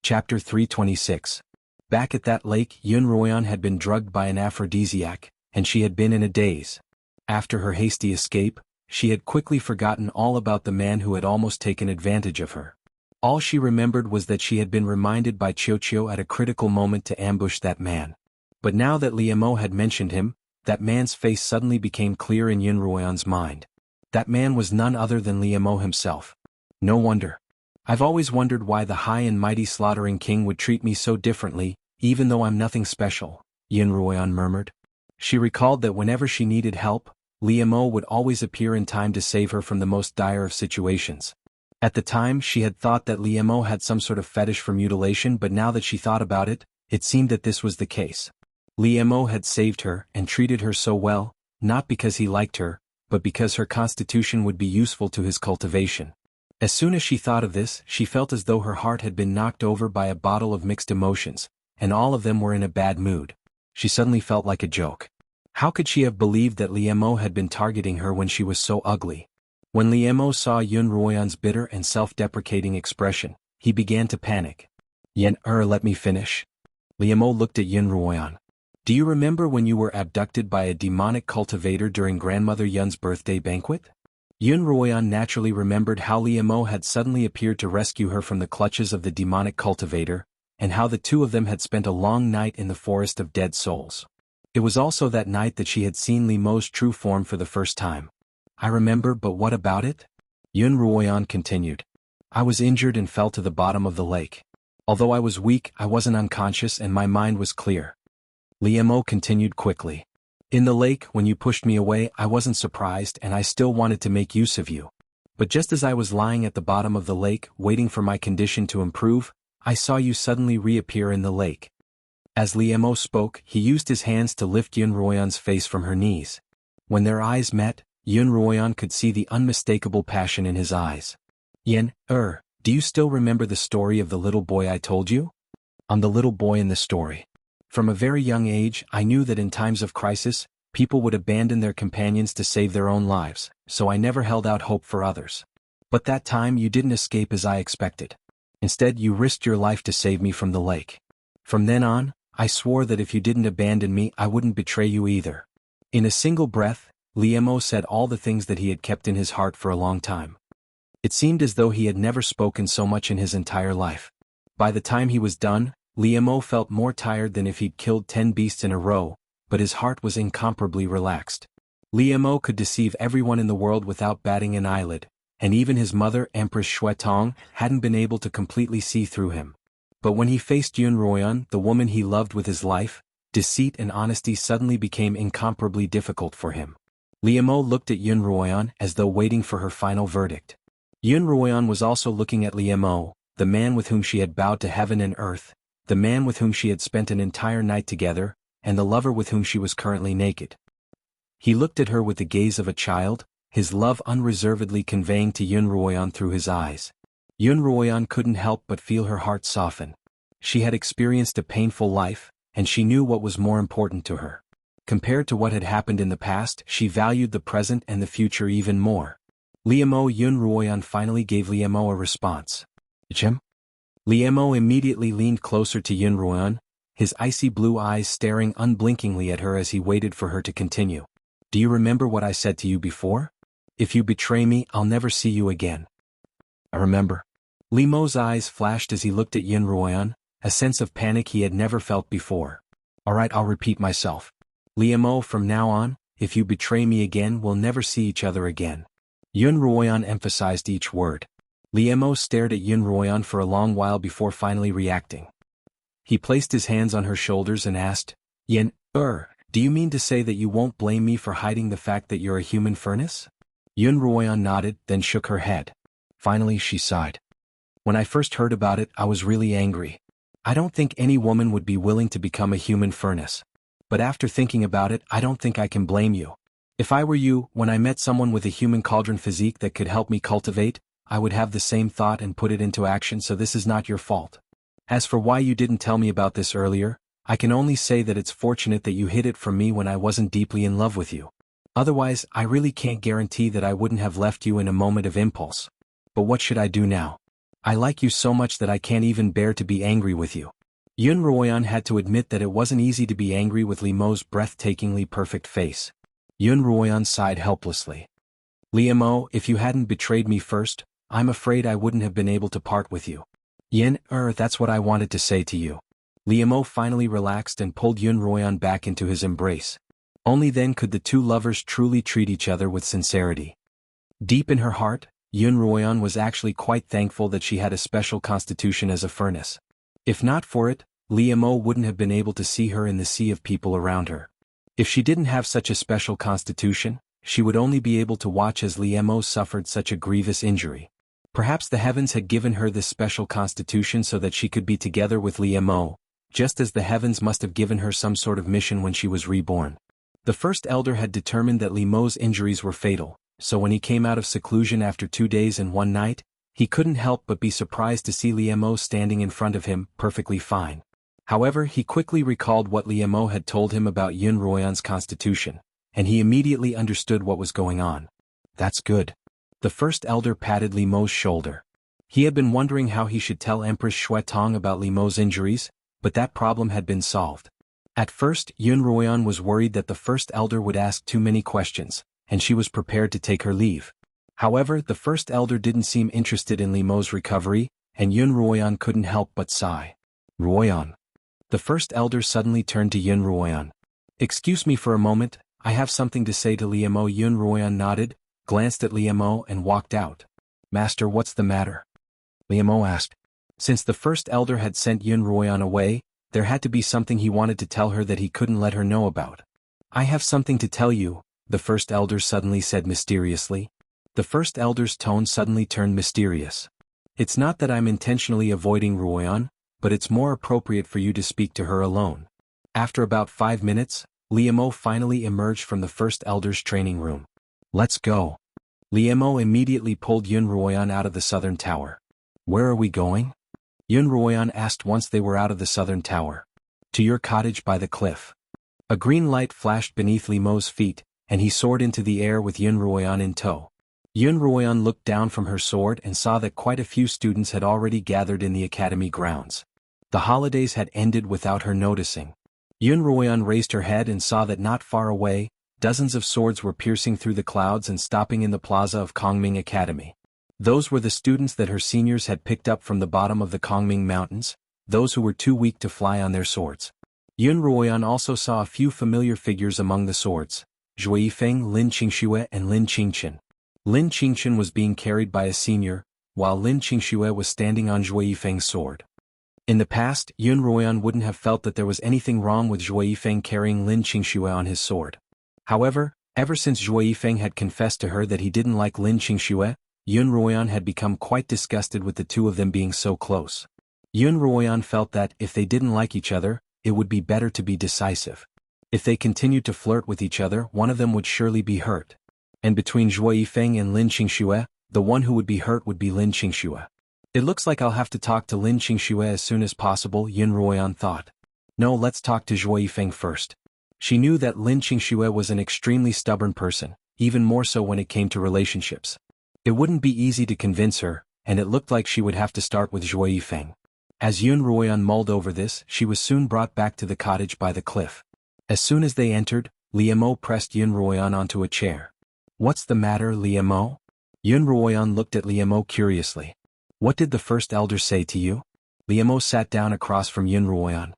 Chapter 326. Back at that lake, Xuanhuan had been drugged by an aphrodisiac, and she had been in a daze. After her hasty escape, she had quickly forgotten all about the man who had almost taken advantage of her. All she remembered was that she had been reminded by Xiao at a critical moment to ambush that man. But now that Liemo had mentioned him, that man's face suddenly became clear in Xuanhuan's mind. That man was none other than Liemo himself. No wonder. I've always wondered why the high and mighty slaughtering king would treat me so differently, even though I'm nothing special, Xuanhuan murmured. She recalled that whenever she needed help, Liemo would always appear in time to save her from the most dire of situations. At the time she had thought that Liemo had some sort of fetish for mutilation, but now that she thought about it, it seemed that this was the case. Liemo had saved her and treated her so well, not because he liked her, but because her constitution would be useful to his cultivation. As soon as she thought of this, she felt as though her heart had been knocked over by a bottle of mixed emotions, and all of them were in a bad mood. She suddenly felt like a joke. How could she have believed that Liemo had been targeting her when she was so ugly? When Liemo saw Xuanhuan's bitter and self-deprecating expression, he began to panic. Let me finish. Liemo looked at Xuanhuan. Do you remember when you were abducted by a demonic cultivator during Grandmother Yun's birthday banquet? Xuanhuan naturally remembered how Liemo had suddenly appeared to rescue her from the clutches of the demonic cultivator, and how the two of them had spent a long night in the forest of dead souls. It was also that night that she had seen Liemo's true form for the first time. I remember, but what about it? Xuanhuan continued. I was injured and fell to the bottom of the lake. Although I was weak, I wasn't unconscious and my mind was clear. Liemo continued quickly. In the lake, when you pushed me away, I wasn't surprised and I still wanted to make use of you. But just as I was lying at the bottom of the lake, waiting for my condition to improve, I saw you suddenly reappear in the lake. As Liemo spoke, he used his hands to lift Xuanhuan's face from her knees. When their eyes met, Xuanhuan could see the unmistakable passion in his eyes. Do you still remember the story of the little boy I told you? I'm the little boy in the story. From a very young age, I knew that in times of crisis, people would abandon their companions to save their own lives, so I never held out hope for others. But that time you didn't escape as I expected. Instead, you risked your life to save me from the lake. From then on, I swore that if you didn't abandon me, I wouldn't betray you either. In a single breath, Liemo said all the things that he had kept in his heart for a long time. It seemed as though he had never spoken so much in his entire life. By the time he was done, Liemo felt more tired than if he'd killed 10 beasts in a row, but his heart was incomparably relaxed. Liemo could deceive everyone in the world without batting an eyelid, and even his mother, Empress Shuetong, hadn't been able to completely see through him. But when he faced Xuanhuan, the woman he loved with his life, deceit and honesty suddenly became incomparably difficult for him. Liemo looked at Xuanhuan as though waiting for her final verdict. Xuanhuan was also looking at Liemo, the man with whom she had bowed to heaven and earth, the man with whom she had spent an entire night together, and the lover with whom she was currently naked. He looked at her with the gaze of a child, his love unreservedly conveying to Xuanhuan through his eyes. Xuanhuan couldn't help but feel her heart soften. She had experienced a painful life, and she knew what was more important to her. Compared to what had happened in the past, she valued the present and the future even more. Xuanhuan finally gave Liemo a response. Jim? Liemo immediately leaned closer to Xuanhuan, his icy blue eyes staring unblinkingly at her as he waited for her to continue. Do you remember what I said to you before? If you betray me, I'll never see you again. I remember. Liemo's eyes flashed as he looked at Xuanhuan, a sense of panic he had never felt before. Alright, I'll repeat myself. Liemo, from now on, if you betray me again, we'll never see each other again. Xuanhuan emphasized each word. Liemo stared at Xuanhuan for a long while before finally reacting. He placed his hands on her shoulders and asked, do you mean to say that you won't blame me for hiding the fact that you're a human furnace? Xuanhuan nodded, then shook her head. Finally she sighed. When I first heard about it, I was really angry. I don't think any woman would be willing to become a human furnace. But after thinking about it, I don't think I can blame you. If I were you, when I met someone with a human cauldron physique that could help me cultivate, I would have the same thought and put it into action, so this is not your fault. As for why you didn't tell me about this earlier, I can only say that it's fortunate that you hid it from me when I wasn't deeply in love with you. Otherwise, I really can't guarantee that I wouldn't have left you in a moment of impulse. But what should I do now? I like you so much that I can't even bear to be angry with you. Xuanhuan had to admit that it wasn't easy to be angry with Li Mo's breathtakingly perfect face. Xuanhuan sighed helplessly. Li Mo, if you hadn't betrayed me first, I'm afraid I wouldn't have been able to part with you. That's what I wanted to say to you. Li Mo finally relaxed and pulled Xuanhuan back into his embrace. Only then could the two lovers truly treat each other with sincerity. Deep in her heart, Xuanhuan was actually quite thankful that she had a special constitution as a furnace. If not for it, Li Mo wouldn't have been able to see her in the sea of people around her. If she didn't have such a special constitution, she would only be able to watch as Li Mo suffered such a grievous injury. Perhaps the heavens had given her this special constitution so that she could be together with Li Mo, just as the heavens must have given her some sort of mission when she was reborn. The first elder had determined that Li Mo's injuries were fatal, so when he came out of seclusion after 2 days and 1 night, he couldn't help but be surprised to see Li Mo standing in front of him, perfectly fine. However, he quickly recalled what Li Mo had told him about Xuanhuan's constitution, and he immediately understood what was going on. That's good. The first elder patted Li Mo's shoulder. He had been wondering how he should tell Empress Shuetong about Li Mo's injuries, but that problem had been solved. At first, Xuanhuan was worried that the first elder would ask too many questions, and she was prepared to take her leave. However, the first elder didn't seem interested in Li Mo's recovery, and Xuanhuan couldn't help but sigh. Ruoyan. The first elder suddenly turned to Xuanhuan. Excuse me for a moment, I have something to say to Li Mo. Xuanhuan nodded, glanced at Li Mo and walked out. Master, what's the matter? Li Mo asked. Since the first elder had sent Xuanhuan away, there had to be something he wanted to tell her that he couldn't let her know about. I have something to tell you, the first elder suddenly said mysteriously. The first elder's tone suddenly turned mysterious. It's not that I'm intentionally avoiding Ruoyan, but it's more appropriate for you to speak to her alone. After about 5 minutes, Li Mo finally emerged from the first elder's training room. Let's go. Li Mo immediately pulled Xuanhuan out of the southern tower. Where are we going? Xuanhuan asked once they were out of the southern tower. To your cottage by the cliff. A green light flashed beneath Li Mo's feet, and he soared into the air with Xuanhuan in tow. Xuanhuan looked down from her sword and saw that quite a few students had already gathered in the academy grounds. The holidays had ended without her noticing. Xuanhuan raised her head and saw that not far away, dozens of swords were piercing through the clouds and stopping in the plaza of Kongming Academy. Those were the students that her seniors had picked up from the bottom of the Kongming Mountains, those who were too weak to fly on their swords. Xuanhuan also saw a few familiar figures among the swords: Zhui Yifeng, Lin Qingxue and Lin Qingchen. Lin Qingchen was being carried by a senior, while Lin Qingxue was standing on Zhui Yifeng's sword. In the past, Xuanhuan wouldn't have felt that there was anything wrong with Zhui Yifeng carrying Lin Qingxue on his sword. However, ever since Zhui Yifeng had confessed to her that he didn't like Lin Qingxue, Xuanhuan had become quite disgusted with the two of them being so close. Xuanhuan felt that, if they didn't like each other, it would be better to be decisive. If they continued to flirt with each other, one of them would surely be hurt. And between Zhui Yifeng and Lin Qingxue, the one who would be hurt would be Lin Qingxue. It looks like I'll have to talk to Lin Qingxue as soon as possible, Xuanhuan thought. No, let's talk to Zhui Yifeng first. She knew that Lin Qingxue was an extremely stubborn person, even more so when it came to relationships. It wouldn't be easy to convince her, and it looked like she would have to start with Zhui Yifeng. As Xuanhuan mulled over this, she was soon brought back to the cottage by the cliff. As soon as they entered, Li Mo pressed Xuanhuan onto a chair. What's the matter, Li Mo? Xuanhuan looked at Li Mo curiously. What did the first elder say to you? Li Mo sat down across from Xuanhuan.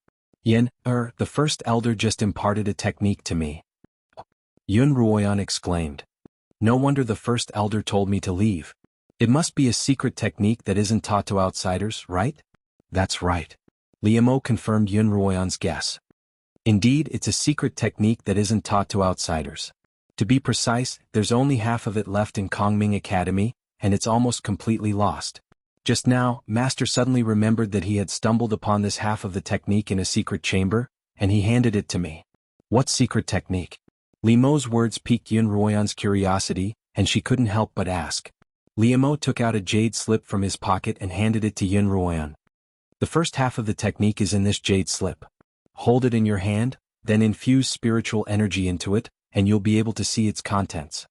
The first elder just imparted a technique to me. Xuanhuan exclaimed. No wonder the first elder told me to leave. It must be a secret technique that isn't taught to outsiders, right? That's right. Li Mo confirmed Xuanhuan's guess. Indeed, it's a secret technique that isn't taught to outsiders. To be precise, there's only half of it left in Kongming Academy, and it's almost completely lost. Just now, Master suddenly remembered that he had stumbled upon this half of the technique in a secret chamber, and he handed it to me. What secret technique? Li Mo's words piqued Xuanhuan's curiosity, and she couldn't help but ask. Li Mo took out a jade slip from his pocket and handed it to Xuanhuan. The first half of the technique is in this jade slip. Hold it in your hand, then infuse spiritual energy into it, and you'll be able to see its contents.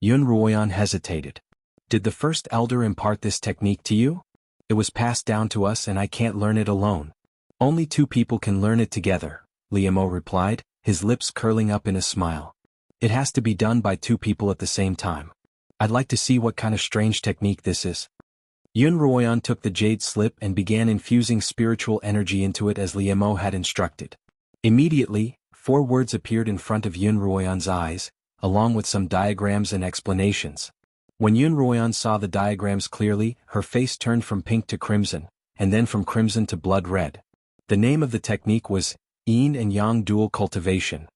Xuanhuan hesitated. Did the first elder impart this technique to you? It was passed down to us and I can't learn it alone. Only two people can learn it together, Liemo replied, his lips curling up in a smile. It has to be done by two people at the same time. I'd like to see what kind of strange technique this is. Xuanhuan took the jade slip and began infusing spiritual energy into it as Liemo had instructed. Immediately, 4 words appeared in front of Xuanhuan's eyes, along with some diagrams and explanations. When Xuanhuan saw the diagrams clearly, her face turned from pink to crimson, and then from crimson to blood red. The name of the technique was Yin and Yang Dual Cultivation.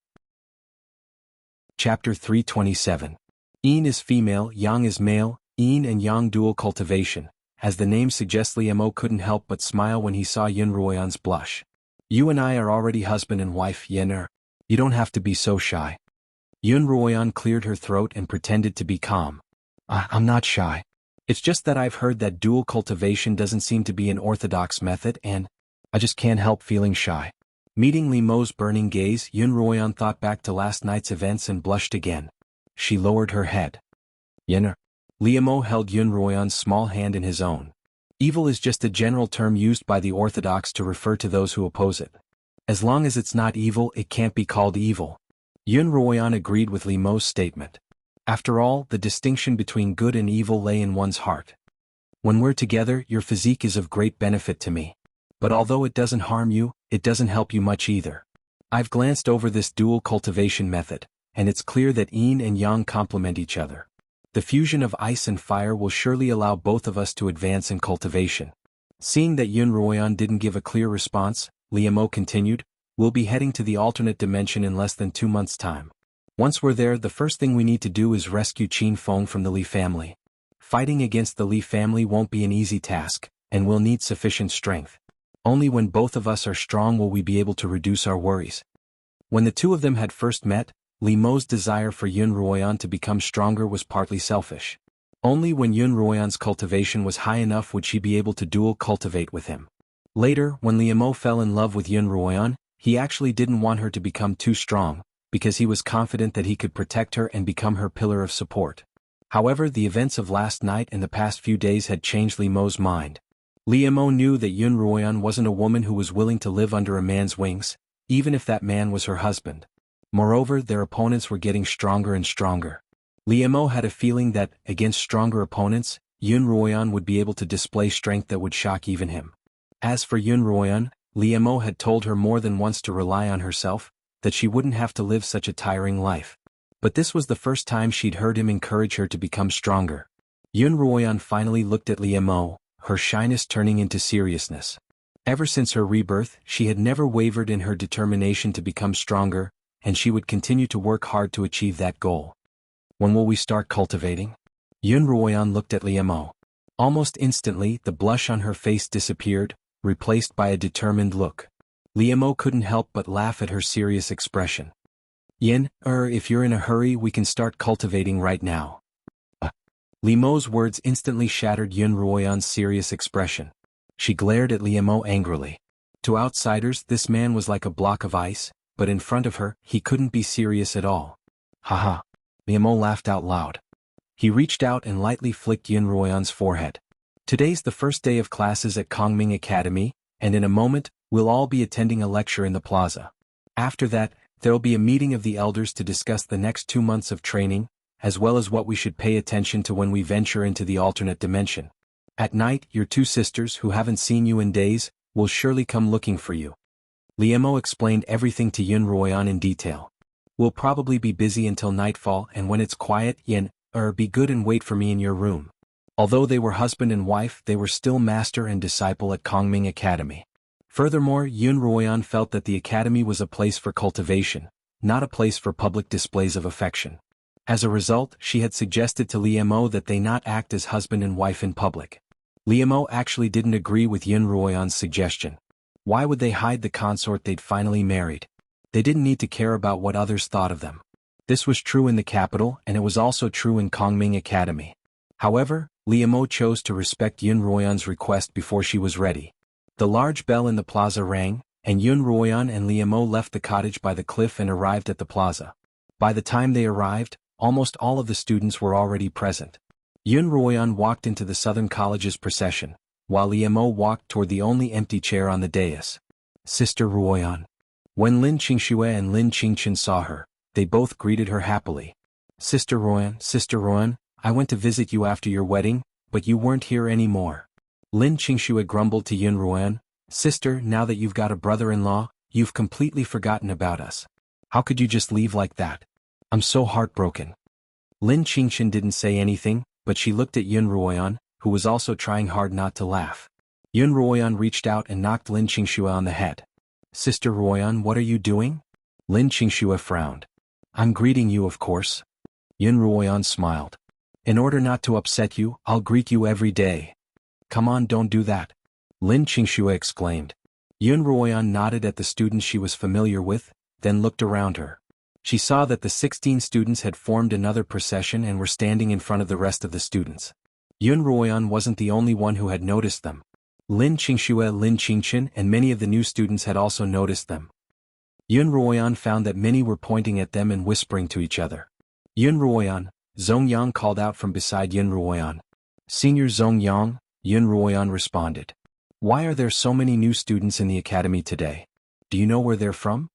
Chapter 327. Yin is female, Yang is male, Yin and Yang Dual Cultivation. As the name suggests, Liemo couldn't help but smile when he saw Xuanhuan's blush. You and I are already husband and wife, Yen. You don't have to be so shy. Xuanhuan cleared her throat and pretended to be calm. I'm not shy. It's just that I've heard that dual cultivation doesn't seem to be an orthodox method and I just can't help feeling shy. Meeting Liemo's burning gaze, Xuanhuan thought back to last night's events and blushed again. She lowered her head. Yen. Liemo held Xuanhuan's small hand in his own. Evil is just a general term used by the orthodox to refer to those who oppose it. As long as it's not evil, it can't be called evil. Xuanhuan agreed with Liemo's statement. After all, the distinction between good and evil lay in one's heart. When we're together, your physique is of great benefit to me. But although it doesn't harm you, it doesn't help you much either. I've glanced over this dual cultivation method, and it's clear that Yin and Yang complement each other. The fusion of ice and fire will surely allow both of us to advance in cultivation. Seeing that Xuanhuan didn't give a clear response, Liemo continued, we'll be heading to the alternate dimension in less than 2 months' time. Once we're there, the first thing we need to do is rescue Xianfeng from the Li family. Fighting against the Li family won't be an easy task, and we'll need sufficient strength. Only when both of us are strong will we be able to reduce our worries. When the two of them had first met, Liemo's desire for Xuanhuan to become stronger was partly selfish. Only when Xuanhuan's cultivation was high enough would she be able to dual cultivate with him. Later, when Liemo fell in love with Xuanhuan, he actually didn't want her to become too strong, because he was confident that he could protect her and become her pillar of support. However, the events of last night and the past few days had changed Liemo's mind. Liemo knew that Xuanhuan wasn't a woman who was willing to live under a man's wings, even if that man was her husband. Moreover, their opponents were getting stronger and stronger. Liemo had a feeling that, against stronger opponents, Xuanhuan would be able to display strength that would shock even him. As for Xuanhuan, Liemo had told her more than once to rely on herself, that she wouldn't have to live such a tiring life. But this was the first time she'd heard him encourage her to become stronger. Xuanhuan finally looked at Liemo, her shyness turning into seriousness. Ever since her rebirth, she had never wavered in her determination to become stronger, and she would continue to work hard to achieve that goal. When will we start cultivating? Xuanhuan looked at Liemo. Almost instantly, the blush on her face disappeared, replaced by a determined look. Liemo couldn't help but laugh at her serious expression. Yen, if you're in a hurry, we can start cultivating right now. Liemo's words instantly shattered Xuanhuan's serious expression. She glared at Liemo angrily. To outsiders, this man was like a block of ice, but in front of her, he couldn't be serious at all. Haha. Liemo laughed out loud. He reached out and lightly flicked Xuanhuan's forehead. Today's the first day of classes at Kongming Academy, and in a moment, we'll all be attending a lecture in the plaza. After that, there'll be a meeting of the elders to discuss the next 2 months of training, as well as what we should pay attention to when we venture into the alternate dimension. At night, your 2 sisters who haven't seen you in days, will surely come looking for you. Liemo explained everything to Xuanhuan in detail. We'll probably be busy until nightfall, and when it's quiet, Yen, be good and wait for me in your room. Although they were husband and wife, they were still master and disciple at Kongming Academy. Furthermore, Xuanhuan felt that the academy was a place for cultivation, not a place for public displays of affection. As a result, she had suggested to Liemo that they not act as husband and wife in public. Liemo actually didn't agree with Xuanhuan's suggestion. Why would they hide the consort they'd finally married? They didn't need to care about what others thought of them. This was true in the capital, and it was also true in Kongming Academy. However, Liemo chose to respect Xuanhuan's request before she was ready. The large bell in the plaza rang, and Xuanhuan and Liemo left the cottage by the cliff and arrived at the plaza. By the time they arrived, almost all of the students were already present. Xuanhuan walked into the Southern College's procession, while Emo walked toward the only empty chair on the dais. Sister Ruoyan. When Lin Qingxue and Lin Qingchen saw her, they both greeted her happily. Sister Ruoyan, I went to visit you after your wedding, but you weren't here anymore. Lin Qingxue grumbled to Yun Ruoyan, Sister, now that you've got a brother-in-law, you've completely forgotten about us. How could you just leave like that? I'm so heartbroken. Lin Qingchen didn't say anything, but she looked at Yun Ruoyan, who was also trying hard not to laugh. Yun Ruoyan reached out and knocked Lin Qingxue on the head. Sister Ruoyan, what are you doing? Lin Qingxue frowned. I'm greeting you, of course. Yun Ruoyan smiled. In order not to upset you, I'll greet you every day. Come on, don't do that. Lin Qingxue exclaimed. Yun Ruoyan nodded at the students she was familiar with, then looked around her. She saw that the 16 students had formed another procession and were standing in front of the rest of the students. Yun Ruoyan wasn't the only one who had noticed them. Lin Qingxue, Lin Qingchen, and many of the new students had also noticed them. Yun Ruoyan found that many were pointing at them and whispering to each other. Yun Ruoyan, Zongyang called out from beside Yun Ruoyan. Senior Zongyang, Yun Ruoyan responded. Why are there so many new students in the academy today? Do you know where they're from?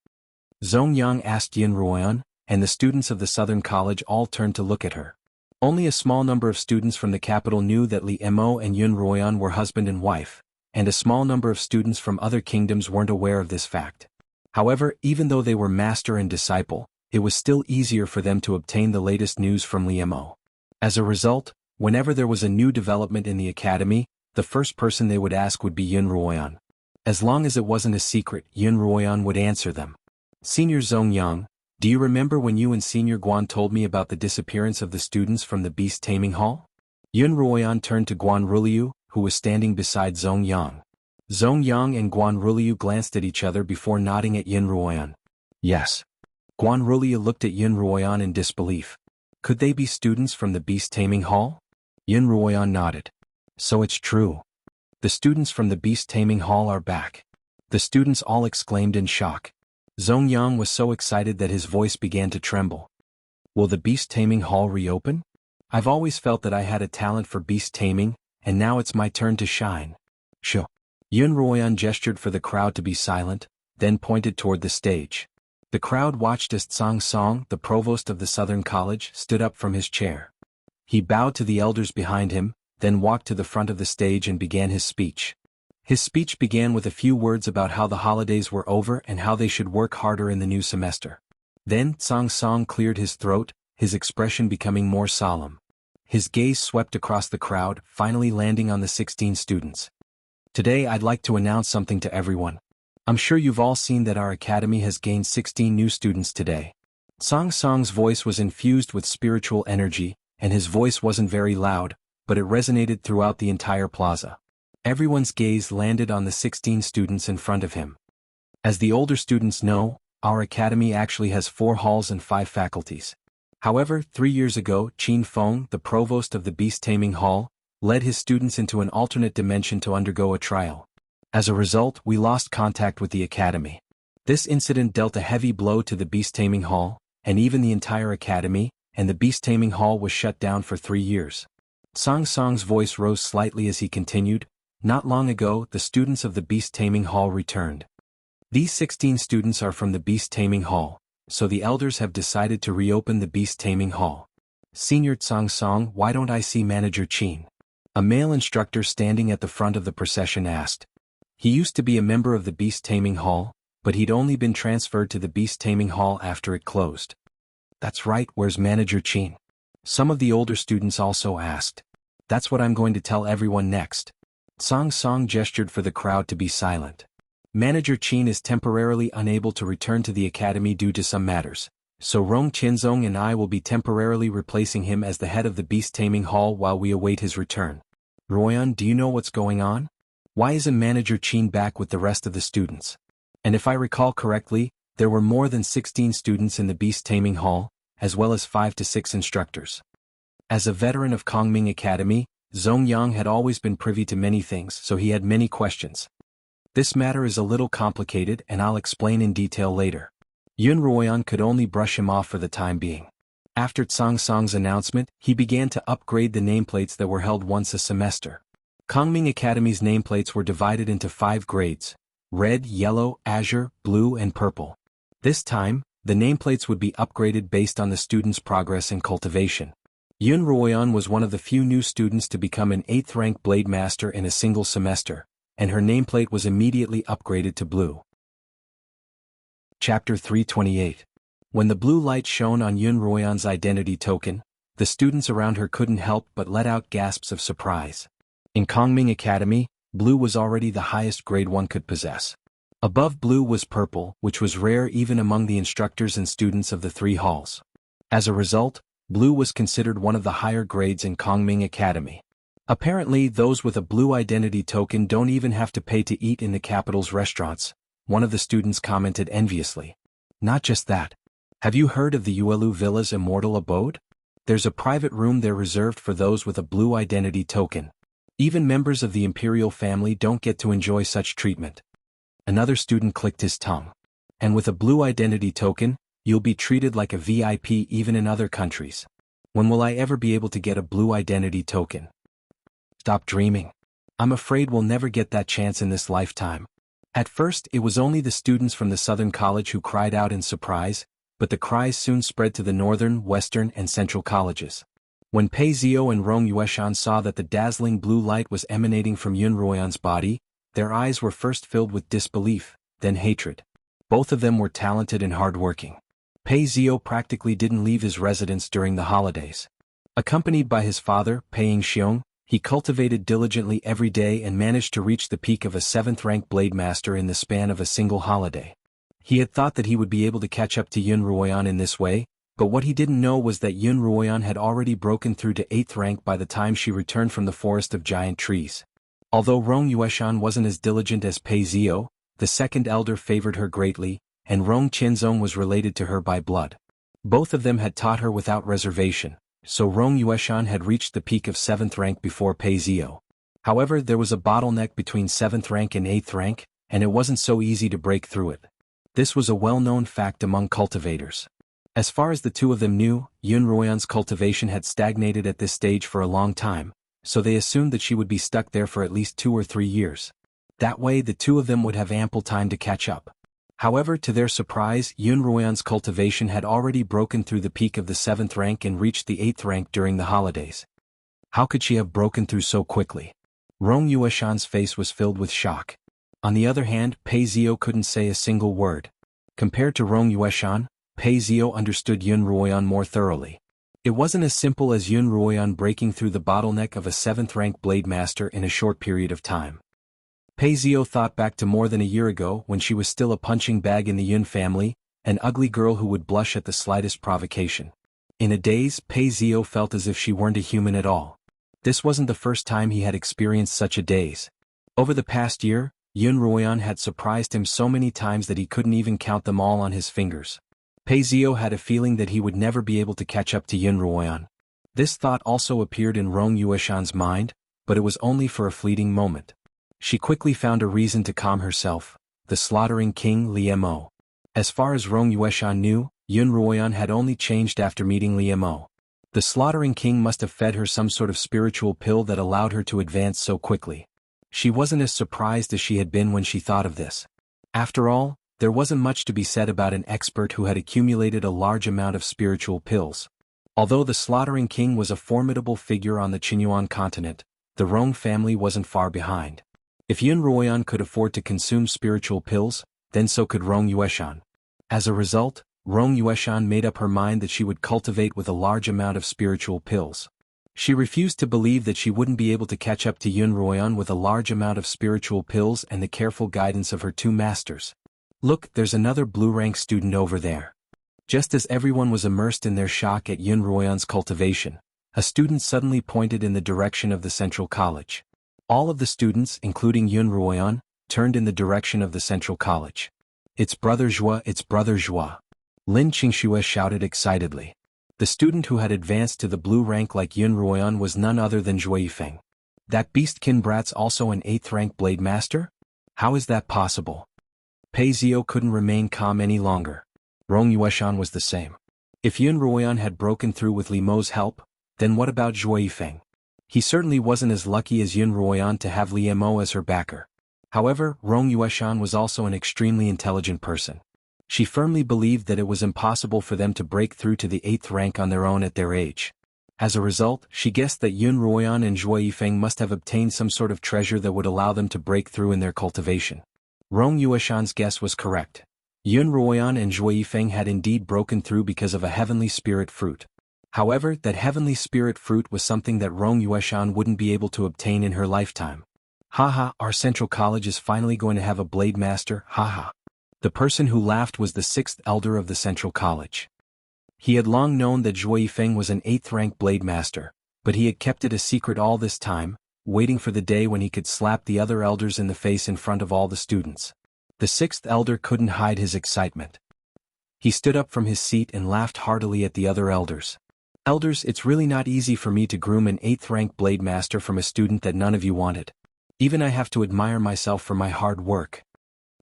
Zongyang asked Yun Ruoyan, and the students of the Southern College all turned to look at her. Only a small number of students from the capital knew that Li Mo and Yun Ruoyan were husband and wife, and a small number of students from other kingdoms weren't aware of this fact. However, even though they were master and disciple, it was still easier for them to obtain the latest news from Li Mo. As a result, whenever there was a new development in the academy, the first person they would ask would be Yun Ruoyan. As long as it wasn't a secret, Yun Ruoyan would answer them. Senior Zongyang, do you remember when you and Senior Guan told me about the disappearance of the students from the Beast Taming Hall? Yun Ruoyan turned to Guan Ruliu, who was standing beside Zongyang. Zongyang and Guan Ruliu glanced at each other before nodding at Yun Ruoyan. Yes. Guan Ruliu looked at Yun Ruoyan in disbelief. Could they be students from the Beast Taming Hall? Yun Ruoyan nodded. So it's true. The students from the Beast Taming Hall are back. The students all exclaimed in shock. Zongyang was so excited that his voice began to tremble. Will the Beast Taming Hall reopen? I've always felt that I had a talent for beast taming, and now it's my turn to shine. Sure. Yun Ruoyan gestured for the crowd to be silent, then pointed toward the stage. The crowd watched as Tsang Song, the provost of the Southern College, stood up from his chair. He bowed to the elders behind him, then walked to the front of the stage and began his speech. His speech began with a few words about how the holidays were over and how they should work harder in the new semester. Then Tsang Song cleared his throat, his expression becoming more solemn. His gaze swept across the crowd, finally landing on the 16 students. Today I'd like to announce something to everyone. I'm sure you've all seen that our academy has gained 16 new students today. Tsang Song's voice was infused with spiritual energy, and his voice wasn't very loud, but it resonated throughout the entire plaza. Everyone's gaze landed on the 16 students in front of him. As the older students know, our academy actually has 4 halls and 5 faculties. However, 3 years ago, Qin Feng, the provost of the Beast Taming Hall, led his students into an alternate dimension to undergo a trial. As a result, we lost contact with the academy. This incident dealt a heavy blow to the Beast Taming Hall, and even the entire academy, and the Beast Taming Hall was shut down for 3 years. Tsang Song's voice rose slightly as he continued. Not long ago, the students of the Beast Taming Hall returned. These 16 students are from the Beast Taming Hall, so the elders have decided to reopen the Beast Taming Hall. Senior Tsang Song, why don't I see Manager Qin? A male instructor standing at the front of the procession asked. He used to be a member of the Beast Taming Hall, but he'd only been transferred to the Beast Taming Hall after it closed. That's right, where's Manager Qin? Some of the older students also asked. That's what I'm going to tell everyone next. Tsang Song gestured for the crowd to be silent. Manager Qin is temporarily unable to return to the academy due to some matters, so Rong Qianzong and I will be temporarily replacing him as the head of the Beast Taming Hall while we await his return. Ruoyan, do you know what's going on? Why isn't Manager Qin back with the rest of the students? And if I recall correctly, there were more than 16 students in the Beast Taming Hall, as well as 5 to 6 instructors. As a veteran of Kongming Academy, Zongyang had always been privy to many things, so he had many questions. This matter is a little complicated and I'll explain in detail later. Yun Ruoyan could only brush him off for the time being. After Tsang Song's announcement, he began to upgrade the nameplates that were held once a semester. Kongming Academy's nameplates were divided into 5 grades: red, yellow, azure, blue, and purple. This time, the nameplates would be upgraded based on the student's progress in cultivation. Xuanhuan was one of the few new students to become an 8th rank blade master in a single semester, and her nameplate was immediately upgraded to blue. Chapter 328. When the blue light shone on Xuanhuan's identity token, the students around her couldn't help but let out gasps of surprise. In Kongming Academy, blue was already the highest grade one could possess. Above blue was purple, which was rare even among the instructors and students of the 3 halls. As a result, blue was considered one of the higher grades in Kongming Academy. Apparently, those with a blue identity token don't even have to pay to eat in the capital's restaurants, one of the students commented enviously. Not just that. Have you heard of the Yuelu Villa's immortal abode? There's a private room there reserved for those with a blue identity token. Even members of the imperial family don't get to enjoy such treatment. Another student clicked his tongue. And with a blue identity token, you'll be treated like a VIP even in other countries. When will I ever be able to get a blue identity token? Stop dreaming. I'm afraid we'll never get that chance in this lifetime. At first, it was only the students from the Southern College who cried out in surprise, but the cries soon spread to the Northern, Western, and Central colleges. When Pei Zio and Rong Yueshan saw that the dazzling blue light was emanating from Xuanhuan's body, their eyes were first filled with disbelief, then hatred. Both of them were talented and hardworking. Pei Zio practically didn't leave his residence during the holidays. Accompanied by his father, Pei Xiong, he cultivated diligently every day and managed to reach the peak of a 7th rank blade master in the span of a single holiday. He had thought that he would be able to catch up to Xuanhuan in this way, but what he didn't know was that Xuanhuan had already broken through to 8th rank by the time she returned from the forest of giant trees. Although Rong Yueshan wasn't as diligent as Pei Zio, the second elder favored her greatly, and Rong Qianzong was related to her by blood. Both of them had taught her without reservation, so Rong Yueshan had reached the peak of 7th rank before Pei Zio. However, there was a bottleneck between 7th rank and 8th rank, and it wasn't so easy to break through it. This was a well-known fact among cultivators. As far as the two of them knew, Xuanhuan's cultivation had stagnated at this stage for a long time, so they assumed that she would be stuck there for at least 2 or 3 years. That way the two of them would have ample time to catch up. However, to their surprise, Xuanhuan's cultivation had already broken through the peak of the 7th rank and reached the 8th rank during the holidays. How could she have broken through so quickly? Rong Yueshan's face was filled with shock. On the other hand, Pei Zio couldn't say a single word. Compared to Rong Yueshan, Pei Zio understood Xuanhuan more thoroughly. It wasn't as simple as Xuanhuan breaking through the bottleneck of a 7th rank blade master in a short period of time. Pei Zio thought back to more than a year ago when she was still a punching bag in the Yun family, an ugly girl who would blush at the slightest provocation. In a daze, Pei Zio felt as if she weren't a human at all. This wasn't the first time he had experienced such a daze. Over the past year, Xuanhuan had surprised him so many times that he couldn't even count them all on his fingers. Pei Zio had a feeling that he would never be able to catch up to Xuanhuan. This thought also appeared in Rong Yueshan's mind, but it was only for a fleeting moment. She quickly found a reason to calm herself: the slaughtering king Liemo. As far as Rong Yueshan knew, Xuanhuan had only changed after meeting Liemo. The slaughtering king must have fed her some sort of spiritual pill that allowed her to advance so quickly. She wasn't as surprised as she had been when she thought of this. After all, there wasn't much to be said about an expert who had accumulated a large amount of spiritual pills. Although the slaughtering king was a formidable figure on the Xuanhuan continent, the Rong family wasn't far behind. If Xuanhuan could afford to consume spiritual pills, then so could Rong Yueshan. As a result, Rong Yueshan made up her mind that she would cultivate with a large amount of spiritual pills. She refused to believe that she wouldn't be able to catch up to Xuanhuan with a large amount of spiritual pills and the careful guidance of her 2 masters. Look, there's another blue rank student over there. Just as everyone was immersed in their shock at Xuanhuan's cultivation, a student suddenly pointed in the direction of the central college. All of the students, including Xuanhuan, turned in the direction of the central college. It's Brother Zhua, it's Brother Zhua. Lin Qingxue shouted excitedly. The student who had advanced to the blue rank like Xuanhuan was none other than Zhua Yifeng. That beastkin brat's also an 8th rank blade master? How is that possible? Pei Zio couldn't remain calm any longer. Rong Yueshan was the same. If Xuanhuan had broken through with Li Mo's help, then what about Zhua Yifeng? He certainly wasn't as lucky as Yun Ruoyan to have Li Mo as her backer. However, Rong Yueshan was also an extremely intelligent person. She firmly believed that it was impossible for them to break through to the 8th rank on their own at their age. As a result, she guessed that Yun Ruoyan and Zhuo Yifeng must have obtained some sort of treasure that would allow them to break through in their cultivation. Rong Yueshan's guess was correct. Yun Ruoyan and Zhuo Yifeng had indeed broken through because of a heavenly spirit fruit. However, that heavenly spirit fruit was something that Rong Yueshan wouldn't be able to obtain in her lifetime. Haha, our central college is finally going to have a blade master, haha. The person who laughed was the 6th elder of the central college. He had long known that Zhuo Yifeng was an 8th rank blade master, but he had kept it a secret all this time, waiting for the day when he could slap the other elders in the face in front of all the students. The 6th elder couldn't hide his excitement. He stood up from his seat and laughed heartily at the other elders. Elders, it's really not easy for me to groom an 8th rank blade master from a student that none of you wanted. Even I have to admire myself for my hard work.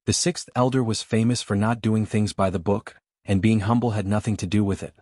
The 6th elder was famous for not doing things by the book, and being humble had nothing to do with it.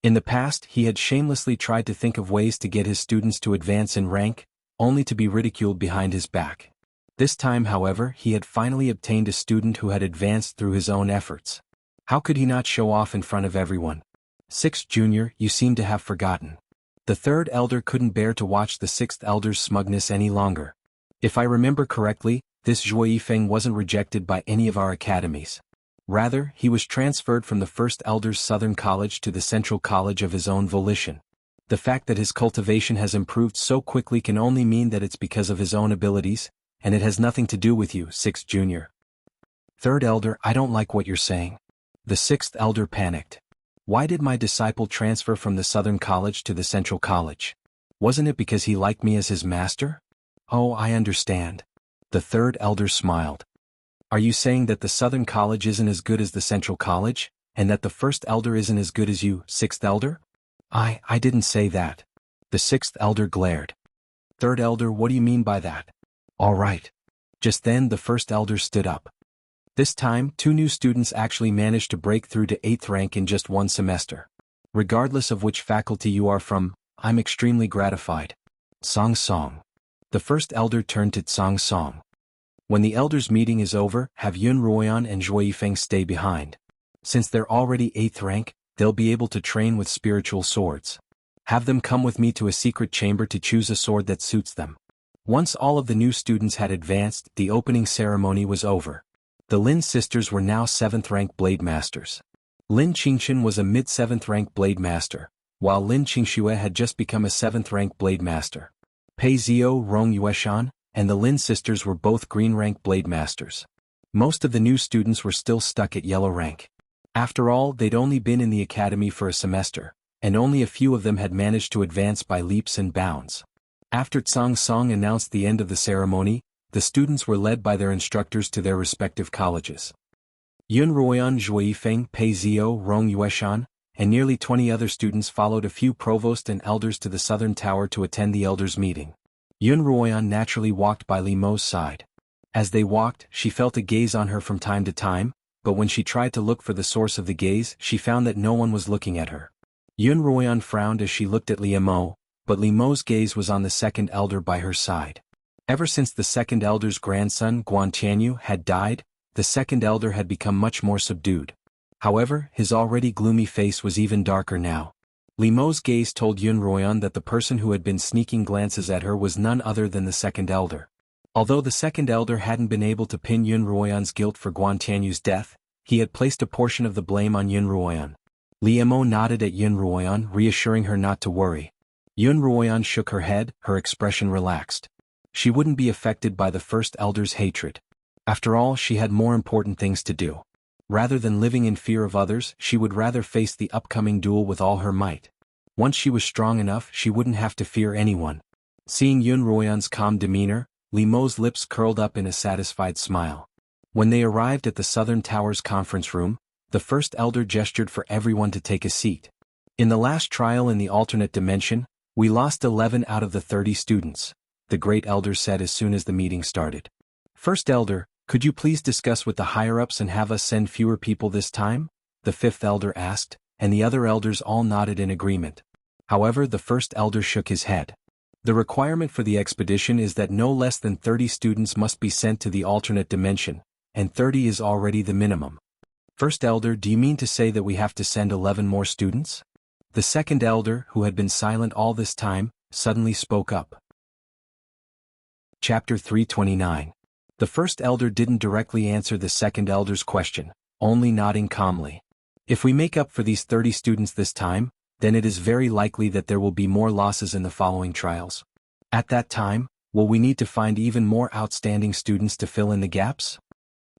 In the past, he had shamelessly tried to think of ways to get his students to advance in rank, only to be ridiculed behind his back. This time, however, he had finally obtained a student who had advanced through his own efforts. How could he not show off in front of everyone? 6th Junior, you seem to have forgotten. The 3rd elder couldn't bear to watch the 6th elder's smugness any longer. If I remember correctly, this Zhuo Yifeng wasn't rejected by any of our academies. Rather, he was transferred from the 1st elder's southern college to the central college of his own volition. The fact that his cultivation has improved so quickly can only mean that it's because of his own abilities, and it has nothing to do with you, 6th Junior. 3rd elder, I don't like what you're saying. The 6th elder panicked. Why did my disciple transfer from the southern college to the central college? Wasn't it because he liked me as his master? Oh, I understand. The 3rd elder smiled. Are you saying that the southern college isn't as good as the central college, and that the 1st elder isn't as good as you, 6th elder? I didn't say that. The 6th elder glared. 3rd elder, what do you mean by that? All right. Just then the 1st elder stood up. This time, 2 new students actually managed to break through to 8th rank in just 1 semester. Regardless of which faculty you are from, I'm extremely gratified. Song Song. The 1st elder turned to Song Song. When the elders' meeting is over, have Yun Ruoyan and Zhuo Yifeng stay behind. Since they're already 8th rank, they'll be able to train with spiritual swords. Have them come with me to a secret chamber to choose a sword that suits them. Once all of the new students had advanced, the opening ceremony was over. The Lin sisters were now 7th rank blade masters. Lin Qingchen was a mid-7th rank blade master, while Lin Qingxue had just become a 7th rank blade master. Pei Zio, Rong Yueshan, and the Lin sisters were both green rank blade masters. Most of the new students were still stuck at yellow rank. After all, they'd only been in the academy for a semester, and only a few of them had managed to advance by leaps and bounds. After Tsang Song announced the end of the ceremony, the students were led by their instructors to their respective colleges. Yun Ruoyan, Zhuo Yifeng, Pei Zio, Rong Yueshan, and nearly 20 other students followed a few provost and elders to the southern tower to attend the elders' meeting. Yun Ruoyan naturally walked by Li Mo's side. As they walked, she felt a gaze on her from time to time, but when she tried to look for the source of the gaze, she found that no one was looking at her. Yun Ruoyan frowned as she looked at Li Mo, but Li Mo's gaze was on the 2nd elder by her side. Ever since the 2nd elder's grandson, Guan Tianyu, had died, the 2nd elder had become much more subdued. However, his already gloomy face was even darker now. Li Mo's gaze told Yun Ruoyan that the person who had been sneaking glances at her was none other than the 2nd elder. Although the 2nd elder hadn't been able to pin Yun Ruoyan's guilt for Guan Tianyu's death, he had placed a portion of the blame on Yun Ruoyan. Li Mo nodded at Yun Ruoyan, reassuring her not to worry. Yun Ruoyan shook her head, her expression relaxed. She wouldn't be affected by the 1st elder's hatred. After all, she had more important things to do. Rather than living in fear of others, she would rather face the upcoming duel with all her might. Once she was strong enough, she wouldn't have to fear anyone. Seeing Yun Ruoyan's calm demeanor, Li Mo's lips curled up in a satisfied smile. When they arrived at the Southern Tower's conference room, the 1st elder gestured for everyone to take a seat. In the last trial in the alternate dimension, we lost 11 out of the 30 students, the Great Elder said as soon as the meeting started. 1st elder, could you please discuss with the higher-ups and have us send fewer people this time? The 5th elder asked, and the other elders all nodded in agreement. However, the 1st elder shook his head. The requirement for the expedition is that no less than 30 students must be sent to the alternate dimension, and 30 is already the minimum. First Elder, do you mean to say that we have to send 11 more students? The second elder, who had been silent all this time, suddenly spoke up. Chapter 329. The first elder didn't directly answer the second elder's question, only nodding calmly. If we make up for these 30 students this time, then it is very likely that there will be more losses in the following trials. At that time, will we need to find even more outstanding students to fill in the gaps?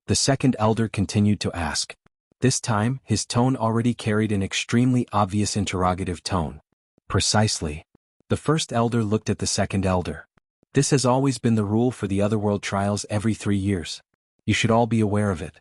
The second elder continued to ask. This time, his tone already carried an extremely obvious interrogative tone. Precisely. The first elder looked at the second elder. This has always been the rule for the Otherworld trials every 3 years. You should all be aware of it.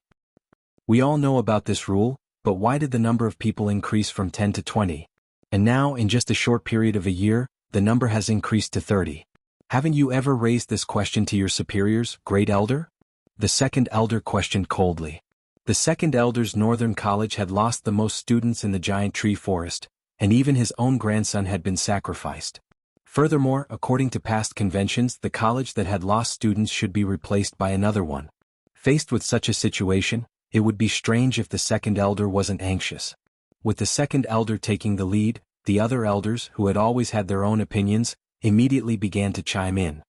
We all know about this rule, but why did the number of people increase from 10 to 20? And now, in just a short period of a year, the number has increased to 30. Haven't you ever raised this question to your superiors, Great Elder? The second elder questioned coldly. The second elder's northern college had lost the most students in the giant tree forest, and even his own grandson had been sacrificed. Furthermore, according to past conventions, the college that had lost students should be replaced by another one. Faced with such a situation, it would be strange if the second elder wasn't anxious. With the second elder taking the lead, the other elders, who had always had their own opinions, immediately began to chime in.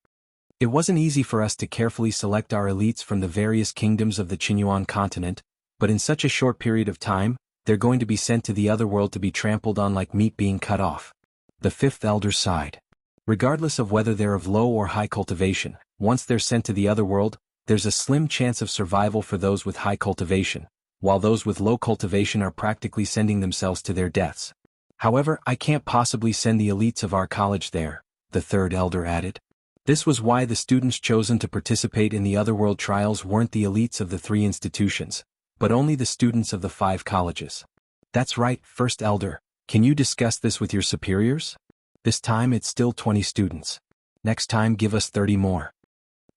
It wasn't easy for us to carefully select our elites from the various kingdoms of the Xuanhuan continent, but in such a short period of time, they're going to be sent to the Otherworld to be trampled on like meat being cut off. The fifth elder sighed. Regardless of whether they're of low or high cultivation, once they're sent to the Otherworld, there's a slim chance of survival for those with high cultivation, while those with low cultivation are practically sending themselves to their deaths. However, I can't possibly send the elites of our college there, the third elder added. This was why the students chosen to participate in the Otherworld trials weren't the elites of the 3 institutions, but only the students of the 5 colleges. That's right, first elder, can you discuss this with your superiors? This time it's still 20 students. Next time give us 30 more.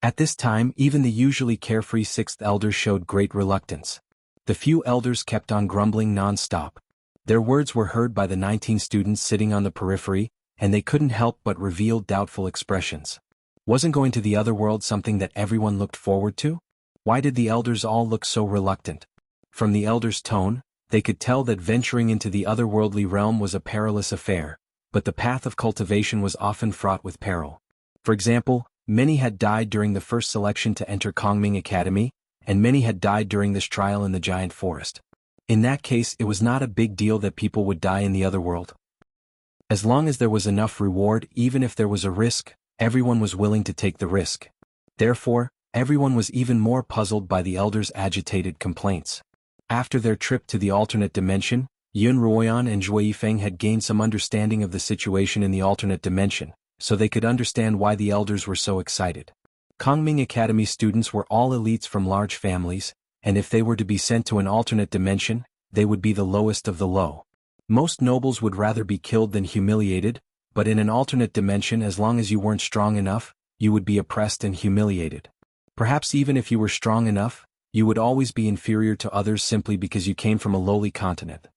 At this time, even the usually carefree sixth elder showed great reluctance. The few elders kept on grumbling non-stop. Their words were heard by the 19 students sitting on the periphery, and they couldn't help but reveal doubtful expressions. Wasn't going to the Otherworld something that everyone looked forward to? Why did the elders all look so reluctant? From the elders' tone, they could tell that venturing into the otherworldly realm was a perilous affair, but the path of cultivation was often fraught with peril. For example, many had died during the first selection to enter Kongming Academy, and many had died during this trial in the giant forest. In that case, it was not a big deal that people would die in the Otherworld. As long as there was enough reward, even if there was a risk, everyone was willing to take the risk. Therefore, everyone was even more puzzled by the elders' agitated complaints. After their trip to the alternate dimension, Xuanhuan and Zhuifeng had gained some understanding of the situation in the alternate dimension, so they could understand why the elders were so excited. Kongming Academy students were all elites from large families, and if they were to be sent to an alternate dimension, they would be the lowest of the low. Most nobles would rather be killed than humiliated, but in an alternate dimension, as long as you weren't strong enough, you would be oppressed and humiliated. Perhaps even if you were strong enough, you would always be inferior to others simply because you came from a lowly continent.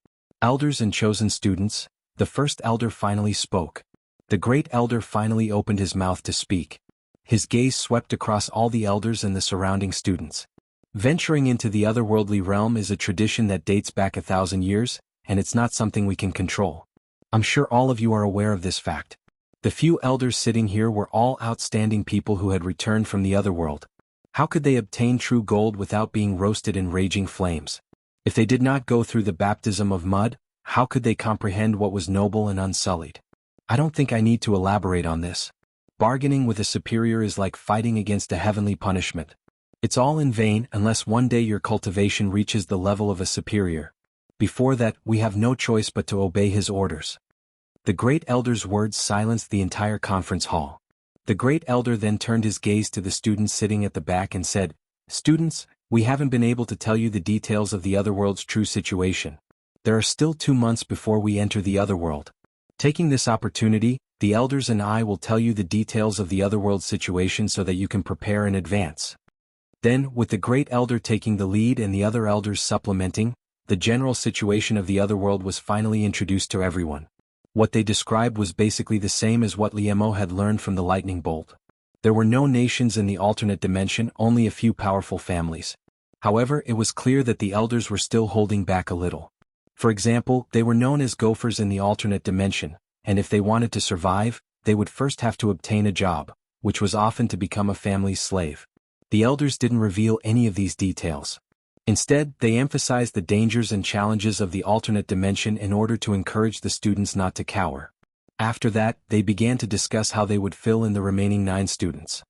Elders and chosen students, the first elder finally spoke. The great elder finally opened his mouth to speak. His gaze swept across all the elders and the surrounding students. Venturing into the otherworldly realm is a tradition that dates back 1,000 years, and it's not something we can control. I'm sure all of you are aware of this fact. The few elders sitting here were all outstanding people who had returned from the otherworld. How could they obtain true gold without being roasted in raging flames? If they did not go through the baptism of mud, how could they comprehend what was noble and unsullied? I don't think I need to elaborate on this. Bargaining with a superior is like fighting against a heavenly punishment. It's all in vain unless one day your cultivation reaches the level of a superior. Before that, we have no choice but to obey his orders. The great elder's words silenced the entire conference hall. The great elder then turned his gaze to the students sitting at the back and said, "Students, we haven't been able to tell you the details of the otherworld's true situation. There are still 2 months before we enter the otherworld. Taking this opportunity, the elders and I will tell you the details of the otherworld situation so that you can prepare in advance." Then, with the great elder taking the lead and the other elders supplementing, the general situation of the otherworld was finally introduced to everyone. What they described was basically the same as what Liemo had learned from the lightning bolt. There were no nations in the alternate dimension, only a few powerful families. However, it was clear that the elders were still holding back a little. For example, they were known as gophers in the alternate dimension, and if they wanted to survive, they would first have to obtain a job, which was often to become a family's slave. The elders didn't reveal any of these details. Instead, they emphasized the dangers and challenges of the alternate dimension in order to encourage the students not to cower. After that, they began to discuss how they would fill in the remaining 9 students.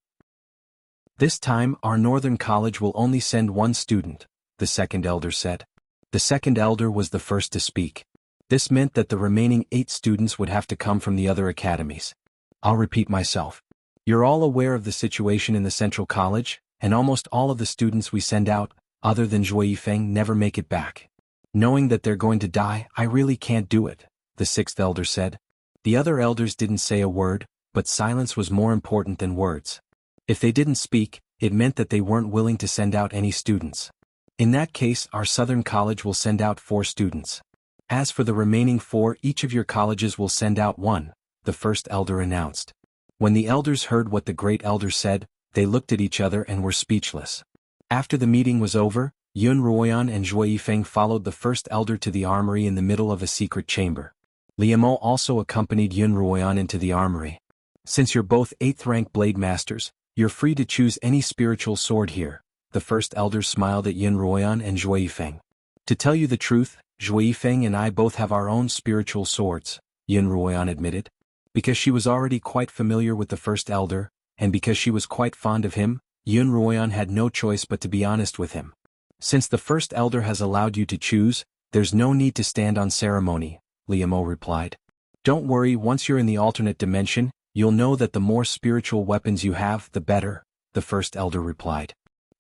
This time, our northern college will only send 1 student, the second elder said. The second elder was the first to speak. This meant that the remaining 8 students would have to come from the other academies. I'll repeat myself. You're all aware of the situation in the central college, and almost all of the students we send out, other than Zhuo Yifeng, never make it back. Knowing that they're going to die, I really can't do it, the sixth elder said. The other elders didn't say a word, but silence was more important than words. If they didn't speak, it meant that they weren't willing to send out any students. In that case, our southern college will send out 4 students. As for the remaining 4, each of your colleges will send out 1, the first elder announced. When the elders heard what the great elder said, they looked at each other and were speechless. After the meeting was over, Xuanhuan and Zhuo Yifeng followed the first elder to the armory in the middle of a secret chamber. Liemo also accompanied Xuanhuan into the armory. Since you're both 8th rank blade masters, you're free to choose any spiritual sword here, the first elder smiled at Xuanhuan and Zhuo Yifeng. To tell you the truth, Zhuo Yifeng and I both have our own spiritual swords, Xuanhuan admitted. Because she was already quite familiar with the first elder, and because she was quite fond of him, Xuanhuan had no choice but to be honest with him. Since the first elder has allowed you to choose, there's no need to stand on ceremony, Liemo replied. Don't worry, once you're in the alternate dimension, you'll know that the more spiritual weapons you have, the better, the first elder replied.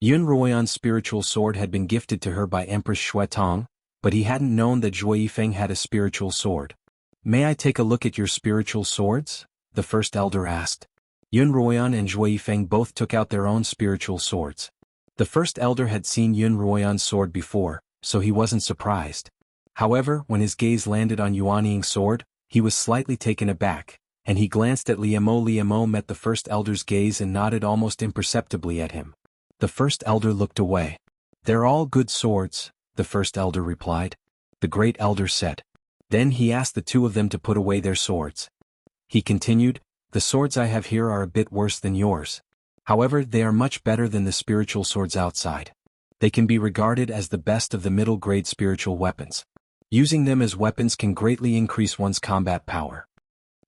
Xuanhuan's spiritual sword had been gifted to her by Empress Shuetong, but he hadn't known that Zhuo Yifeng had a spiritual sword. May I take a look at your spiritual swords? The first elder asked. Xuanhuan and Zhuo Yifeng both took out their own spiritual swords. The first elder had seen Xuanhuan's sword before, so he wasn't surprised. However, when his gaze landed on Yuanying's sword, he was slightly taken aback, and he glanced at Liemo. Liemo met the first elder's gaze and nodded almost imperceptibly at him. The first elder looked away. They're all good swords, the first elder replied. The great elder said. Then he asked the 2 of them to put away their swords. He continued, the swords I have here are a bit worse than yours. However, they are much better than the spiritual swords outside. They can be regarded as the best of the middle-grade spiritual weapons. Using them as weapons can greatly increase one's combat power.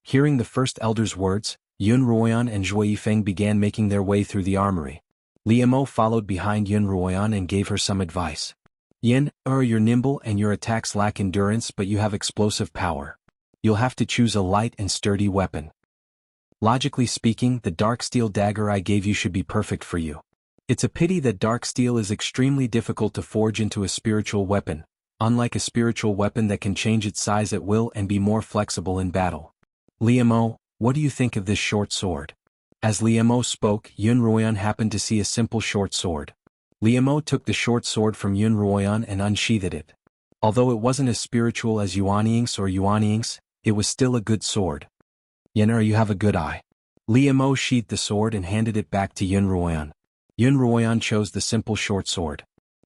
Hearing the first elder's words, Xuanhuan and Zhuo Yifeng began making their way through the armory. Liemo followed behind Xuanhuan and gave her some advice. You're nimble and your attacks lack endurance, but you have explosive power. You'll have to choose a light and sturdy weapon. Logically speaking, the dark steel dagger I gave you should be perfect for you. It's a pity that dark steel is extremely difficult to forge into a spiritual weapon, unlike a spiritual weapon that can change its size at will and be more flexible in battle. Liemo, what do you think of this short sword? As Liemo spoke, Xuanhuan happened to see a simple short sword. Liemo took the short sword from Xuanhuan and unsheathed it. Although it wasn't as spiritual as Yuanying's, it was still a good sword. You have a good eye. Liemo sheathed the sword and handed it back to Xuanhuan. Xuanhuan chose the simple short sword.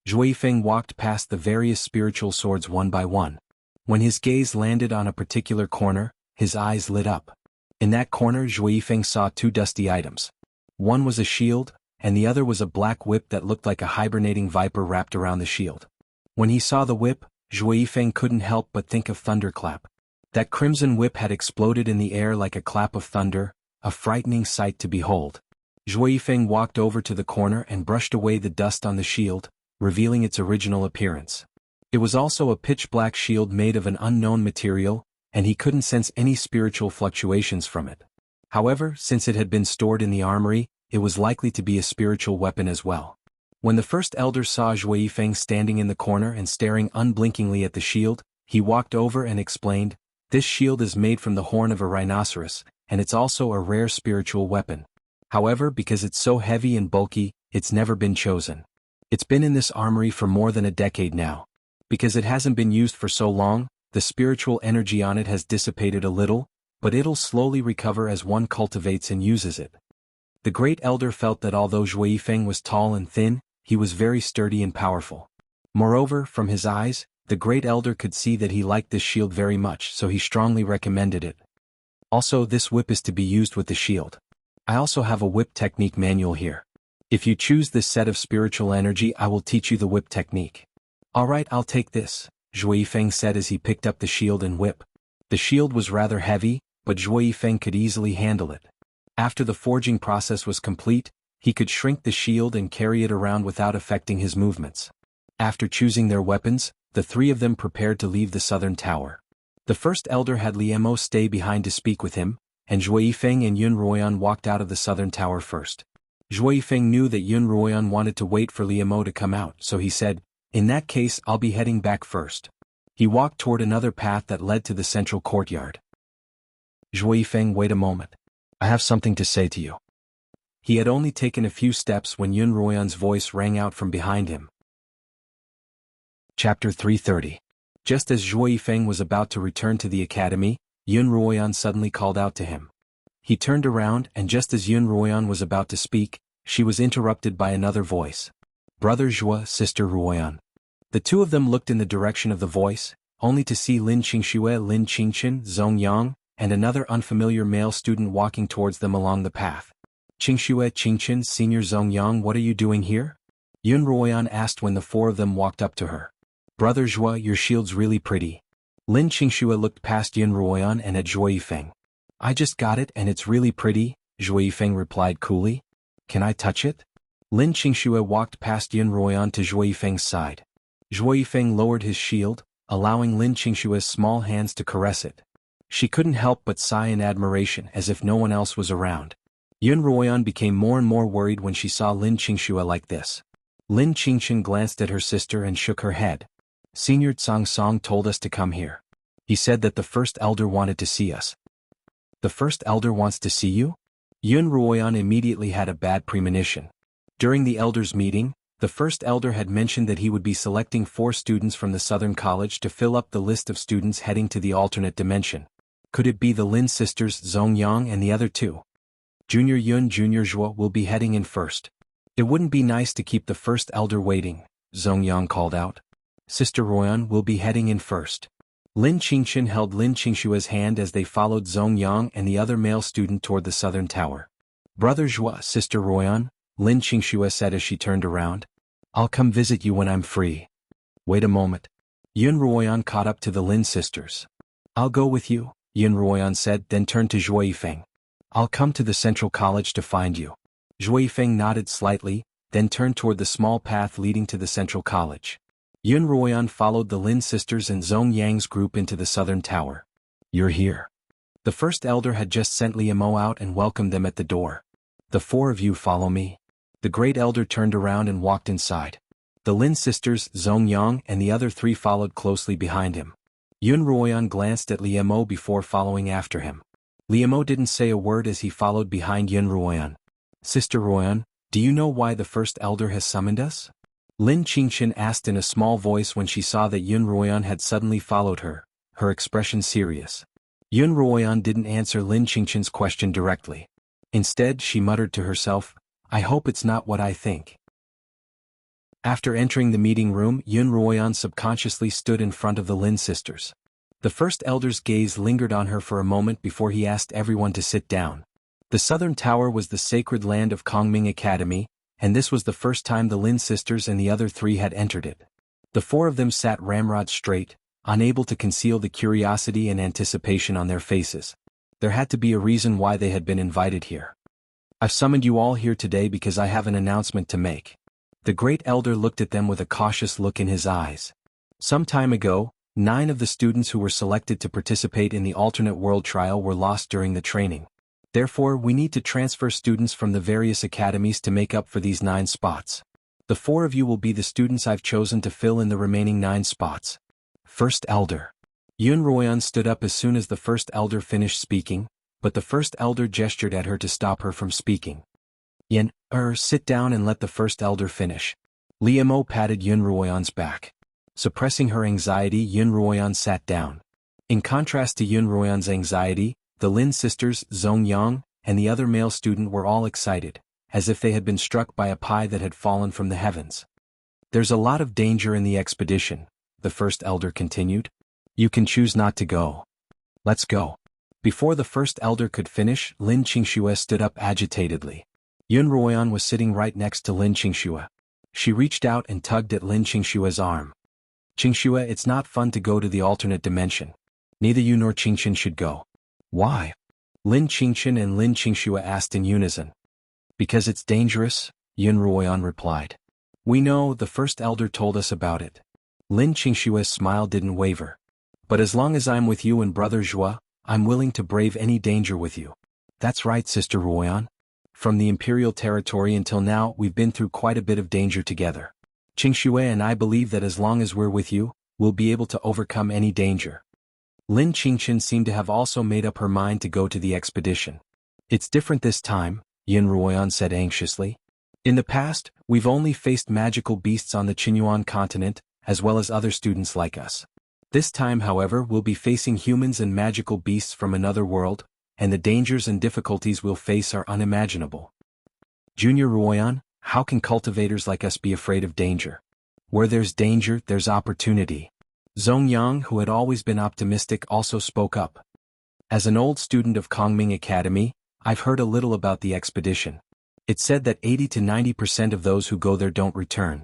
Zhuo Yifeng walked past the various spiritual swords one by one. When his gaze landed on a particular corner, his eyes lit up. In that corner, Zhuo Yifeng saw 2 dusty items. One was a shield, and the other was a black whip that looked like a hibernating viper wrapped around the shield. When he saw the whip, Zhuo Yifeng couldn't help but think of Thunderclap. That crimson whip had exploded in the air like a clap of thunder, a frightening sight to behold. Zhuo Yifeng walked over to the corner and brushed away the dust on the shield, revealing its original appearance. It was also a pitch-black shield made of an unknown material, and he couldn't sense any spiritual fluctuations from it. However, since it had been stored in the armory, it was likely to be a spiritual weapon as well. When the first elder saw Zhuo Yifeng standing in the corner and staring unblinkingly at the shield, he walked over and explained, this shield is made from the horn of a rhinoceros, and it's also a rare spiritual weapon. However, because it's so heavy and bulky, it's never been chosen. It's been in this armory for more than a decade now. Because it hasn't been used for so long, the spiritual energy on it has dissipated a little, but it'll slowly recover as one cultivates and uses it. The great elder felt that although Zhui Feng was tall and thin, he was very sturdy and powerful. Moreover, from his eyes, the great elder could see that he liked this shield very much, so he strongly recommended it. Also, this whip is to be used with the shield. I also have a whip technique manual here. If you choose this set of spiritual energy, I will teach you the whip technique. Alright, I'll take this, Zhui Feng said as he picked up the shield and whip. The shield was rather heavy, but Zhui Feng could easily handle it. After the forging process was complete, he could shrink the shield and carry it around without affecting his movements. After choosing their weapons, the three of them prepared to leave the southern tower. The first elder had Liu Mo stay behind to speak with him, and Zhui Feng and Yun Ruoyan walked out of the southern tower first. Zhui Feng knew that Yun Ruoyan wanted to wait for Liu Mo to come out, so he said, "In that case, I'll be heading back first." He walked toward another path that led to the central courtyard. Zhui Feng, wait a moment. I have something to say to you. He had only taken a few steps when Yun Ruoyan's voice rang out from behind him. Chapter 330. Just as Zhui Feng was about to return to the academy, Yun Ruoyan suddenly called out to him. He turned around, and just as Yun Ruoyan was about to speak, she was interrupted by another voice. Brother Zhua, Sister Ruoyan. The two of them looked in the direction of the voice, only to see Lin Qingxue, Lin Qingchen, Zhong Yang, and another unfamiliar male student walking towards them along the path. Qingxue, Qingchen, Senior Zhong Yang, what are you doing here? Yun Ruoyan asked when the four of them walked up to her. Brother Zhua, your shield's really pretty. Lin Qingxue looked past Yun Ruoyan and at Zhui Feng. I just got it and it's really pretty, Zhui Feng replied coolly. Can I touch it? Lin Qingxue walked past Yun Ruoyan to Zhui Feng's side. Zhui Feng lowered his shield, allowing Lin Qingxue's small hands to caress it. She couldn't help but sigh in admiration as if no one else was around. Yun Ruoyan became more and more worried when she saw Lin Qingxue like this. Lin Qingchen glanced at her sister and shook her head. Senior Tsang Song told us to come here. He said that the first elder wanted to see us. The first elder wants to see you? Yun Ruoyan immediately had a bad premonition. During the elders' meeting, the first elder had mentioned that he would be selecting 4 students from the Southern College to fill up the list of students heading to the alternate dimension. Could it be the Lin sisters Zhong Yang and the other 2? Junior Yun, Junior Zhua will be heading in first. It wouldn't be nice to keep the first elder waiting, Zhong Yang called out. Sister Ruoyan will be heading in first. Lin Qingchen held Lin Qingxue's hand as they followed Zhong Yang and the other male student toward the southern tower. Brother Zhua, Sister Ruoyan, Lin Qingxue said as she turned around. I'll come visit you when I'm free. Wait a moment. Yun Ruoyan caught up to the Lin sisters. I'll go with you, Yun Ruoyan said, then turned to Zhui Feng. I'll come to the Central College to find you. Zhui Feng nodded slightly, then turned toward the small path leading to the Central College. Yun Ruoyan followed the Lin sisters and Zhong Yang's group into the southern tower. You're here. The first elder had just sent Liu Mo out and welcomed them at the door. The 4 of you follow me. The great elder turned around and walked inside. The Lin sisters, Zhong Yang, and the other 3 followed closely behind him. Yun Ruoyan glanced at Liu Mo before following after him. Liu Mo didn't say a word as he followed behind Yun Ruoyan. Sister Ruoyan, do you know why the first elder has summoned us? Lin Qingchen asked in a small voice when she saw that Yun Ruoyan had suddenly followed her, her expression serious. Yun Ruoyan didn't answer Lin Qingchen's question directly. Instead, she muttered to herself, I hope it's not what I think. After entering the meeting room, Yun Ruoyan subconsciously stood in front of the Lin sisters. The first elder's gaze lingered on her for a moment before he asked everyone to sit down. The southern tower was the sacred land of Kongming Academy, and this was the first time the Lin sisters and the other 3 had entered it. The 4 of them sat ramrod straight, unable to conceal the curiosity and anticipation on their faces. There had to be a reason why they had been invited here. I've summoned you all here today because I have an announcement to make. The great elder looked at them with a cautious look in his eyes. Some time ago, 9 of the students who were selected to participate in the alternate world trial were lost during the training. Therefore, we need to transfer students from the various academies to make up for these 9 spots. The 4 of you will be the students I've chosen to fill in the remaining 9 spots. First elder. Yun Ruoyan stood up as soon as the first elder finished speaking, but the first elder gestured at her to stop her from speaking. Sit down and let the first elder finish. Liu Mo patted Yun Ruoyan's back. Suppressing her anxiety, Yun Ruoyan sat down. In contrast to Yun Ruoyan's anxiety, the Lin sisters, Zongyang, and the other male student were all excited, as if they had been struck by a pie that had fallen from the heavens. There's a lot of danger in the expedition, the first elder continued. You can choose not to go. Let's go. Before the first elder could finish, Lin Qingxue stood up agitatedly. Yun Ruoyan was sitting right next to Lin Qingxue. She reached out and tugged at Lin Qingxue's arm. Qingxue, it's not fun to go to the alternate dimension. Neither you nor Qingchen should go. Why? Lin Qingchen and Lin Qingxue asked in unison. Because it's dangerous, Yun Ruoyan replied. We know, the first elder told us about it. Lin Qingxue's smile didn't waver. But as long as I'm with you and Brother Zhua, I'm willing to brave any danger with you. That's right, Sister Ruoyan. From the Imperial territory until now, we've been through quite a bit of danger together. Qingxue and I believe that as long as we're with you, we'll be able to overcome any danger. Lin Qingchen seemed to have also made up her mind to go to the expedition. It's different this time, Yun Ruoyan said anxiously. In the past, we've only faced magical beasts on the Xuanhuan continent, as well as other students like us. This time, however, we'll be facing humans and magical beasts from another world, and the dangers and difficulties we'll face are unimaginable. Junior Ruoyan, how can cultivators like us be afraid of danger? Where there's danger, there's opportunity. Zongyang, who had always been optimistic, also spoke up. As an old student of Kongming Academy, I've heard a little about the expedition. It's said that 80 to 90% of those who go there don't return.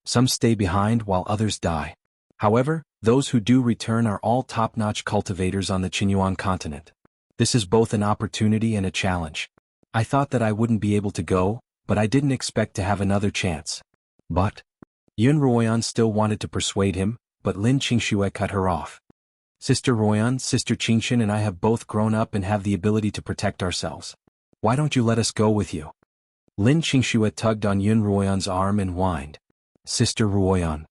Some stay behind while others die. However, those who do return are all top-notch cultivators on the Xuanhuan continent. This is both an opportunity and a challenge. I thought that I wouldn't be able to go, but I didn't expect to have another chance. But Yun Ruoyan still wanted to persuade him, but Lin Qingxue cut her off. Sister Ruoyan, Sister Qingchen and I have both grown up and have the ability to protect ourselves. Why don't you let us go with you? Lin Qingxue tugged on Yun Ruoyan's arm and whined. Sister Ruoyan.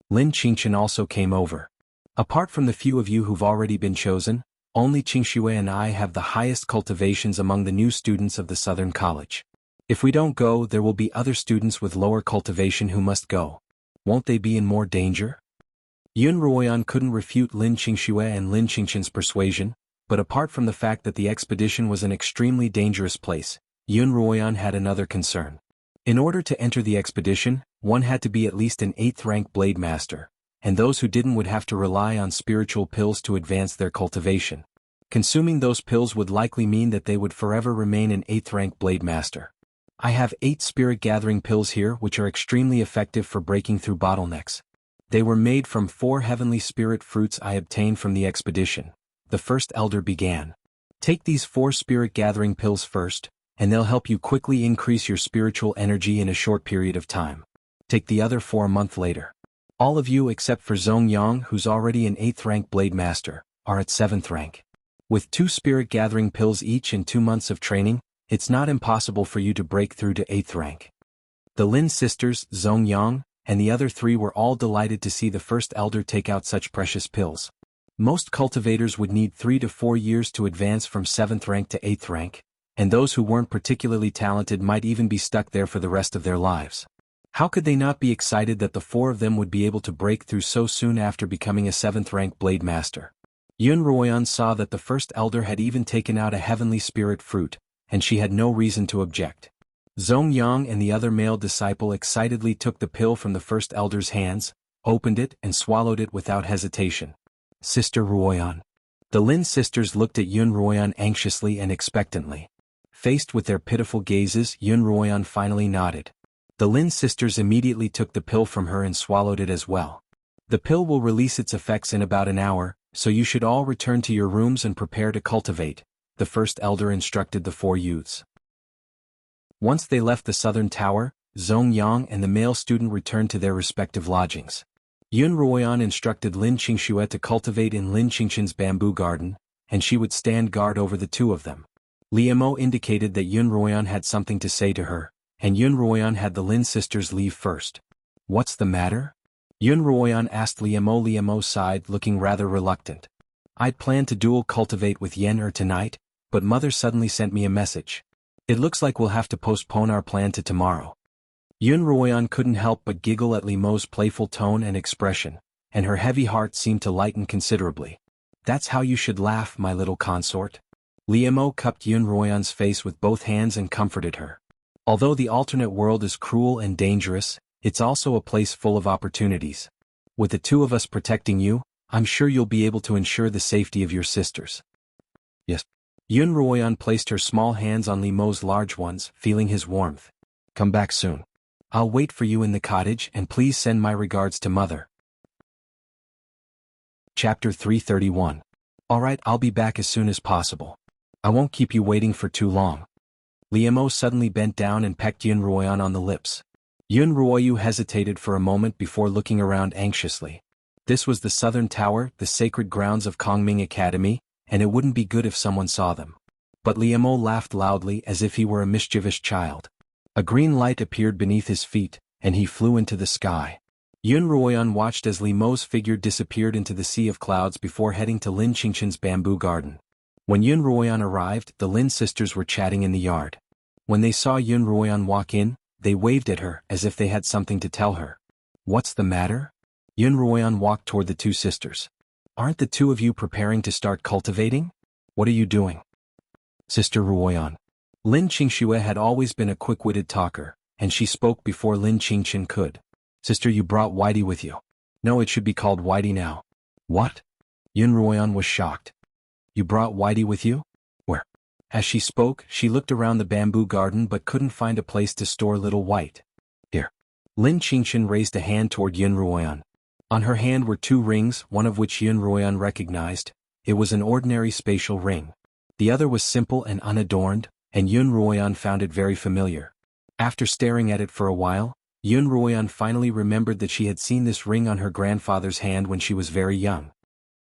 Lin Qingchen also came over. Apart from the few of you who've already been chosen, only Qingxue and I have the highest cultivations among the new students of the Southern College. If we don't go, there will be other students with lower cultivation who must go. Won't they be in more danger? Yun Ruoyan couldn't refute Lin Qingxue and Lin Qingchen's persuasion, but apart from the fact that the expedition was an extremely dangerous place, Yun Ruoyan had another concern. In order to enter the expedition, one had to be at least an 8th rank blade master, and those who didn't would have to rely on spiritual pills to advance their cultivation. Consuming those pills would likely mean that they would forever remain an 8th rank blade master. I have 8 spirit gathering pills here which are extremely effective for breaking through bottlenecks. They were made from 4 heavenly spirit fruits I obtained from the expedition. The first elder began. Take these 4 spirit gathering pills first, and they'll help you quickly increase your spiritual energy in a short period of time. Take the other 4 a month later. All of you except for Zongyang, who's already an 8th rank blade master, are at 7th rank. With 2 spirit gathering pills each and 2 months of training, it's not impossible for you to break through to 8th rank. The Lin sisters, Zongyang, and the other 3 were all delighted to see the first elder take out such precious pills. Most cultivators would need 3 to 4 years to advance from 7th rank to 8th rank, and those who weren't particularly talented might even be stuck there for the rest of their lives. How could they not be excited that the 4 of them would be able to break through so soon after becoming a 7th rank blade master? Yun Ruoyan saw that the first elder had even taken out a heavenly spirit fruit, and she had no reason to object. Zongyang and the other male disciple excitedly took the pill from the first elder's hands, opened it and swallowed it without hesitation. Sister Ruoyan. The Lin sisters looked at Yun Ruoyan anxiously and expectantly. Faced with their pitiful gazes, Yun Ruoyan finally nodded. The Lin sisters immediately took the pill from her and swallowed it as well. The pill will release its effects in about an hour, so you should all return to your rooms and prepare to cultivate, the first elder instructed the 4 youths. Once they left the southern tower, Zongyang and the male student returned to their respective lodgings. Yun Ruoyan instructed Lin Qingxue to cultivate in Lin Qingchen's bamboo garden, and she would stand guard over the 2 of them. Liemo indicated that Yun Ruoyan had something to say to her, and Yun Ruoyan had the Lin sisters leave first. What's the matter? Yun Ruoyan asked Liemo. Liemo sighed, looking rather reluctant. I'd planned to dual cultivate with Yen tonight, but Mother suddenly sent me a message. It looks like we'll have to postpone our plan to tomorrow. Yun Ruoyan couldn't help but giggle at Liemo's playful tone and expression, and her heavy heart seemed to lighten considerably. "That's how you should laugh, my little consort." Liemo cupped Yunruoyan's face with both hands and comforted her. "Although the alternate world is cruel and dangerous, it's also a place full of opportunities. With the two of us protecting you, I'm sure you'll be able to ensure the safety of your sisters." "Yes." Yunruoyan placed her small hands on Liemo's large ones, feeling his warmth. "Come back soon. I'll wait for you in the cottage, and please send my regards to Mother." Chapter 331. "Alright, I'll be back as soon as possible. I won't keep you waiting for too long." Liemo suddenly bent down and pecked Yunruoyan on the lips. Yunruoyu hesitated for a moment before looking around anxiously. This was the Southern Tower, the sacred grounds of Kongming Academy, and it wouldn't be good if someone saw them. But Liemo laughed loudly as if he were a mischievous child. A green light appeared beneath his feet, and he flew into the sky. Yunruoyan watched as Liemo's figure disappeared into the sea of clouds before heading to Lin Qingqian's bamboo garden. When Yunruoyan arrived, the Lin sisters were chatting in the yard. When they saw Yunruoyan walk in, they waved at her as if they had something to tell her. "What's the matter?" Yunruoyan walked toward the two sisters. "Aren't the two of you preparing to start cultivating? What are you doing?" "Sister Ruoyan." Lin Qingxue had always been a quick-witted talker, and she spoke before Lin Qingqian could. "Sister, you brought Whitey with you." "No, it should be called Whitey now." "What?" Yunruoyan was shocked. "You brought Whitey with you? Where?" As she spoke, she looked around the bamboo garden but couldn't find a place to store little White. "Here." Lin Qingqian raised a hand toward Yunruoyan. On her hand were two rings, one of which Yunruoyan recognized. It was an ordinary spatial ring. The other was simple and unadorned, and Yunruoyan found it very familiar. After staring at it for a while, Yunruoyan finally remembered that she had seen this ring on her grandfather's hand when she was very young.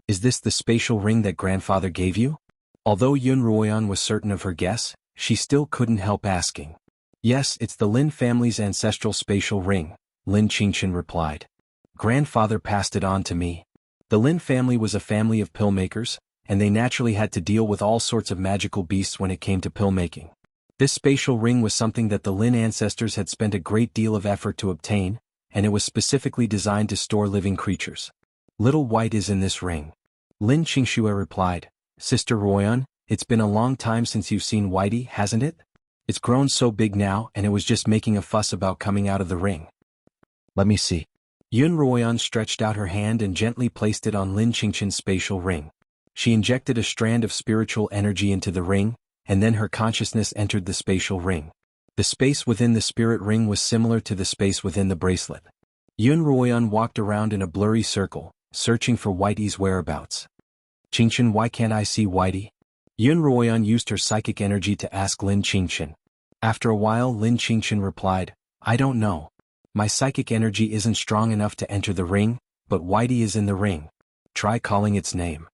"Is this the spatial ring that grandfather gave you?" Although Yunruoyan was certain of her guess, she still couldn't help asking. "Yes, it's the Lin family's ancestral spatial ring," Lin Qingqian replied. "Grandfather passed it on to me." The Lin family was a family of pill-makers, and they naturally had to deal with all sorts of magical beasts when it came to pill-making. This spatial ring was something that the Lin ancestors had spent a great deal of effort to obtain, and it was specifically designed to store living creatures. "Little White is in this ring." Lin Qingxue replied. "Sister Ruoyan, it's been a long time since you've seen Whitey, hasn't it? It's grown so big now, and it was just making a fuss about coming out of the ring." "Let me see." Yunruoyan stretched out her hand and gently placed it on Lin Qingqian's spatial ring. She injected a strand of spiritual energy into the ring, and then her consciousness entered the spatial ring. The space within the spirit ring was similar to the space within the bracelet. Yunruoyan walked around in a blurry circle, searching for Whitey's whereabouts. "Qingqian, why can't I see Whitey?" Yunruoyan used her psychic energy to ask Lin Qingqian. After a while, Lin Qingqian replied, "I don't know. My psychic energy isn't strong enough to enter the ring, but Whitey is in the ring. Try calling its name."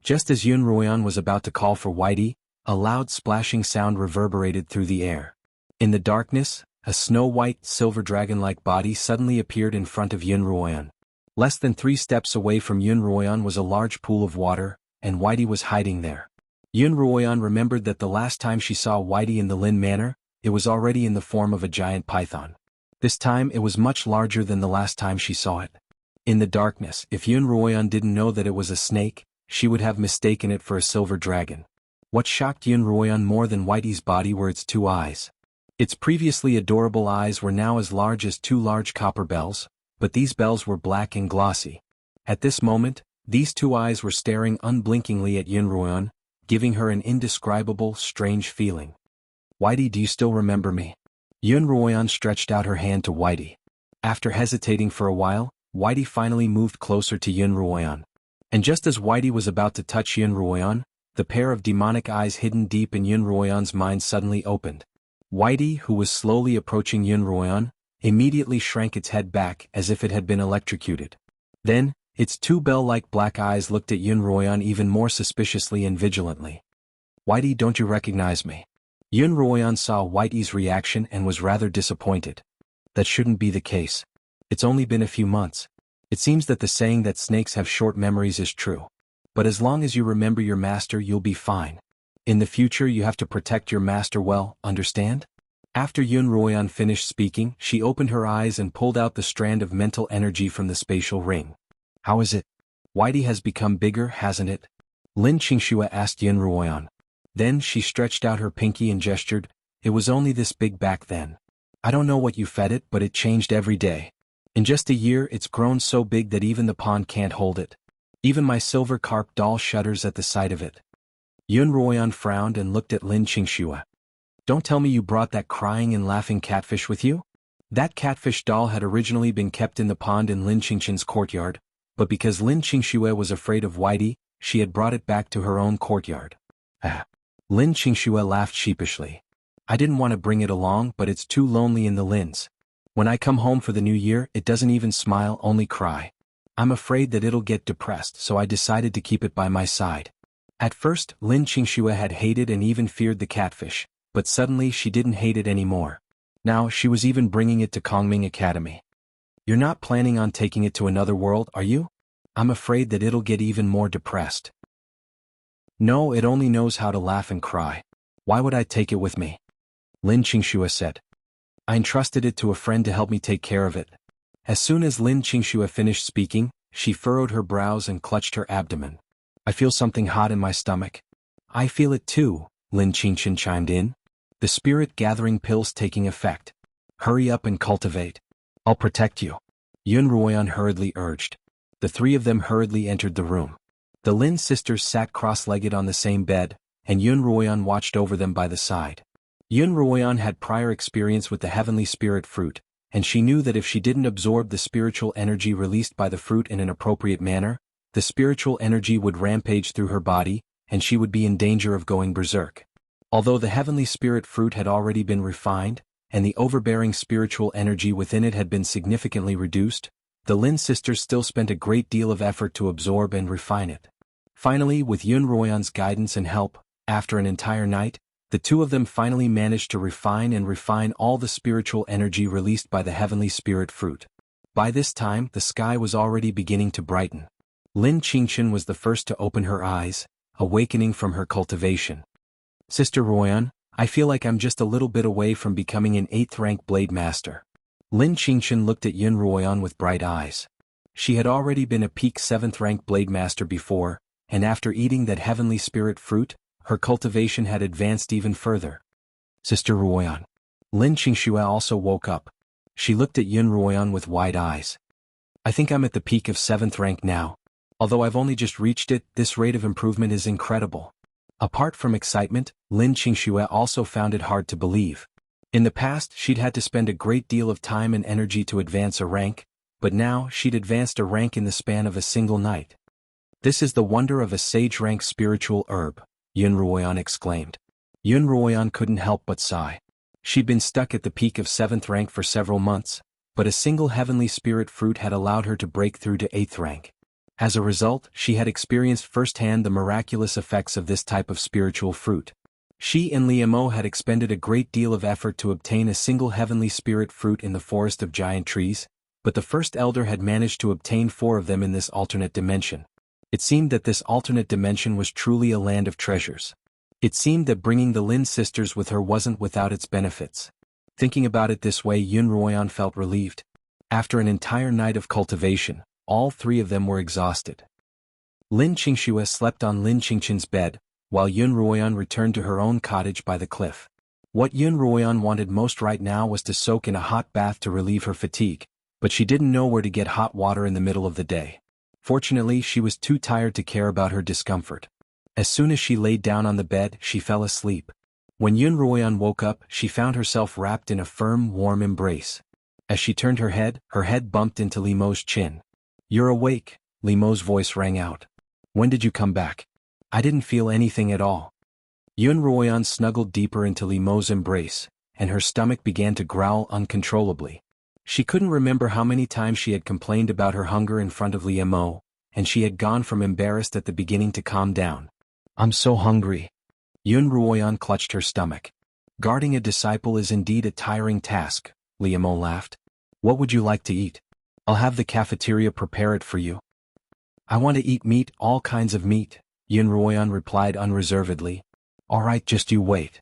Just as Yunruoyan was about to call for Whitey, a loud splashing sound reverberated through the air. In the darkness, a snow-white, silver dragon-like body suddenly appeared in front of Yunruoyan. Less than 3 steps away from Yunruoyan was a large pool of water, and Whitey was hiding there. Yunruoyan remembered that the last time she saw Whitey in the Lin Manor, it was already in the form of a giant python. This time it was much larger than the last time she saw it. In the darkness, if Yunruoyan didn't know that it was a snake, she would have mistaken it for a silver dragon. What shocked Yunruoyan more than Whitey's body were its 2 eyes. Its previously adorable eyes were now as large as 2 large copper bells, but these bells were black and glossy. At this moment, these 2 eyes were staring unblinkingly at Yunruoyan, giving her an indescribable, strange feeling. "Whitey, do you still remember me?" Yunruoyan stretched out her hand to Whitey. After hesitating for a while, Whitey finally moved closer to Yunruoyan. And just as Whitey was about to touch Yunruoyan, the pair of demonic eyes hidden deep in Yunruoyan's mind suddenly opened. Whitey, who was slowly approaching Yunruoyan, immediately shrank its head back as if it had been electrocuted. Then, its 2 bell-like black eyes looked at Yunruoyan even more suspiciously and vigilantly. "Whitey, don't you recognize me?" Yunruoyan saw Whitey's reaction and was rather disappointed. "That shouldn't be the case. It's only been a few months. It seems that the saying that snakes have short memories is true. But as long as you remember your master, you'll be fine. In the future you have to protect your master well, understand?" After Yunruoyan finished speaking, she opened her eyes and pulled out the strand of mental energy from the spatial ring. How is it? Whitey has become bigger, hasn't it? Lin Xianxia asked Yunruoyan. Then she stretched out her pinky and gestured, it was only this big back then. I don't know what you fed it, but it changed every day. In just a year it's grown so big that even the pond can't hold it. Even my silver carp doll shudders at the sight of it. Yunruoyan frowned and looked at Lin Xianxia. Don't tell me you brought that crying and laughing catfish with you? That catfish doll had originally been kept in the pond in Lin Xianxian's courtyard, but because Lin Xianxia was afraid of Whitey, she had brought it back to her own courtyard. Lin Xianxia laughed sheepishly. I didn't want to bring it along, but it's too lonely in the Lins. When I come home for the new year, it doesn't even smile, only cry. I'm afraid that it'll get depressed, so I decided to keep it by my side. At first, Lin Xianxia had hated and even feared the catfish, but suddenly she didn't hate it anymore. Now she was even bringing it to Kongming Academy. You're not planning on taking it to another world, are you? I'm afraid that it'll get even more depressed. No, it only knows how to laugh and cry. Why would I take it with me? Lin Xianxia said. I entrusted it to a friend to help me take care of it. As soon as Lin Xianxia finished speaking, she furrowed her brows and clutched her abdomen. I feel something hot in my stomach. I feel it too, Lin Xianxian chimed in. The spirit-gathering pill's taking effect. Hurry up and cultivate. I'll protect you. Yunruoyan hurriedly urged. The three of them hurriedly entered the room. The Lin sisters sat cross-legged on the same bed, and Yunruoyan watched over them by the side. Yunruoyan had prior experience with the heavenly spirit fruit, and she knew that if she didn't absorb the spiritual energy released by the fruit in an appropriate manner, the spiritual energy would rampage through her body, and she would be in danger of going berserk. Although the heavenly spirit fruit had already been refined, and the overbearing spiritual energy within it had been significantly reduced, the Lin sisters still spent a great deal of effort to absorb and refine it. Finally, with Yunruoyan's guidance and help, after an entire night, the two of them finally managed to refine all the spiritual energy released by the heavenly spirit fruit. By this time, the sky was already beginning to brighten. Lin Xianxian was the first to open her eyes, awakening from her cultivation. Sister Ruoyan, I feel like I'm just a little bit away from becoming an 8th rank blade master. Lin Xianxian looked at Yunruoyan with bright eyes. She had already been a peak 7th rank blade master before, and after eating that heavenly spirit fruit, her cultivation had advanced even further. Sister Ruoyan. Lin Xianxia also woke up. She looked at Yunruoyan with wide eyes. I think I'm at the peak of 7th rank now. Although I've only just reached it, this rate of improvement is incredible. Apart from excitement, Lin Xianxia also found it hard to believe. In the past, she'd had to spend a great deal of time and energy to advance a rank, but now she'd advanced a rank in the span of a single night. This is the wonder of a sage-rank spiritual herb, Yunruoyan exclaimed. Yunruoyan couldn't help but sigh. She'd been stuck at the peak of 7th rank for several months, but a single heavenly spirit fruit had allowed her to break through to 8th rank. As a result, she had experienced firsthand the miraculous effects of this type of spiritual fruit. She and Liemo had expended a great deal of effort to obtain a single heavenly spirit fruit in the forest of giant trees, but the first elder had managed to obtain 4 of them in this alternate dimension. It seemed that this alternate dimension was truly a land of treasures. It seemed that bringing the Lin sisters with her wasn't without its benefits. Thinking about it this way, Yunruoyan felt relieved. After an entire night of cultivation, all 3 of them were exhausted. Lin Xianxia slept on Lin Xianxian's bed, while Yunruoyan returned to her own cottage by the cliff. What Yunruoyan wanted most right now was to soak in a hot bath to relieve her fatigue, but she didn't know where to get hot water in the middle of the day. Fortunately, she was too tired to care about her discomfort. As soon as she laid down on the bed, she fell asleep. When Yunruoyan woke up, she found herself wrapped in a firm, warm embrace. As she turned her head bumped into Limeau's chin. You're awake, Limeau's voice rang out. When did you come back? I didn't feel anything at all. Yunruoyan snuggled deeper into Limeau's embrace, and her stomach began to growl uncontrollably. She couldn't remember how many times she had complained about her hunger in front of Liemo, and she had gone from embarrassed at the beginning to calm down. I'm so hungry. Yunruoyan clutched her stomach. Guarding a disciple is indeed a tiring task, Liemo laughed. What would you like to eat? I'll have the cafeteria prepare it for you. I want to eat meat, all kinds of meat, Yunruoyan replied unreservedly. All right, just you wait.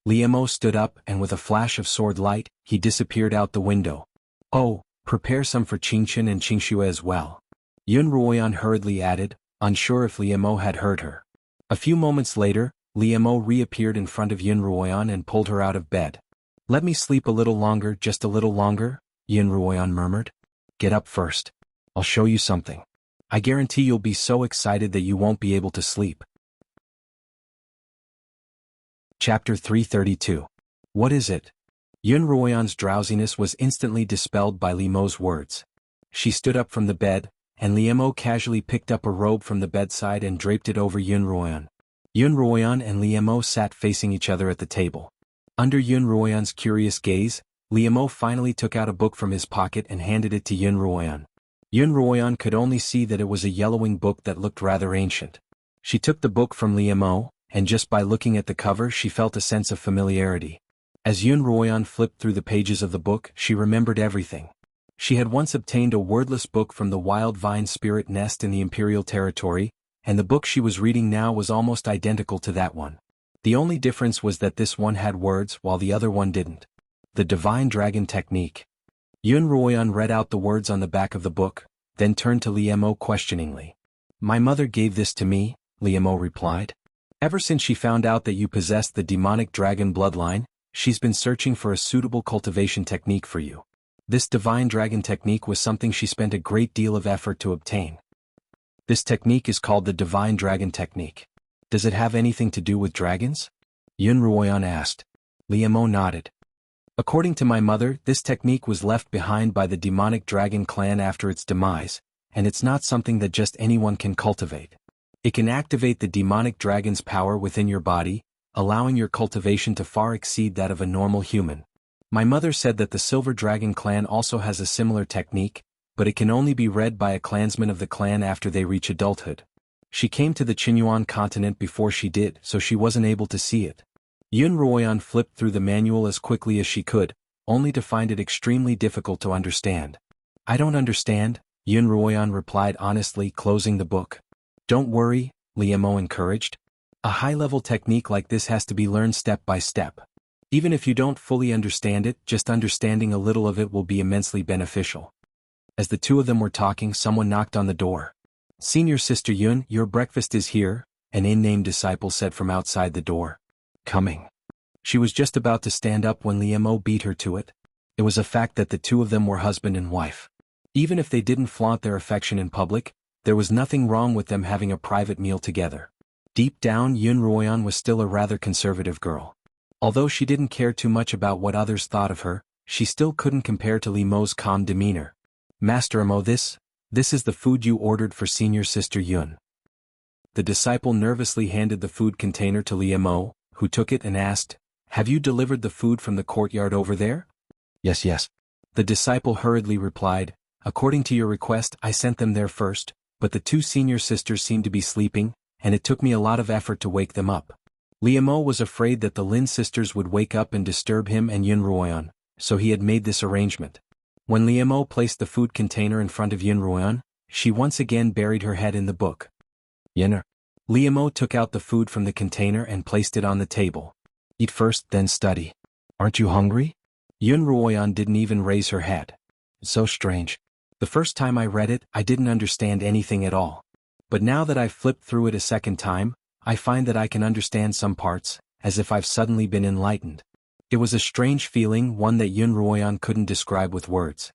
Liemo stood up and with a flash of sword light, he disappeared out the window. Oh, prepare some for Xianxian and Xianxia as well. Xuanhuan hurriedly added, unsure if Liemo had heard her. A few moments later, Liemo reappeared in front of Xuanhuan and pulled her out of bed. Let me sleep a little longer, just a little longer, Xuanhuan murmured. Get up first. I'll show you something. I guarantee you'll be so excited that you won't be able to sleep. Chapter 332. What is it? Xuanhuan's drowsiness was instantly dispelled by Liemo's words. She stood up from the bed, and Liemo casually picked up a robe from the bedside and draped it over Xuanhuan. Xuanhuan and Liemo sat facing each other at the table. Under Xuanhuan's curious gaze, Liemo finally took out a book from his pocket and handed it to Xuanhuan. Xuanhuan could only see that it was a yellowing book that looked rather ancient. She took the book from Liemo, and just by looking at the cover she felt a sense of familiarity. As Xuanhuan flipped through the pages of the book, she remembered everything. She had once obtained a wordless book from the wild vine spirit nest in the imperial territory, and the book she was reading now was almost identical to that one. The only difference was that this one had words while the other one didn't. The Divine Dragon Technique. Xuanhuan read out the words on the back of the book, then turned to Liemo questioningly. My mother gave this to me, Liemo replied. Ever since she found out that you possessed the demonic dragon bloodline, she's been searching for a suitable cultivation technique for you. This divine dragon technique was something she spent a great deal of effort to obtain. This technique is called the Divine Dragon Technique. Does it have anything to do with dragons? Xuanhuan asked. Liemo nodded. According to my mother, this technique was left behind by the demonic dragon clan after its demise, and it's not something that just anyone can cultivate. It can activate the demonic dragon's power within your body, allowing your cultivation to far exceed that of a normal human. My mother said that the Silver Dragon clan also has a similar technique, but it can only be read by a clansman of the clan after they reach adulthood. She came to the Xuanhuan continent before she did, so she wasn't able to see it. Xuanhuan flipped through the manual as quickly as she could, only to find it extremely difficult to understand. I don't understand, Xuanhuan replied honestly, closing the book. Don't worry, Liemo encouraged. A high-level technique like this has to be learned step by step. Even if you don't fully understand it, just understanding a little of it will be immensely beneficial. As the two of them were talking, someone knocked on the door. Senior Sister Yun, your breakfast is here, an unnamed disciple said from outside the door. Coming. She was just about to stand up when Liemo beat her to it. It was a fact that the two of them were husband and wife. Even if they didn't flaunt their affection in public, there was nothing wrong with them having a private meal together. Deep down, Xuanhuan was still a rather conservative girl. Although she didn't care too much about what others thought of her, she still couldn't compare to Liemo's calm demeanor. Master Imo, this is the food you ordered for Senior Sister Yun. The disciple nervously handed the food container to Liemo, who took it and asked, Have you delivered the food from the courtyard over there? Yes. The disciple hurriedly replied, According to your request, I sent them there first, but the two senior sisters seemed to be sleeping, and it took me a lot of effort to wake them up. Liemo was afraid that the Lin sisters would wake up and disturb him and Xuanhuan, so he had made this arrangement. When Liemo placed the food container in front of Xuanhuan, she once again buried her head in the book. Liemo took out the food from the container and placed it on the table. Eat first, then study. Aren't you hungry? Xuanhuan didn't even raise her head. It's so strange. The first time I read it, I didn't understand anything at all. But now that I've flipped through it a second time, I find that I can understand some parts, as if I've suddenly been enlightened. It was a strange feeling, one that Xuanhuan couldn't describe with words.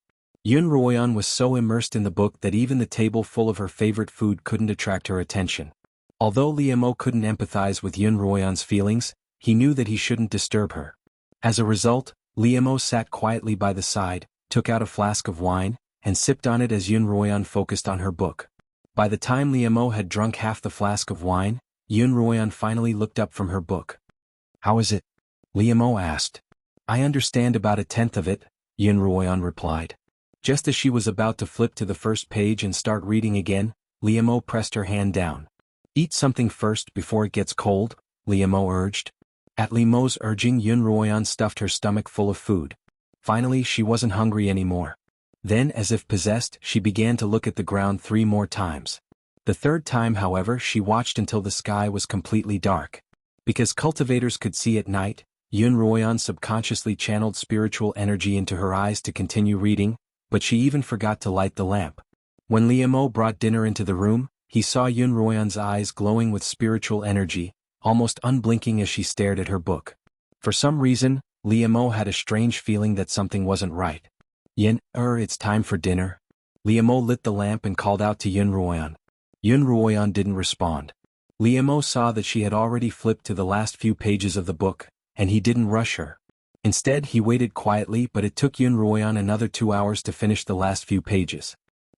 Xuanhuan was so immersed in the book that even the table full of her favorite food couldn't attract her attention. Although Liemo couldn't empathize with Xuanhuan's feelings, he knew that he shouldn't disturb her. As a result, Liemo sat quietly by the side, took out a flask of wine, and sipped on it as Xuanhuan focused on her book. By the time Liemo had drunk half the flask of wine, Xuanhuan finally looked up from her book. How is it? Liemo asked. I understand about a tenth of it, Xuanhuan replied. Just as she was about to flip to the first page and start reading again, Liemo pressed her hand down. Eat something first before it gets cold, Liemo urged. At Liemo's urging, Xuanhuan stuffed her stomach full of food. Finally, she wasn't hungry anymore. Then, as if possessed, she began to look at the ground 3 more times. The third time, however, she watched until the sky was completely dark. Because cultivators could see at night, Xuanhuan subconsciously channeled spiritual energy into her eyes to continue reading, but she even forgot to light the lamp. When Liemo brought dinner into the room, he saw Yunruoyan's eyes glowing with spiritual energy, almost unblinking as she stared at her book. For some reason, Liemo had a strange feeling that something wasn't right. It's time for dinner." Liemo lit the lamp and called out to Yunruoyan. Yunruoyan didn't respond. Liemo saw that she had already flipped to the last few pages of the book, and he didn't rush her. Instead, he waited quietly, but it took Yunruoyan another 2 hours to finish the last few pages.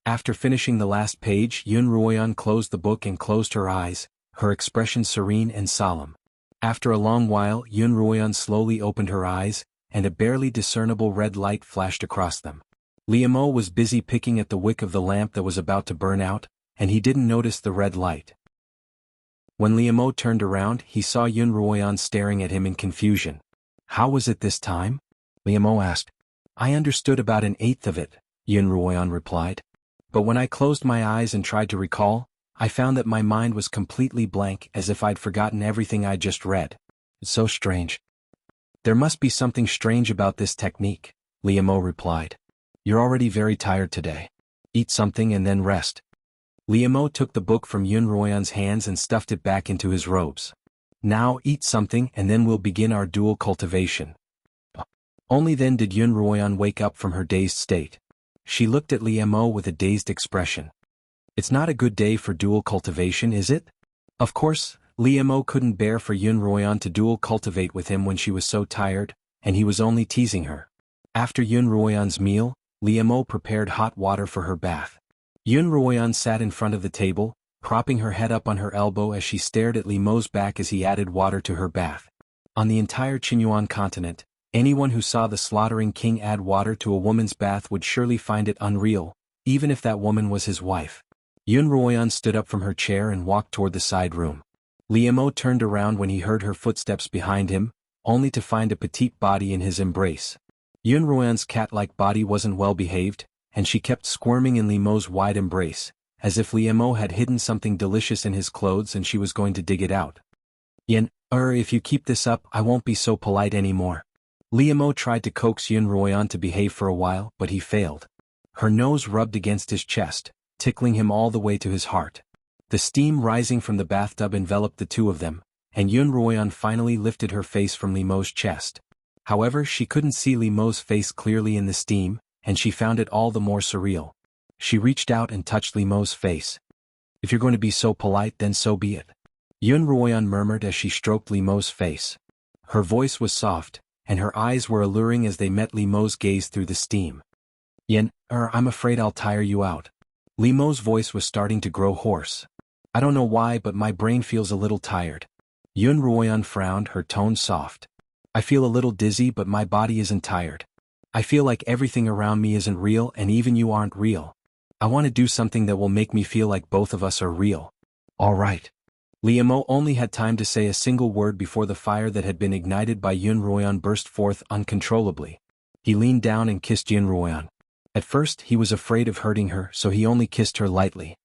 After finishing the last page, Yunruoyan closed the book and closed her eyes, her expression serene and solemn. After a long while, Yunruoyan slowly opened her eyes, and a barely discernible red light flashed across them. Liemo was busy picking at the wick of the lamp that was about to burn out, and he didn't notice the red light. When Liemo turned around, he saw Yunruoyan staring at him in confusion. "How was it this time?" Liemo asked. "I understood about an eighth of it," Yunruoyan replied. "But when I closed my eyes and tried to recall, I found that my mind was completely blank, as if I'd forgotten everything I'd just read. It's so strange." "There must be something strange about this technique," Liemo replied. "You're already very tired today. Eat something and then rest." Liemo took the book from Yunruoyan's hands and stuffed it back into his robes. "Now eat something and then we'll begin our dual cultivation." Only then did Yunruoyan wake up from her dazed state. She looked at Liemo with a dazed expression. "It's not a good day for dual cultivation, is it?" Of course, Liemo couldn't bear for Yunruoyan to dual cultivate with him when she was so tired, and he was only teasing her. After Yunruoyan's meal, Liemo prepared hot water for her bath. Yunruoyan sat in front of the table, propping her head up on her elbow as she stared at Liemo's back as he added water to her bath. On the entire Xuanhuan continent, anyone who saw the slaughtering king add water to a woman's bath would surely find it unreal, even if that woman was his wife. Yunruoyan stood up from her chair and walked toward the side room. Liemo turned around when he heard her footsteps behind him, only to find a petite body in his embrace. Yunruoyan's cat-like body wasn't well behaved, and she kept squirming in Liemo's wide embrace, as if Liemo had hidden something delicious in his clothes and she was going to dig it out. If you keep this up, I won't be so polite anymore." Liemo tried to coax Yunruoyan to behave for a while, but he failed. Her nose rubbed against his chest, tickling him all the way to his heart. The steam rising from the bathtub enveloped the two of them, and Yunruoyan finally lifted her face from Liemo's chest. However, she couldn't see Liemo's face clearly in the steam, and she found it all the more surreal. She reached out and touched Liemo's face. "If you're going to be so polite, then so be it," Yunruoyan murmured as she stroked Liemo's face. Her voice was soft, and her eyes were alluring as they met Liemo's gaze through the steam. I'm afraid I'll tire you out." Liemo's voice was starting to grow hoarse. "I don't know why, but my brain feels a little tired." Yunruoyan frowned, her tone soft. "I feel a little dizzy, but my body isn't tired. I feel like everything around me isn't real, and even you aren't real. I want to do something that will make me feel like both of us are real." "All right." Liemo only had time to say a single word before the fire that had been ignited by Yunruoyan burst forth uncontrollably. He leaned down and kissed Yunruoyan. At first, he was afraid of hurting her, so he only kissed her lightly.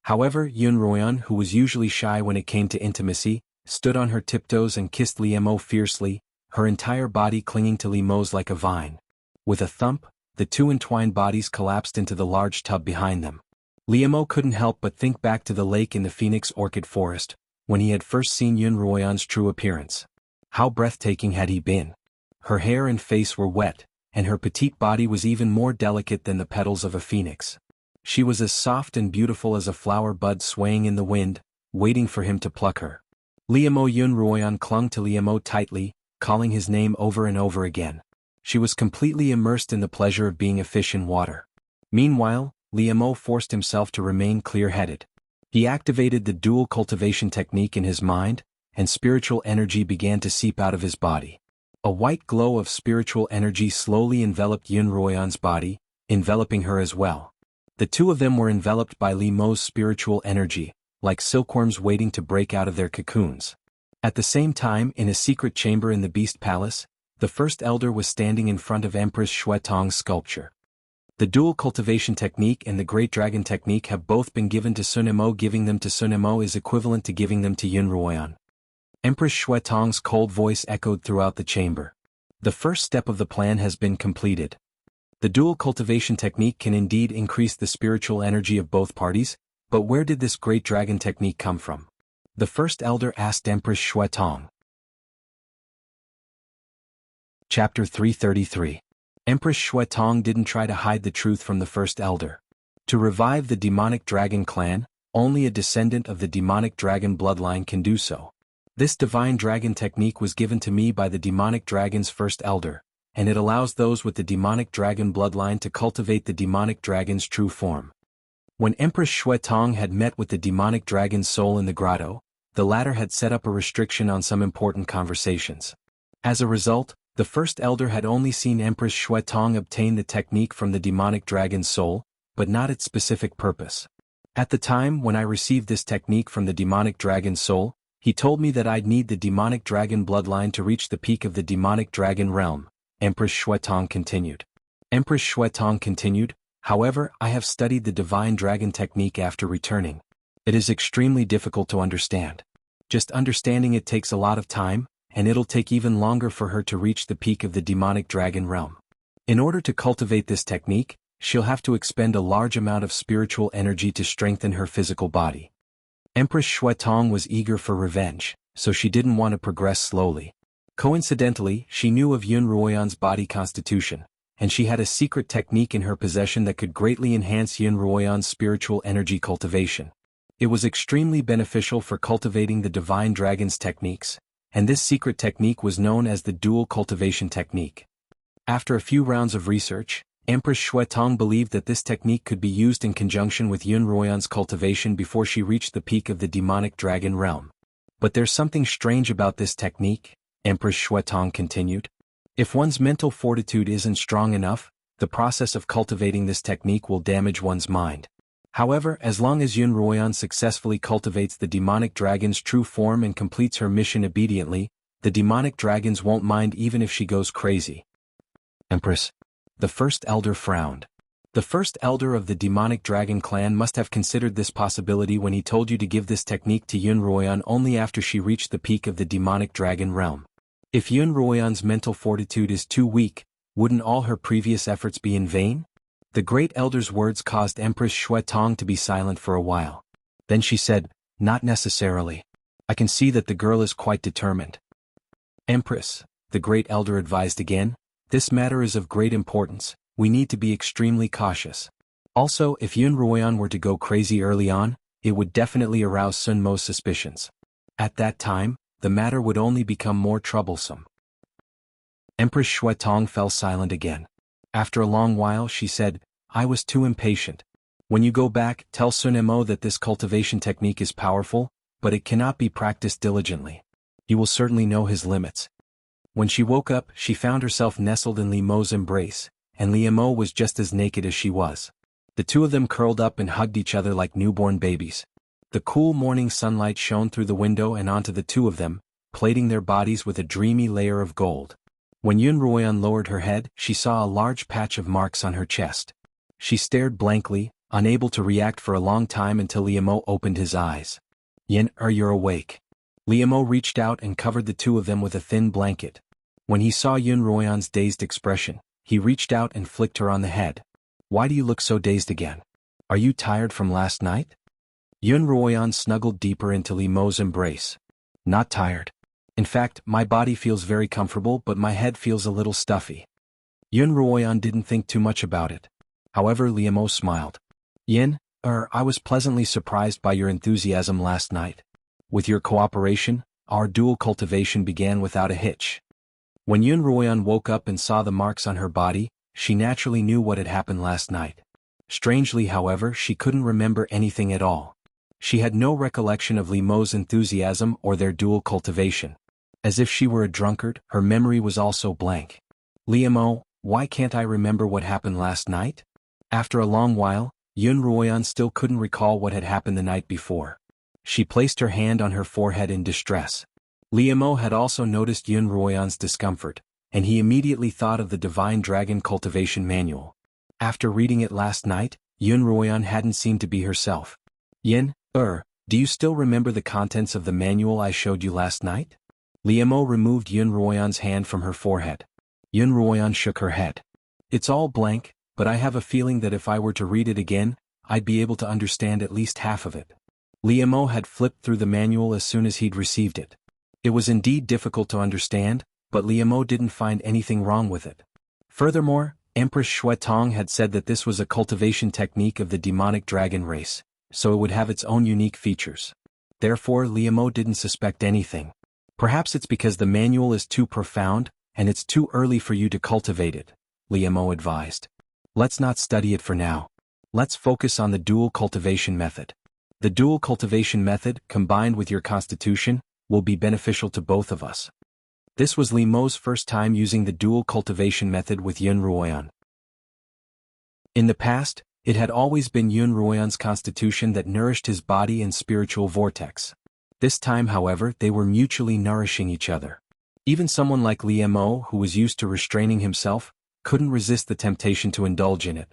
However, Yunruoyan, who was usually shy when it came to intimacy, stood on her tiptoes and kissed Liemo fiercely, her entire body clinging to Liemo's like a vine. With a thump, the two entwined bodies collapsed into the large tub behind them. Liemo couldn't help but think back to the lake in the Phoenix Orchid Forest, when he had first seen Yunruoyan's true appearance. How breathtaking had he been! Her hair and face were wet, and her petite body was even more delicate than the petals of a phoenix. She was as soft and beautiful as a flower bud swaying in the wind, waiting for him to pluck her. Yunruoyan clung to Liemo tightly, calling his name over and over again. She was completely immersed in the pleasure of being a fish in water. Meanwhile, Liemo forced himself to remain clear-headed. He activated the dual cultivation technique in his mind, and spiritual energy began to seep out of his body. A white glow of spiritual energy slowly enveloped Yunruoyan's body, enveloping her as well. The two of them were enveloped by Liemo's spiritual energy, like silkworms waiting to break out of their cocoons. At the same time, in a secret chamber in the Beast Palace, the first elder was standing in front of Empress Shuetong's sculpture. The dual cultivation technique and the great dragon technique have both been given to Sunemo. Giving them to Sunemo is equivalent to giving them to Yunruoyan. Empress Shuetong's cold voice echoed throughout the chamber. "The first step of the plan has been completed. The dual cultivation technique can indeed increase the spiritual energy of both parties, but where did this great dragon technique come from? The first elder asked Empress Xuetong. Chapter 333. Empress Xuetong didn't try to hide the truth from the first elder. To revive the demonic dragon clan, only a descendant of the demonic dragon bloodline can do so. This divine dragon technique was given to me by the demonic dragon's first elder, and it allows those with the demonic dragon bloodline to cultivate the demonic dragon's true form. When Empress Xuetong had met with the demonic dragon's soul in the grotto, the latter had set up a restriction on some important conversations. As a result, the first elder had only seen Empress Xuetong obtain the technique from the demonic dragon's soul, but not its specific purpose. At the time when I received this technique from the demonic dragon's soul, he told me that I'd need the demonic dragon bloodline to reach the peak of the demonic dragon realm, Empress Xuetong continued. Empress Xuetong continued, however, I have studied the divine dragon technique after returning. It is extremely difficult to understand. Just understanding it takes a lot of time, and it'll take even longer for her to reach the peak of the demonic dragon realm. In order to cultivate this technique, she'll have to expend a large amount of spiritual energy to strengthen her physical body. Empress Xuetong was eager for revenge, so she didn't want to progress slowly. Coincidentally, she knew of Xuanhuan's body constitution, and she had a secret technique in her possession that could greatly enhance Xuanhuan's spiritual energy cultivation. It was extremely beneficial for cultivating the divine dragon's techniques, and this secret technique was known as the dual cultivation technique. After a few rounds of research, Empress Xuetong believed that this technique could be used in conjunction with Xuanhuan's cultivation before she reached the peak of the demonic dragon realm. But there's something strange about this technique, Empress Xuetong continued. If one's mental fortitude isn't strong enough, the process of cultivating this technique will damage one's mind. However, as long as Xuanhuan successfully cultivates the demonic dragon's true form and completes her mission obediently, the demonic dragons won't mind even if she goes crazy. Empress. The first elder frowned. The first elder of the demonic dragon clan must have considered this possibility when he told you to give this technique to Xuanhuan only after she reached the peak of the demonic dragon realm. If Xuanhuan's mental fortitude is too weak, wouldn't all her previous efforts be in vain? The great elder's words caused Empress Xuetong to be silent for a while. Then she said, "Not necessarily. I can see that the girl is quite determined." Empress, the great elder advised again, this matter is of great importance, we need to be extremely cautious. Also, if Xuanhuan were to go crazy early on, it would definitely arouse Sun Mo's suspicions. At that time, the matter would only become more troublesome. Empress Xuetong fell silent again. After a long while she said, "I was too impatient. When you go back, tell Sun Mo that this cultivation technique is powerful, but it cannot be practiced diligently. You will certainly know his limits." When she woke up, she found herself nestled in Li Mo's embrace, and Li Mo was just as naked as she was. The two of them curled up and hugged each other like newborn babies. The cool morning sunlight shone through the window and onto the two of them, plating their bodies with a dreamy layer of gold. When Xuanhuan lowered her head, she saw a large patch of marks on her chest. She stared blankly, unable to react for a long time until Li Mo opened his eyes. You're awake." Li Mo reached out and covered the two of them with a thin blanket. When he saw Xuanhuan's dazed expression, he reached out and flicked her on the head. "Why do you look so dazed again? Are you tired from last night?" Xuanhuan snuggled deeper into Li Mo's embrace. "Not tired. In fact, my body feels very comfortable but my head feels a little stuffy." Xuanhuan didn't think too much about it. However, Li Mo smiled. I was pleasantly surprised by your enthusiasm last night. With your cooperation, our dual cultivation began without a hitch." When Xuanhuan woke up and saw the marks on her body, she naturally knew what had happened last night. Strangely, however, she couldn't remember anything at all. She had no recollection of Li Mo's enthusiasm or their dual cultivation. As if she were a drunkard, her memory was also blank. "Li Mo, why can't I remember what happened last night?" After a long while, Xuanhuan still couldn't recall what had happened the night before. She placed her hand on her forehead in distress. Li Mo had also noticed Xuanhuan's discomfort, and he immediately thought of the Divine Dragon Cultivation Manual. After reading it last night, Xuanhuan hadn't seemed to be herself. Do you still remember the contents of the manual I showed you last night?" Li Mo removed Xuanhuan's hand from her forehead. Xuanhuan shook her head. It's all blank, but I have a feeling that if I were to read it again, I'd be able to understand at least half of it. Liemo had flipped through the manual as soon as he'd received it. It was indeed difficult to understand, but Liemo didn't find anything wrong with it. Furthermore, Empress Shuetong had said that this was a cultivation technique of the demonic dragon race, so it would have its own unique features. Therefore, Liemo didn't suspect anything. Perhaps it's because the manual is too profound, and it's too early for you to cultivate it, Liemo advised. Let's not study it for now. Let's focus on the dual cultivation method. The dual cultivation method, combined with your constitution, will be beneficial to both of us. This was Liemo's first time using the dual cultivation method with Xuanhuan. In the past, it had always been Xuanhuan's constitution that nourished his body and spiritual vortex. This time, however, they were mutually nourishing each other. Even someone like Liemo, who was used to restraining himself, couldn't resist the temptation to indulge in it.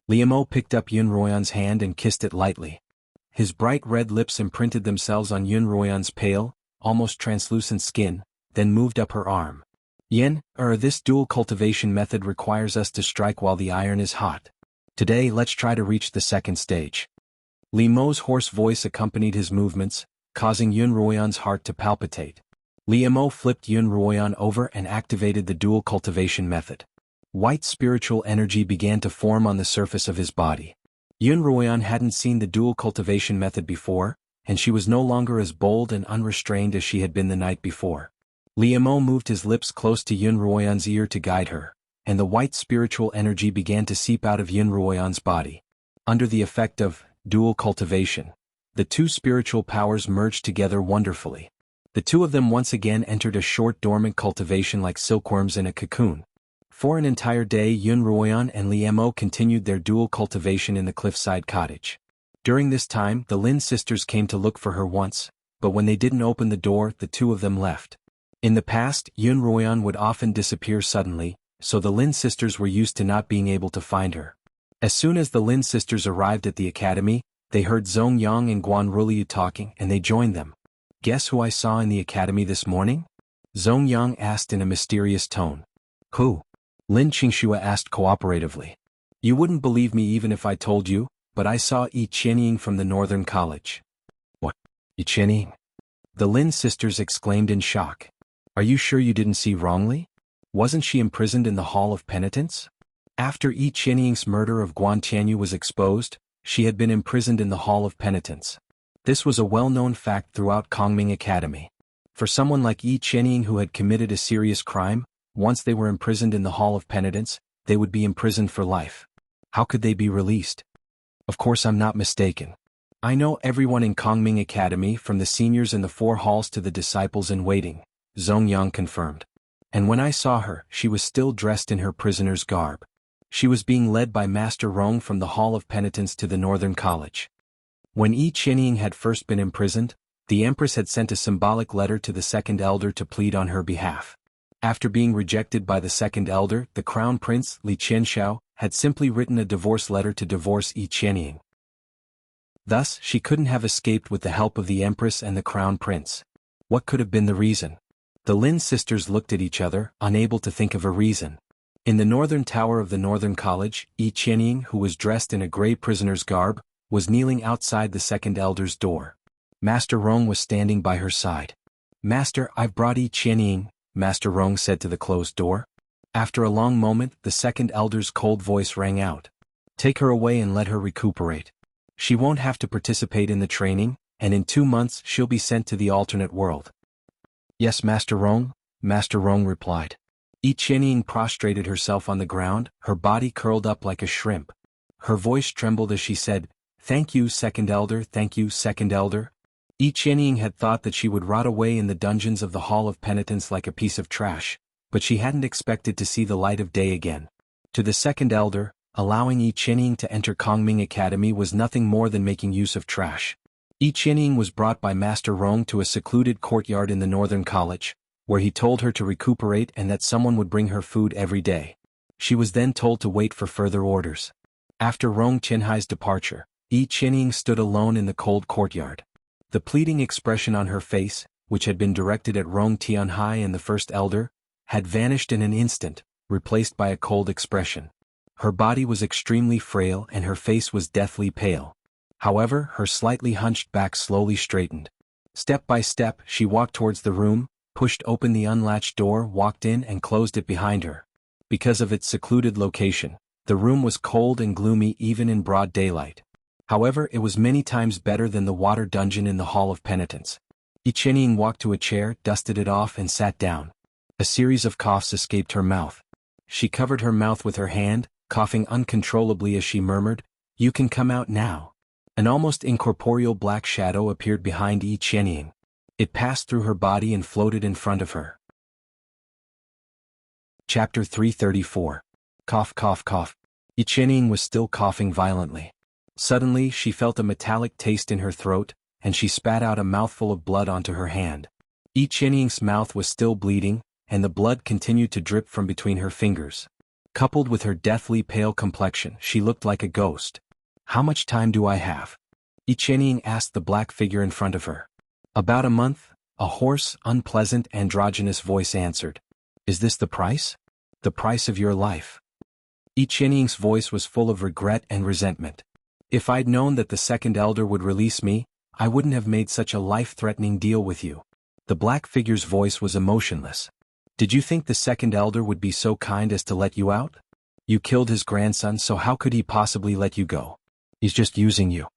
Liemo picked up Xuanhuan's hand and kissed it lightly. His bright red lips imprinted themselves on Xuanhuan's pale, almost translucent skin, then moved up her arm. This dual cultivation method requires us to strike while the iron is hot. Today, let's try to reach the second stage. Liemo's hoarse voice accompanied his movements, causing Xuanhuan's heart to palpitate. Liemo flipped Xuanhuan over and activated the dual cultivation method. White spiritual energy began to form on the surface of his body. Xuanhuan hadn't seen the dual cultivation method before, and she was no longer as bold and unrestrained as she had been the night before. Liemo moved his lips close to Xuanhuan's ear to guide her, and the white spiritual energy began to seep out of Xuanhuan's body. Under the effect of dual cultivation, the two spiritual powers merged together wonderfully. The two of them once again entered a short dormant cultivation like silkworms in a cocoon. For an entire day, Xuanhuan and Liemo continued their dual cultivation in the cliffside cottage. During this time, the Lin sisters came to look for her once, but when they didn't open the door, the two of them left. In the past, Xuanhuan would often disappear suddenly, so the Lin sisters were used to not being able to find her. As soon as the Lin sisters arrived at the academy, they heard Zongyang and Guanruliu talking, and they joined them. Guess who I saw in the academy this morning? Zongyang asked in a mysterious tone. Who? Lin Qingxua asked cooperatively. You wouldn't believe me even if I told you, but I saw Yi Qianying from the Northern College. What? Yi Qianying? The Lin sisters exclaimed in shock. Are you sure you didn't see wrongly? Wasn't she imprisoned in the Hall of Penitence? After Yi Qianying's murder of Guan Tianyu was exposed, she had been imprisoned in the Hall of Penitence. This was a well-known fact throughout Kongming Academy. For someone like Yi Qianying who had committed a serious crime, once they were imprisoned in the Hall of Penitence, they would be imprisoned for life. How could they be released? Of course I'm not mistaken. I know everyone in Kongming Academy from the seniors in the 4 halls to the disciples in waiting, Zongyang confirmed. And when I saw her, she was still dressed in her prisoner's garb. She was being led by Master Rong from the Hall of Penitence to the Northern College. When Yi Qianying had first been imprisoned, the Empress had sent a symbolic letter to the second elder to plead on her behalf. After being rejected by the second elder, the Crown Prince, Li Qianxiao, had simply written a divorce letter to divorce Yi Qianying. Thus, she couldn't have escaped with the help of the Empress and the Crown Prince. What could have been the reason? The Lin sisters looked at each other, unable to think of a reason. In the northern tower of the Northern College, Yi Qianying, who was dressed in a gray prisoner's garb, was kneeling outside the second elder's door. Master Rong was standing by her side. Master, I've brought Yi Qianying, Master Rong said to the closed door. After a long moment, the second elder's cold voice rang out. Take her away and let her recuperate. She won't have to participate in the training, and in 2 months she'll be sent to the alternate world. Yes, Master Rong, Master Rong replied. Yi Qianying prostrated herself on the ground, her body curled up like a shrimp. Her voice trembled as she said, Thank you, second elder, thank you, second elder. Yi Qianying had thought that she would rot away in the dungeons of the Hall of Penitence like a piece of trash, but she hadn't expected to see the light of day again. To the second elder, allowing Yi Qianying to enter Kongming Academy was nothing more than making use of trash. Yi Qianying was brought by Master Rong to a secluded courtyard in the Northern College, where he told her to recuperate and that someone would bring her food every day. She was then told to wait for further orders. After Rong Qinhai's departure, Yi Qianying stood alone in the cold courtyard. The pleading expression on her face, which had been directed at Rong Tianhai and the first elder, had vanished in an instant, replaced by a cold expression. Her body was extremely frail and her face was deathly pale. However, her slightly hunched back slowly straightened. Step by step, she walked towards the room, pushed open the unlatched door, walked in and closed it behind her. Because of its secluded location, the room was cold and gloomy even in broad daylight. However, it was many times better than the water dungeon in the Hall of Penitence. Xianxia walked to a chair, dusted it off and sat down. A series of coughs escaped her mouth. She covered her mouth with her hand, coughing uncontrollably as she murmured, "You can come out now." An almost incorporeal black shadow appeared behind Xianxia. It passed through her body and floated in front of her. Chapter 334. Cough, cough, cough. Xianxia was still coughing violently. Suddenly, she felt a metallic taste in her throat, and she spat out a mouthful of blood onto her hand. Xianxia's mouth was still bleeding, and the blood continued to drip from between her fingers. Coupled with her deathly pale complexion, she looked like a ghost. "How much time do I have?" Xianxia asked the black figure in front of her. "About a month," a hoarse, unpleasant, androgynous voice answered. "Is this the price?" "The price of your life." Xianxia's voice was full of regret and resentment. "If I'd known that the second elder would release me, I wouldn't have made such a life-threatening deal with you." The black figure's voice was emotionless. "Did you think the second elder would be so kind as to let you out? You killed his grandson, so how could he possibly let you go? He's just using you."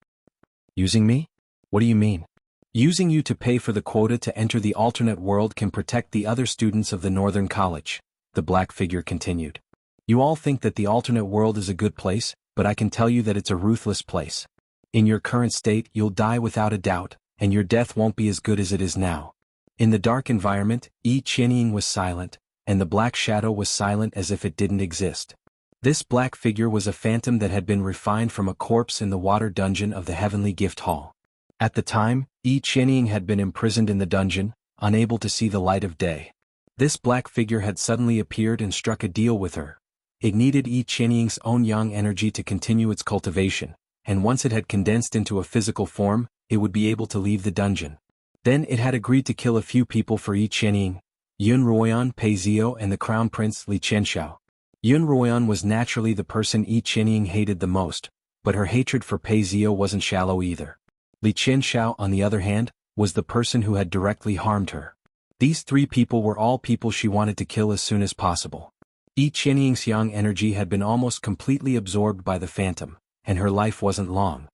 "Using me? What do you mean?" "Using you to pay for the quota to enter the alternate world can protect the other students of the Northern College," the black figure continued. "You all think that the alternate world is a good place, but I can tell you that it's a ruthless place. In your current state, you'll die without a doubt, and your death won't be as good as it is now." In the dark environment, Xianxia was silent, and the black shadow was silent as if it didn't exist. This black figure was a phantom that had been refined from a corpse in the water dungeon of the Heavenly Gift Hall. At the time, Xianxia had been imprisoned in the dungeon, unable to see the light of day. This black figure had suddenly appeared and struck a deal with her. It needed Xianxia's own yang energy to continue its cultivation, and once it had condensed into a physical form, it would be able to leave the dungeon. Then it had agreed to kill a few people for Xianxia: Xuanhuan, Peizio, and the Crown Prince Li Qianxiao. Xuanhuan was naturally the person Xianxia hated the most, but her hatred for Peizio wasn't shallow either. Li Qianxiao, on the other hand, was the person who had directly harmed her. These three people were all people she wanted to kill as soon as possible. Xianxia's yang energy had been almost completely absorbed by the phantom, and her life wasn't long.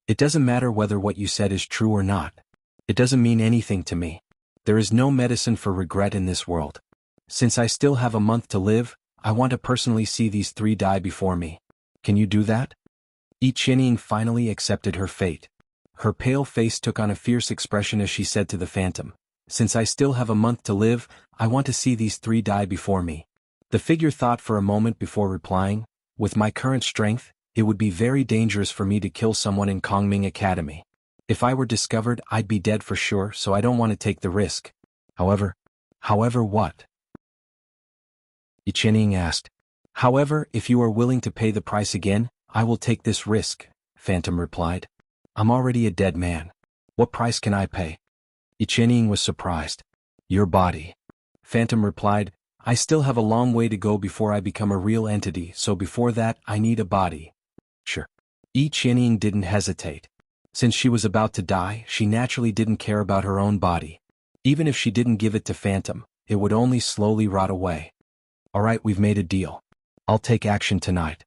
"It doesn't matter whether what you said is true or not. It doesn't mean anything to me. There is no medicine for regret in this world. Since I still have a month to live, I want to personally see these three die before me. Can you do that?" Xianxia finally accepted her fate. Her pale face took on a fierce expression as she said to the phantom, "Since I still have a month to live, I want to see these three die before me." The figure thought for a moment before replying, "With my current strength, it would be very dangerous for me to kill someone in Kongming Academy. If I were discovered, I'd be dead for sure, so I don't want to take the risk. However what?" Xianxia asked. "However, if you are willing to pay the price again, I will take this risk," Phantom replied. "I'm already a dead man. What price can I pay?" Xianxia was surprised. "Your body." Phantom replied, "I still have a long way to go before I become a real entity, so before that, I need a body." "Sure." Xianxia didn't hesitate. Since she was about to die, she naturally didn't care about her own body. Even if she didn't give it to Phantom, it would only slowly rot away. "Alright, we've made a deal. I'll take action tonight.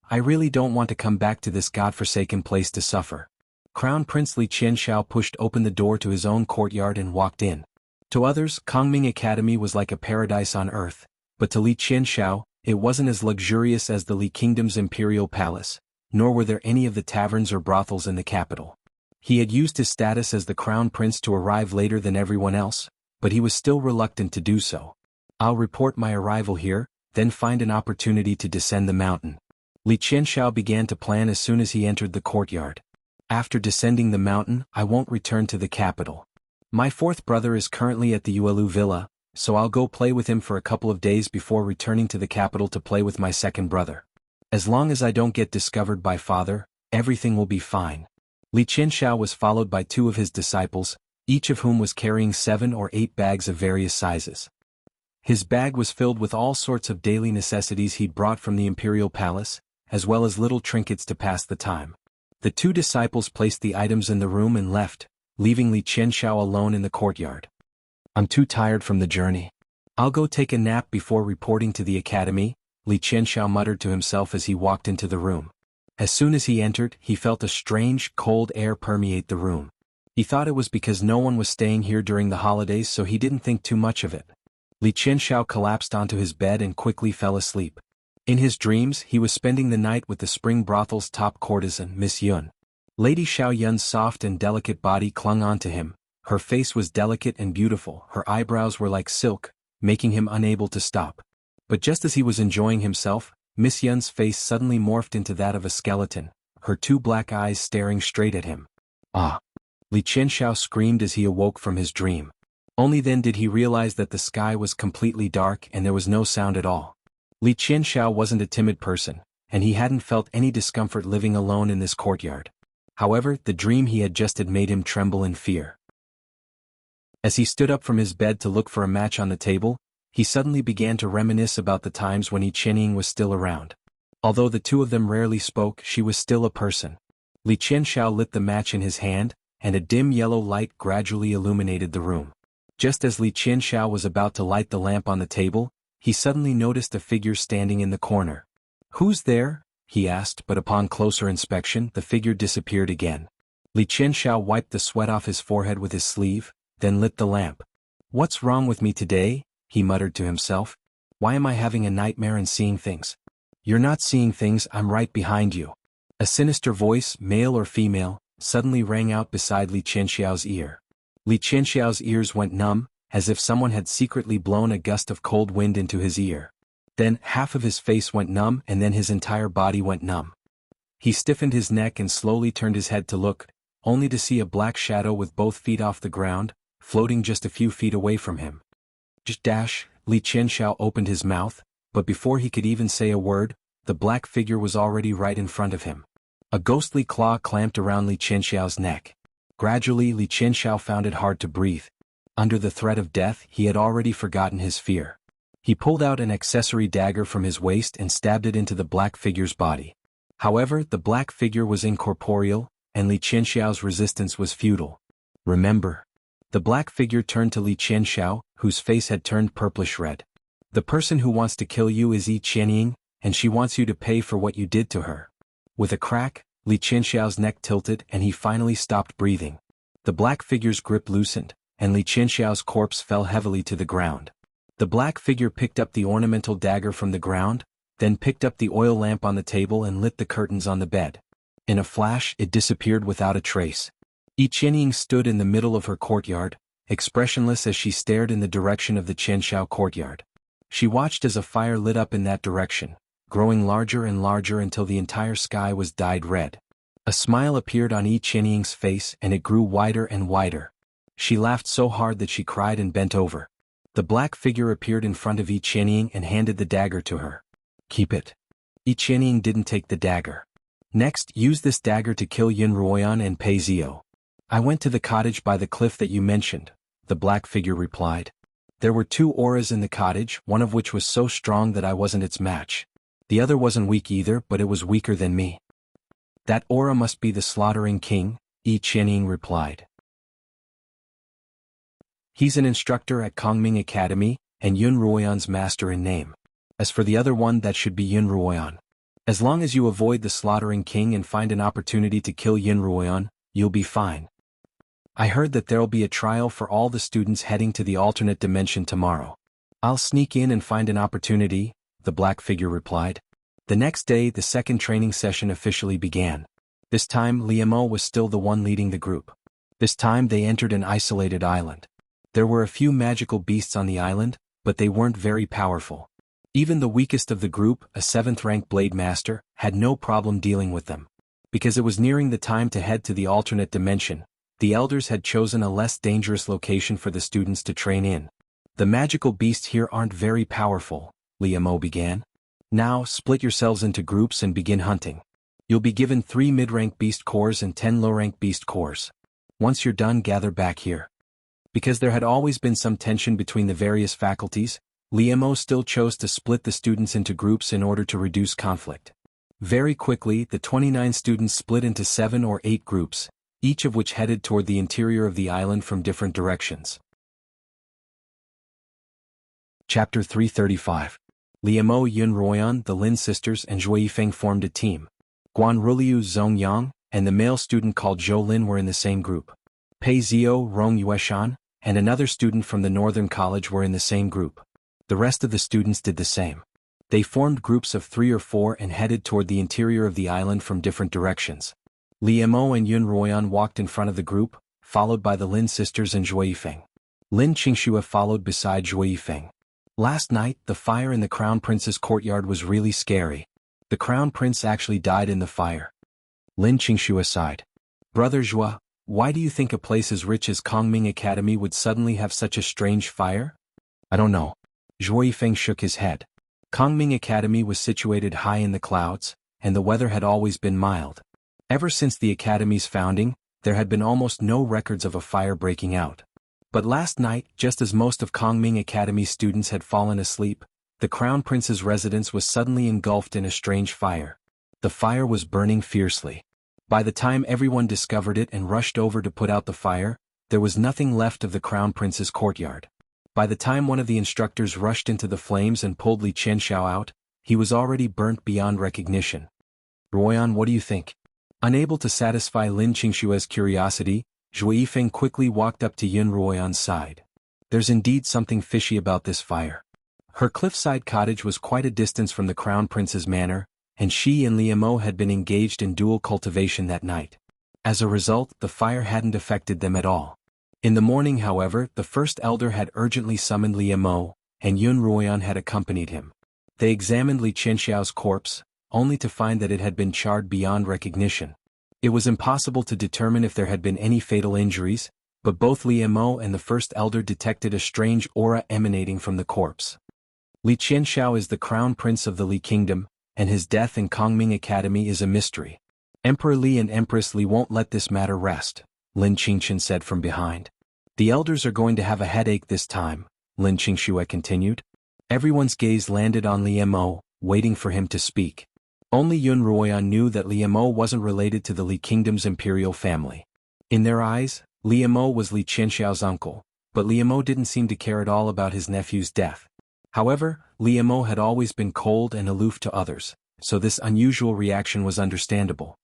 I really don't want to come back to this godforsaken place to suffer." Crown Prince Li Qianxiao pushed open the door to his own courtyard and walked in. To others, Kongming Academy was like a paradise on earth, but to Li Qianxiao, it wasn't as luxurious as the Li Kingdom's imperial palace, nor were there any of the taverns or brothels in the capital. He had used his status as the crown prince to arrive later than everyone else, but he was still reluctant to do so. "I'll report my arrival here, then find an opportunity to descend the mountain." Li Qianxiao began to plan as soon as he entered the courtyard. "After descending the mountain, I won't return to the capital. My fourth brother is currently at the Yuelu Villa, so I'll go play with him for a couple of days before returning to the capital to play with my second brother. As long as I don't get discovered by father, everything will be fine." Li Qianxiao was followed by two of his disciples, each of whom was carrying 7 or 8 bags of various sizes. His bag was filled with all sorts of daily necessities he'd brought from the imperial palace, as well as little trinkets to pass the time. The two disciples placed the items in the room and left, leaving Li Qianxiao alone in the courtyard. "I'm too tired from the journey. I'll go take a nap before reporting to the academy," Li Qianxiao muttered to himself as he walked into the room. As soon as he entered, he felt a strange, cold air permeate the room. He thought it was because no one was staying here during the holidays, so he didn't think too much of it. Li Qianxiao collapsed onto his bed and quickly fell asleep. In his dreams, he was spending the night with the spring brothel's top courtesan, Miss Yun. Lady Xiaoyun's soft and delicate body clung onto him. Her face was delicate and beautiful, her eyebrows were like silk, making him unable to stop. But just as he was enjoying himself, Miss Yun's face suddenly morphed into that of a skeleton, her two black eyes staring straight at him. "Ah!" Li Qianxiao screamed as he awoke from his dream. Only then did he realize that the sky was completely dark and there was no sound at all. Li Qianxiao wasn't a timid person, and he hadn't felt any discomfort living alone in this courtyard. However, the dream he had just had made him tremble in fear. As he stood up from his bed to look for a match on the table, he suddenly began to reminisce about the times when Yi Qianying was still around. Although the two of them rarely spoke, she was still a person. Li Qianxiao lit the match in his hand, and a dim yellow light gradually illuminated the room. Just as Li Qianxiao was about to light the lamp on the table, he suddenly noticed a figure standing in the corner. "Who's there?" he asked, but upon closer inspection, the figure disappeared again. Li Qianxiao wiped the sweat off his forehead with his sleeve, then lit the lamp. "What's wrong with me today?" he muttered to himself. "Why am I having a nightmare and seeing things?" "You're not seeing things, I'm right behind you." A sinister voice, male or female, suddenly rang out beside Li Qianxiao's ear. Li Qianxiao's ears went numb, as if someone had secretly blown a gust of cold wind into his ear. Then, half of his face went numb and then his entire body went numb. He stiffened his neck and slowly turned his head to look, only to see a black shadow with both feet off the ground, floating just a few feet away from him. Li Qianxiao opened his mouth, but before he could even say a word, the black figure was already right in front of him. A ghostly claw clamped around Li Qianxiao's neck. Gradually, Li Qianxiao found it hard to breathe. Under the threat of death, he had already forgotten his fear. He pulled out an accessory dagger from his waist and stabbed it into the black figure's body. However, the black figure was incorporeal, and Li Qianxiao's resistance was futile. "Remember." The black figure turned to Li Qianxiao, whose face had turned purplish red. "The person who wants to kill you is Yi Qianying, and she wants you to pay for what you did to her." With a crack, Li Qianxiao's neck tilted and he finally stopped breathing. The black figure's grip loosened, and Li Qianxiao's corpse fell heavily to the ground. The black figure picked up the ornamental dagger from the ground, then picked up the oil lamp on the table and lit the curtains on the bed. In a flash, it disappeared without a trace. Yi Qianying stood in the middle of her courtyard, expressionless as she stared in the direction of the Qianxiao courtyard. She watched as a fire lit up in that direction, growing larger and larger until the entire sky was dyed red. A smile appeared on Yi Qianying's face and it grew wider and wider. She laughed so hard that she cried and bent over. The black figure appeared in front of Yi Qianying and handed the dagger to her. "Keep it." Yi Qianying didn't take the dagger. "Next, use this dagger to kill Xuanhuan and Pei Zio." "I went to the cottage by the cliff that you mentioned," the black figure replied. "There were two auras in the cottage, one of which was so strong that I wasn't its match. The other wasn't weak either, but it was weaker than me." "That aura must be the slaughtering king," Yi Qianying replied. "He's an instructor at Kongming Academy, and Xuanhuan's master in name. As for the other one, that should be Xuanhuan. As long as you avoid the slaughtering king and find an opportunity to kill Xuanhuan, you'll be fine. I heard that there'll be a trial for all the students heading to the alternate dimension tomorrow. I'll sneak in and find an opportunity," the black figure replied. The next day, the second training session officially began. This time, Liamo was still the one leading the group. This time they entered an isolated island. There were a few magical beasts on the island, but they weren't very powerful. Even the weakest of the group, a 7th-rank blade master, had no problem dealing with them. Because it was nearing the time to head to the alternate dimension, the elders had chosen a less dangerous location for the students to train in. "The magical beasts here aren't very powerful," Liamo began. "Now, split yourselves into groups and begin hunting. You'll be given 3 mid-rank beast cores and 10 low-rank beast cores. Once you're done, gather back here." Because there had always been some tension between the various faculties, Liemo still chose to split the students into groups in order to reduce conflict. Very quickly, the 29 students split into 7 or 8 groups, each of which headed toward the interior of the island from different directions. Chapter 335. Liemo, Xuanhuan, the Lin sisters and Zhui Yifeng formed a team. Guanruliu Zongyang and the male student called Zhou Lin were in the same group. Pei Zhou Rong Yueshan and another student from the Northern College were in the same group. The rest of the students did the same. They formed groups of 3 or 4 and headed toward the interior of the island from different directions. Liemo and Xuanhuan walked in front of the group, followed by the Lin sisters and Zhui Yifeng. Lin Qingxue followed beside Zhui Yifeng. Last night, the fire in the Crown Prince's courtyard was really scary. The Crown Prince actually died in the fire. Lin Qingxue sighed. Brother Zhua, why do you think a place as rich as Kongming Academy would suddenly have such a strange fire? I don't know. Zhui Yifeng shook his head. Kongming Academy was situated high in the clouds, and the weather had always been mild. Ever since the Academy's founding, there had been almost no records of a fire breaking out. But last night, just as most of Kongming Academy's students had fallen asleep, the Crown Prince's residence was suddenly engulfed in a strange fire. The fire was burning fiercely. By the time everyone discovered it and rushed over to put out the fire, there was nothing left of the Crown Prince's courtyard. By the time one of the instructors rushed into the flames and pulled Li Qianxiao out, he was already burnt beyond recognition. Ruoyan, what do you think? Unable to satisfy Lin Qingxue's curiosity, Zhui Yifeng quickly walked up to Yun Ruoyan's side. There's indeed something fishy about this fire. Her cliffside cottage was quite a distance from the Crown Prince's manor, and she and Liemo had been engaged in dual cultivation that night. As a result, the fire hadn't affected them at all. In the morning, however, the first elder had urgently summoned Liemo, and Yun Ruoyan had accompanied him. They examined Li Qianxiao's corpse, only to find that it had been charred beyond recognition. It was impossible to determine if there had been any fatal injuries, but both Liemo and the first elder detected a strange aura emanating from the corpse. Li Qianxiao is the Crown Prince of the Li Kingdom, and his death in Kongming Academy is a mystery. Emperor Li and Empress Li won't let this matter rest, Lin Qingchen said from behind. The elders are going to have a headache this time, Lin Qingxue continued. Everyone's gaze landed on Liemo, waiting for him to speak. Only Yun Ruoyan knew that Liemo wasn't related to the Li Kingdom's imperial family. In their eyes, Liemo was Li Qianxiao's uncle, but Liemo didn't seem to care at all about his nephew's death. However, Liemo had always been cold and aloof to others, so this unusual reaction was understandable.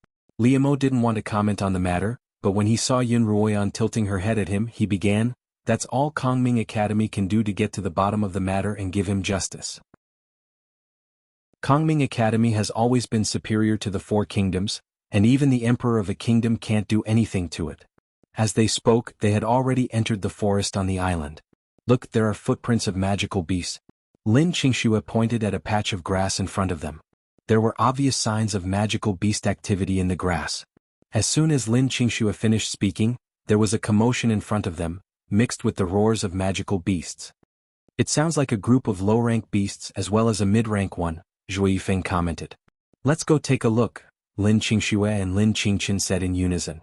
Liemo didn't want to comment on the matter, but when he saw Yun Ruoyan tilting her head at him, he began, "That's all Kongming Academy can do to get to the bottom of the matter and give him justice. Kongming Academy has always been superior to the 4 kingdoms, and even the emperor of a kingdom can't do anything to it." As they spoke, they had already entered the forest on the island. "Look, there are footprints of magical beasts." Lin Qingxue pointed at a patch of grass in front of them. There were obvious signs of magical beast activity in the grass. As soon as Lin Qingxue finished speaking, there was a commotion in front of them, mixed with the roars of magical beasts. "It sounds like a group of low-rank beasts as well as a mid-rank one," Zhui Yifeng commented. "Let's go take a look," Lin Qingxue and Lin Qingchen said in unison.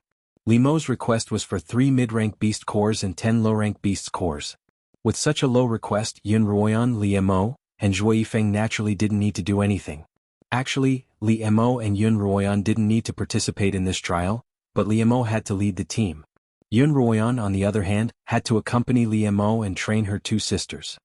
Liemo's request was for 3 mid-rank beast cores and 10 low-rank beast cores. With such a low request, Yun Ruoyan, Liemo, and Zhui Yifeng naturally didn't need to do anything. Actually, Liemo and Yun Ruoyan didn't need to participate in this trial, but Liemo had to lead the team. Yun Ruoyan, on the other hand, had to accompany Liemo and train her 2 sisters.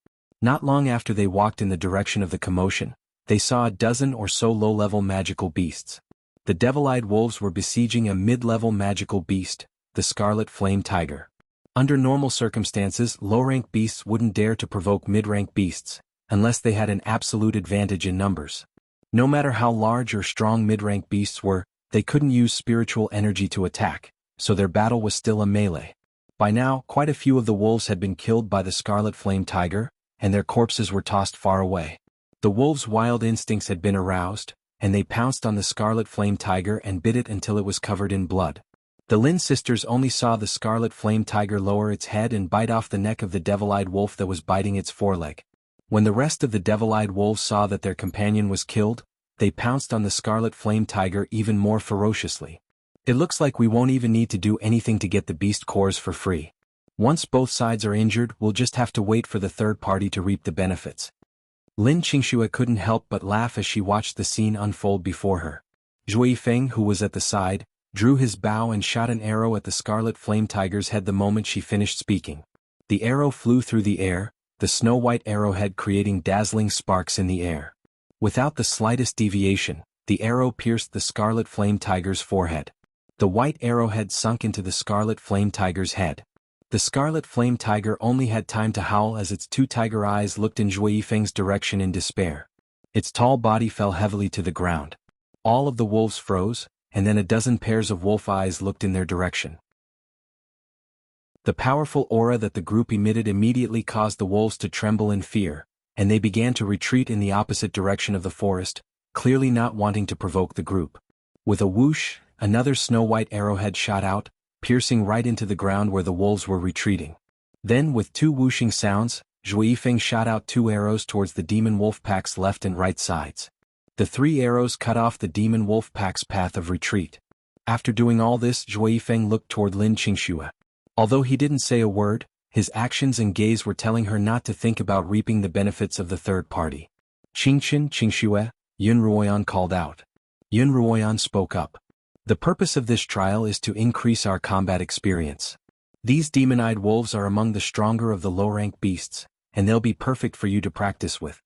Not long after they walked in the direction of the commotion, they saw a dozen or so low-level magical beasts. The devil-eyed wolves were besieging a mid-level magical beast, the scarlet flame tiger. Under normal circumstances, low-rank beasts wouldn't dare to provoke mid-rank beasts, unless they had an absolute advantage in numbers. No matter how large or strong mid-rank beasts were, they couldn't use spiritual energy to attack, so their battle was still a melee. By now, quite a few of the wolves had been killed by the scarlet flame tiger, and their corpses were tossed far away. The wolves' wild instincts had been aroused, and they pounced on the scarlet flame tiger and bit it until it was covered in blood. The Lin sisters only saw the scarlet flame tiger lower its head and bite off the neck of the devil-eyed wolf that was biting its foreleg. When the rest of the devil-eyed wolves saw that their companion was killed, they pounced on the scarlet flame tiger even more ferociously. "It looks like we won't even need to do anything to get the beast cores for free," Once both sides are injured, we'll just have to wait for the third party to reap the benefits. Lin Xianxia couldn't help but laugh as she watched the scene unfold before her. Zhui Feng, who was at the side, drew his bow and shot an arrow at the scarlet flame tiger's head the moment she finished speaking. The arrow flew through the air, the snow-white arrowhead creating dazzling sparks in the air. Without the slightest deviation, the arrow pierced the scarlet flame tiger's forehead. The white arrowhead sunk into the scarlet flame tiger's head. The scarlet flame tiger only had time to howl as its two tiger eyes looked in Zhui Feng's direction in despair. Its tall body fell heavily to the ground. All of the wolves froze, and then a dozen pairs of wolf eyes looked in their direction. The powerful aura that the group emitted immediately caused the wolves to tremble in fear, and they began to retreat in the opposite direction of the forest, clearly not wanting to provoke the group. With a whoosh, another snow-white arrowhead shot out, piercing right into the ground where the wolves were retreating. Then, with two whooshing sounds, Zhui Feng shot out two arrows towards the demon wolf pack's left and right sides. The three arrows cut off the demon wolf pack's path of retreat. After doing all this, Zhui Feng looked toward Lin Xianxia. Although he didn't say a word, his actions and gaze were telling her not to think about reaping the benefits of the third party. Qingchen, Qingxue, Yun Ruoyan called out. Yun Ruoyan spoke up. The purpose of this trial is to increase our combat experience. These demon-eyed wolves are among the stronger of the low-rank beasts, and they'll be perfect for you to practice with.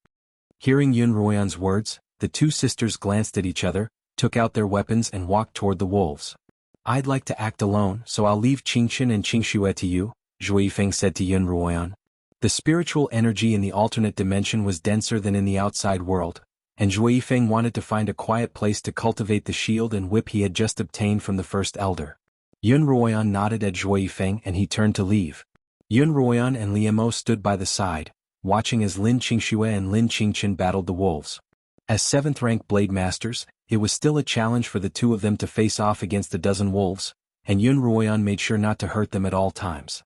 Hearing Yun Ruoyan's words, the two sisters glanced at each other, took out their weapons and walked toward the wolves. I'd like to act alone, so I'll leave Qingchen and Qingxue to you, Zhui Feng said to Yun Ruoyan. The spiritual energy in the alternate dimension was denser than in the outside world, and Zhui Feng wanted to find a quiet place to cultivate the shield and whip he had just obtained from the first elder. Yun Ruoyan nodded at Zhui Feng and he turned to leave. Yun Ruoyan and Liemo stood by the side, watching as Lin Qingxue and Lin Qingchen battled the wolves. As 7th-rank blade masters, it was still a challenge for the two of them to face off against a dozen wolves, and Yun Ruoyan made sure not to hurt them at all times.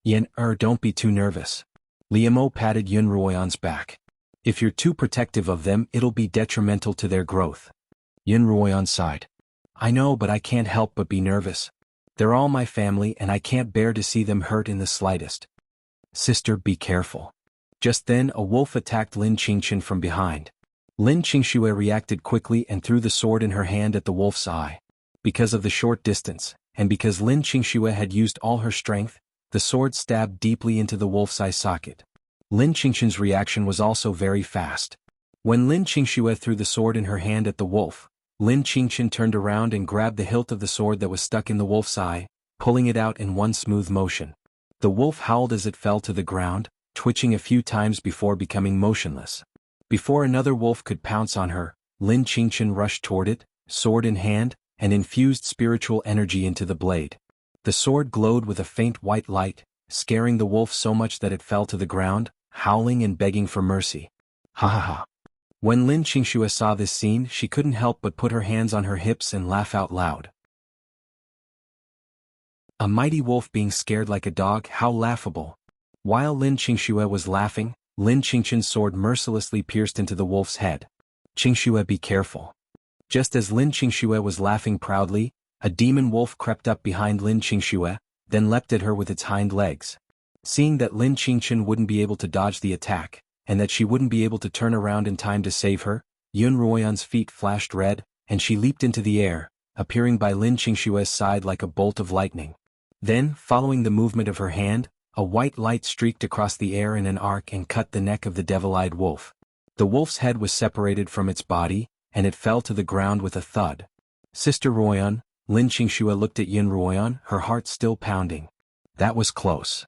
Don't be too nervous. Liemo patted Yun Ruoyan's back. If you're too protective of them, it'll be detrimental to their growth. Yun Ruoyan sighed. I know, but I can't help but be nervous. They're all my family and I can't bear to see them hurt in the slightest. Sister, be careful. Just then a wolf attacked Lin Qingchen from behind. Lin Qingxue reacted quickly and threw the sword in her hand at the wolf's eye. Because of the short distance, and because Lin Qingxue had used all her strength, the sword stabbed deeply into the wolf's eye socket. Lin Qingchen's reaction was also very fast. When Lin Qingxue threw the sword in her hand at the wolf, Lin Qingchen turned around and grabbed the hilt of the sword that was stuck in the wolf's eye, pulling it out in one smooth motion. The wolf howled as it fell to the ground, twitching a few times before becoming motionless. Before another wolf could pounce on her, Lin Qingchen rushed toward it, sword in hand, and infused spiritual energy into the blade. The sword glowed with a faint white light, scaring the wolf so much that it fell to the ground, howling and begging for mercy. Ha ha ha. When Lin Qingxue saw this scene, she couldn't help but put her hands on her hips and laugh out loud. A mighty wolf being scared like a dog, how laughable. While Lin Qingxue was laughing, Lin Qingchen's sword mercilessly pierced into the wolf's head. Qingxue, be careful. Just as Lin Qingxue was laughing proudly, a demon wolf crept up behind Lin Qingxue, then leapt at her with its hind legs. Seeing that Lin Qingchen wouldn't be able to dodge the attack, and that she wouldn't be able to turn around in time to save her, Yun Ruoyan's feet flashed red, and she leaped into the air, appearing by Lin Qingxue's side like a bolt of lightning. Then, following the movement of her hand, a white light streaked across the air in an arc and cut the neck of the devil-eyed wolf. The wolf's head was separated from its body, and it fell to the ground with a thud. Sister Ruoyan, Lin Qingxue looked at Yun Ruoyan, her heart still pounding. That was close.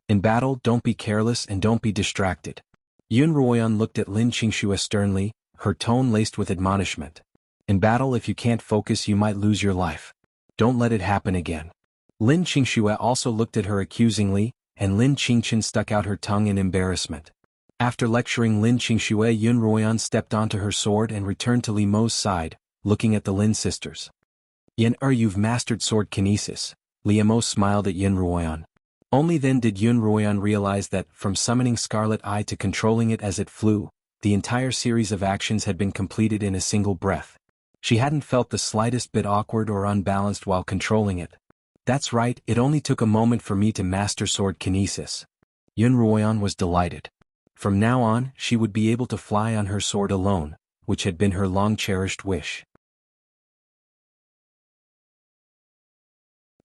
In battle, don't be careless and don't be distracted. Yun Ruoyan looked at Lin Qingxue sternly, her tone laced with admonishment. In battle, if you can't focus, you might lose your life. Don't let it happen again. Lin Qingxue also looked at her accusingly, and Lin Qingchen stuck out her tongue in embarrassment. After lecturing Lin Qingxue, Yun Ruoyan stepped onto her sword and returned to Li Mo's side, looking at the Lin sisters. You've mastered sword kinesis. Li Mo smiled at Yun Ruoyan. Only then did Yun Ruoyan realize that, from summoning Scarlet Eye to controlling it as it flew, the entire series of actions had been completed in a single breath. She hadn't felt the slightest bit awkward or unbalanced while controlling it. That's right, it only took a moment for me to master sword kinesis. Xuanhuan was delighted. From now on, she would be able to fly on her sword alone, which had been her long-cherished wish.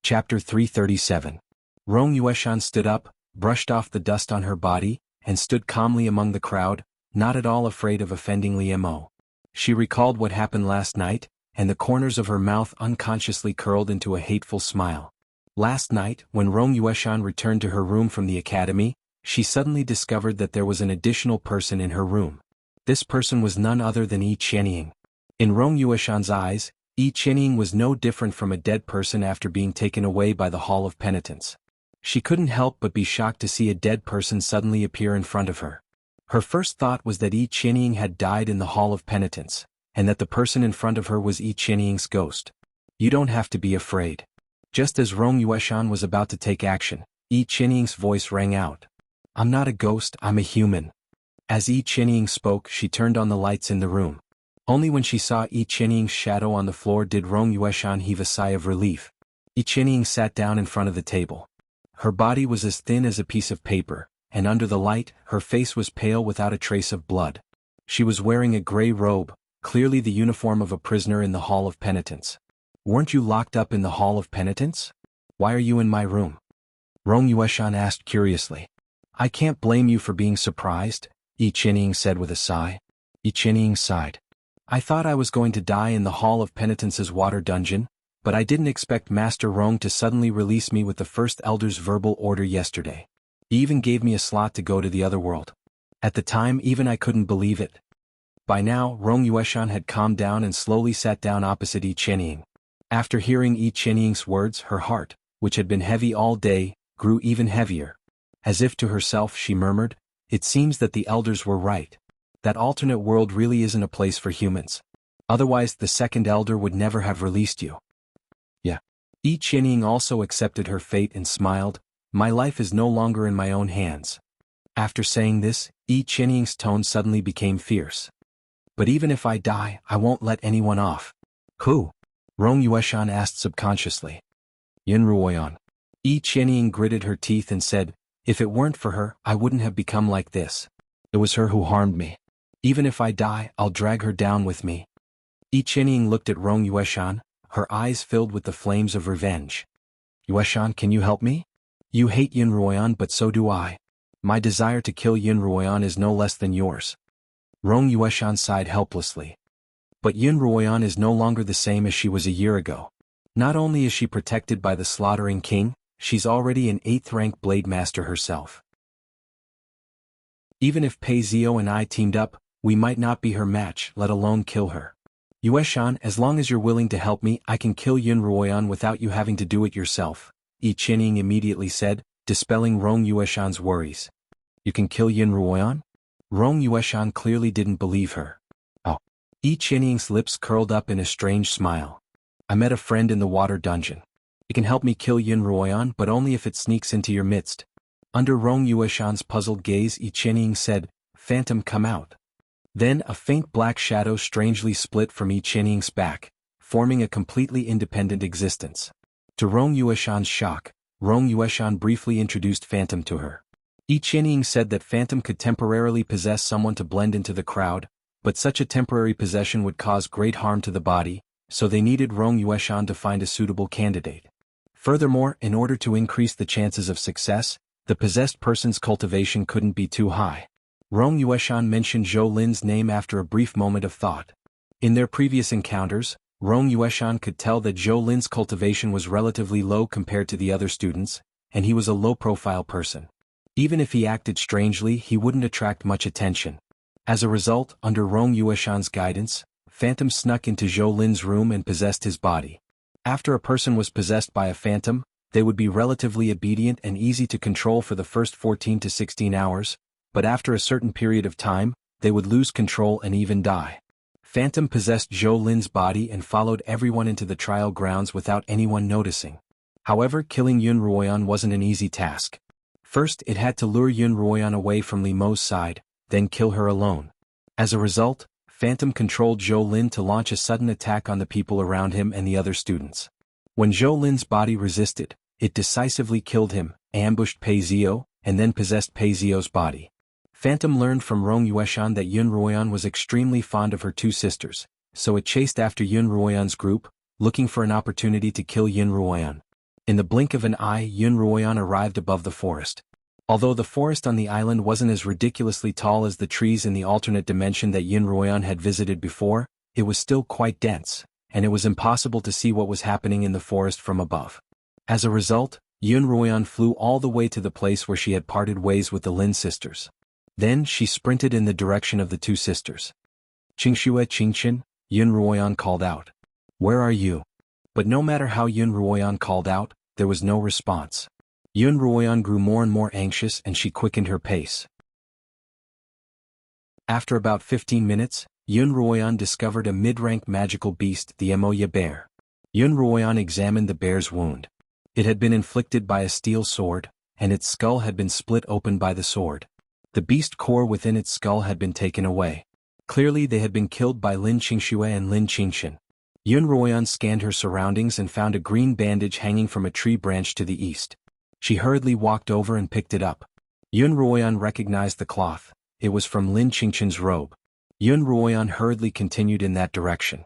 Chapter 337. Rong Yueshan stood up, brushed off the dust on her body, and stood calmly among the crowd, not at all afraid of offending Li Mo. She recalled what happened last night, and the corners of her mouth unconsciously curled into a hateful smile. Last night, when Rong Yueshan returned to her room from the academy, she suddenly discovered that there was an additional person in her room. This person was none other than Yi Qianying. In Rong Yueshan's eyes, Yi Qianying was no different from a dead person after being taken away by the Hall of Penitence. She couldn't help but be shocked to see a dead person suddenly appear in front of her. Her first thought was that Yi Qianying had died in the Hall of Penitence, and that the person in front of her was Yi Qianying's ghost. You don't have to be afraid. Just as Rong Yueshan was about to take action, Yi Qianying's voice rang out. I'm not a ghost, I'm a human. As Yi Qianying spoke, she turned on the lights in the room. Only when she saw Yi Qianying's shadow on the floor did Rong Yueshan heave a sigh of relief. Yi Qianying sat down in front of the table. Her body was as thin as a piece of paper, and under the light, her face was pale without a trace of blood. She was wearing a gray robe, clearly the uniform of a prisoner in the Hall of Penitence. Weren't you locked up in the Hall of Penitence? Why are you in my room? Rong Yueshan asked curiously. I can't blame you for being surprised, Yi Qianying said with a sigh. Yi Qianying sighed. I thought I was going to die in the Hall of Penitence's water dungeon, but I didn't expect Master Rong to suddenly release me with the First Elder's verbal order yesterday. He even gave me a slot to go to the other world. At the time even I couldn't believe it. By now, Rong Yueshan had calmed down and slowly sat down opposite Yi Qianying. After hearing Yi Qianying's words, her heart, which had been heavy all day, grew even heavier. As if to herself she murmured, it seems that the elders were right. That alternate world really isn't a place for humans. Otherwise the second elder would never have released you. Yeah. Yi Qianying also accepted her fate and smiled. My life is no longer in my own hands. After saying this, Yi Qianying's tone suddenly became fierce. But even if I die, I won't let anyone off. Who? Rong Yueshan asked subconsciously. Xuanhuan. Yi Qianying gritted her teeth and said, if it weren't for her, I wouldn't have become like this. It was her who harmed me. Even if I die, I'll drag her down with me. Yi Qianying looked at Rong Yueshan, her eyes filled with the flames of revenge. Yueshan, can you help me? You hate Xuanhuan, but so do I. My desire to kill Xuanhuan is no less than yours. Rong Yueshan sighed helplessly. But Xuanhuan is no longer the same as she was a year ago. Not only is she protected by the Slaughtering King, she's already an 8th-rank blade master herself. Even if Pei Zio and I teamed up, we might not be her match, let alone kill her. Yueshan, as long as you're willing to help me, I can kill Xuanhuan without you having to do it yourself, Yi Qianying immediately said, dispelling Rong Yueshan's worries. You can kill Xuanhuan? Rong Yueshan clearly didn't believe her. Oh. Yi Qianying's lips curled up in a strange smile. I met a friend in the water dungeon. It can help me kill Xuanhuan, but only if it sneaks into your midst. Under Rong Yueshan's puzzled gaze, Yi Qianying said, Phantom, come out. Then a faint black shadow strangely split from Yi Qianying's back, forming a completely independent existence. To Rong Yueshan's shock, Rong Yueshan briefly introduced Phantom to her. Yi Qianying said that Phantom could temporarily possess someone to blend into the crowd, but such a temporary possession would cause great harm to the body, so they needed Rong Yueshan to find a suitable candidate. Furthermore, in order to increase the chances of success, the possessed person's cultivation couldn't be too high. Rong Yueshan mentioned Zhou Lin's name after a brief moment of thought. In their previous encounters, Rong Yueshan could tell that Zhou Lin's cultivation was relatively low compared to the other students, and he was a low-profile person. Even if he acted strangely, he wouldn't attract much attention. As a result, under Rong Yueshan's guidance, Phantom snuck into Zhou Lin's room and possessed his body. After a person was possessed by a phantom, they would be relatively obedient and easy to control for the first 14 to 16 hours, but after a certain period of time, they would lose control and even die. Phantom possessed Zhou Lin's body and followed everyone into the trial grounds without anyone noticing. However, killing Xuanhuan wasn't an easy task. First, it had to lure Xuanhuan away from Li Mo's side, then kill her alone. As a result, Phantom controlled Zhou Lin to launch a sudden attack on the people around him and the other students. When Zhou Lin's body resisted, it decisively killed him, ambushed Pei Zio, and then possessed Pei Zio's body. Phantom learned from Rong Yueshan that Yun Ruoyan was extremely fond of her two sisters, so it chased after Yun Ruoyan's group, looking for an opportunity to kill Yun Ruoyan. In the blink of an eye, Yun Ruoyan arrived above the forest. Although the forest on the island wasn't as ridiculously tall as the trees in the alternate dimension that Yun Ruoyan had visited before, it was still quite dense, and it was impossible to see what was happening in the forest from above. As a result, Yun Ruoyan flew all the way to the place where she had parted ways with the Lin sisters. Then she sprinted in the direction of the two sisters. "Qingxue Qingchen," Yun Ruoyan called out. "Where are you?" But no matter how Yun Ruoyan called out, there was no response. Yun Ruoyan grew more and more anxious and she quickened her pace. After about 15 minutes, Yun Ruoyan discovered a mid-rank magical beast, the Emoya bear. Yun Ruoyan examined the bear's wound. It had been inflicted by a steel sword, and its skull had been split open by the sword. The beast core within its skull had been taken away. Clearly they had been killed by Lin Qingxue and Lin Qingchen. Yun Ruoyan scanned her surroundings and found a green bandage hanging from a tree branch to the east. She hurriedly walked over and picked it up. Yun Ruoyan recognized the cloth. It was from Lin Qingchen's robe. Yun Ruoyan hurriedly continued in that direction.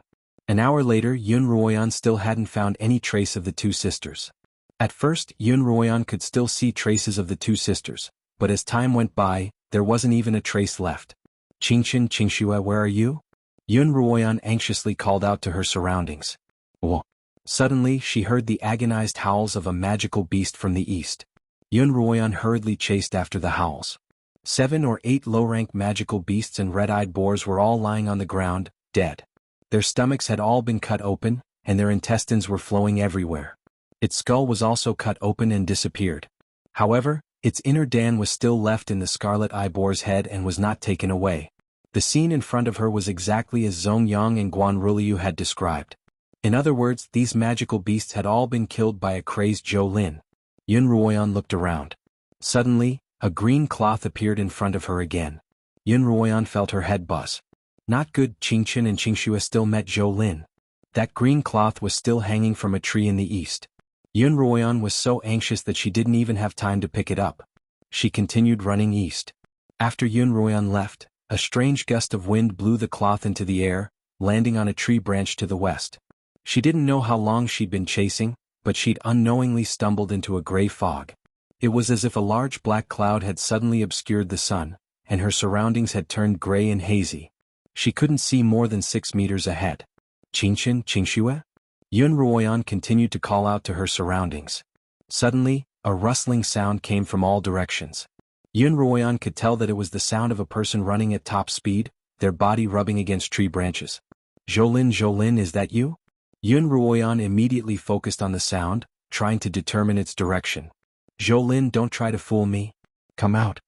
An hour later, Yun Ruoyan still hadn't found any trace of the two sisters. At first, Yun Ruoyan could still see traces of the two sisters, but as time went by, there wasn't even a trace left. "Qingchen, Qingxue, where are you?" Yun Ruoyan anxiously called out to her surroundings. "Oh." Suddenly, she heard the agonized howls of a magical beast from the east. Yun Ruoyan hurriedly chased after the howls. 7 or 8 low-rank magical beasts and red-eyed boars were all lying on the ground, dead. Their stomachs had all been cut open, and their intestines were flowing everywhere. Its skull was also cut open and disappeared. However, its inner Dan was still left in the scarlet eye boar's head and was not taken away. The scene in front of her was exactly as Zongyang and Guanruliu had described. In other words, these magical beasts had all been killed by a crazed Zhou Lin. Yun Ruoyan looked around. Suddenly, a green cloth appeared in front of her again. Yun Ruoyan felt her head buzz. Not good. Qingchen and Qingxue still met Zhou Lin. That green cloth was still hanging from a tree in the east. Yun Ruoyan was so anxious that she didn't even have time to pick it up. She continued running east. After Yun Ruoyan left, a strange gust of wind blew the cloth into the air, landing on a tree branch to the west. She didn't know how long she'd been chasing, but she'd unknowingly stumbled into a gray fog. It was as if a large black cloud had suddenly obscured the sun, and her surroundings had turned gray and hazy. She couldn't see more than 6 meters ahead. "Qingchen, Qingxue?" Yun Ruoyan continued to call out to her surroundings. Suddenly, a rustling sound came from all directions. Yun Ruoyan could tell that it was the sound of a person running at top speed, their body rubbing against tree branches. Zhou Lin, is that you?" Yun Ruoyan immediately focused on the sound, trying to determine its direction. "Zhou Lin, don't try to fool me. Come out."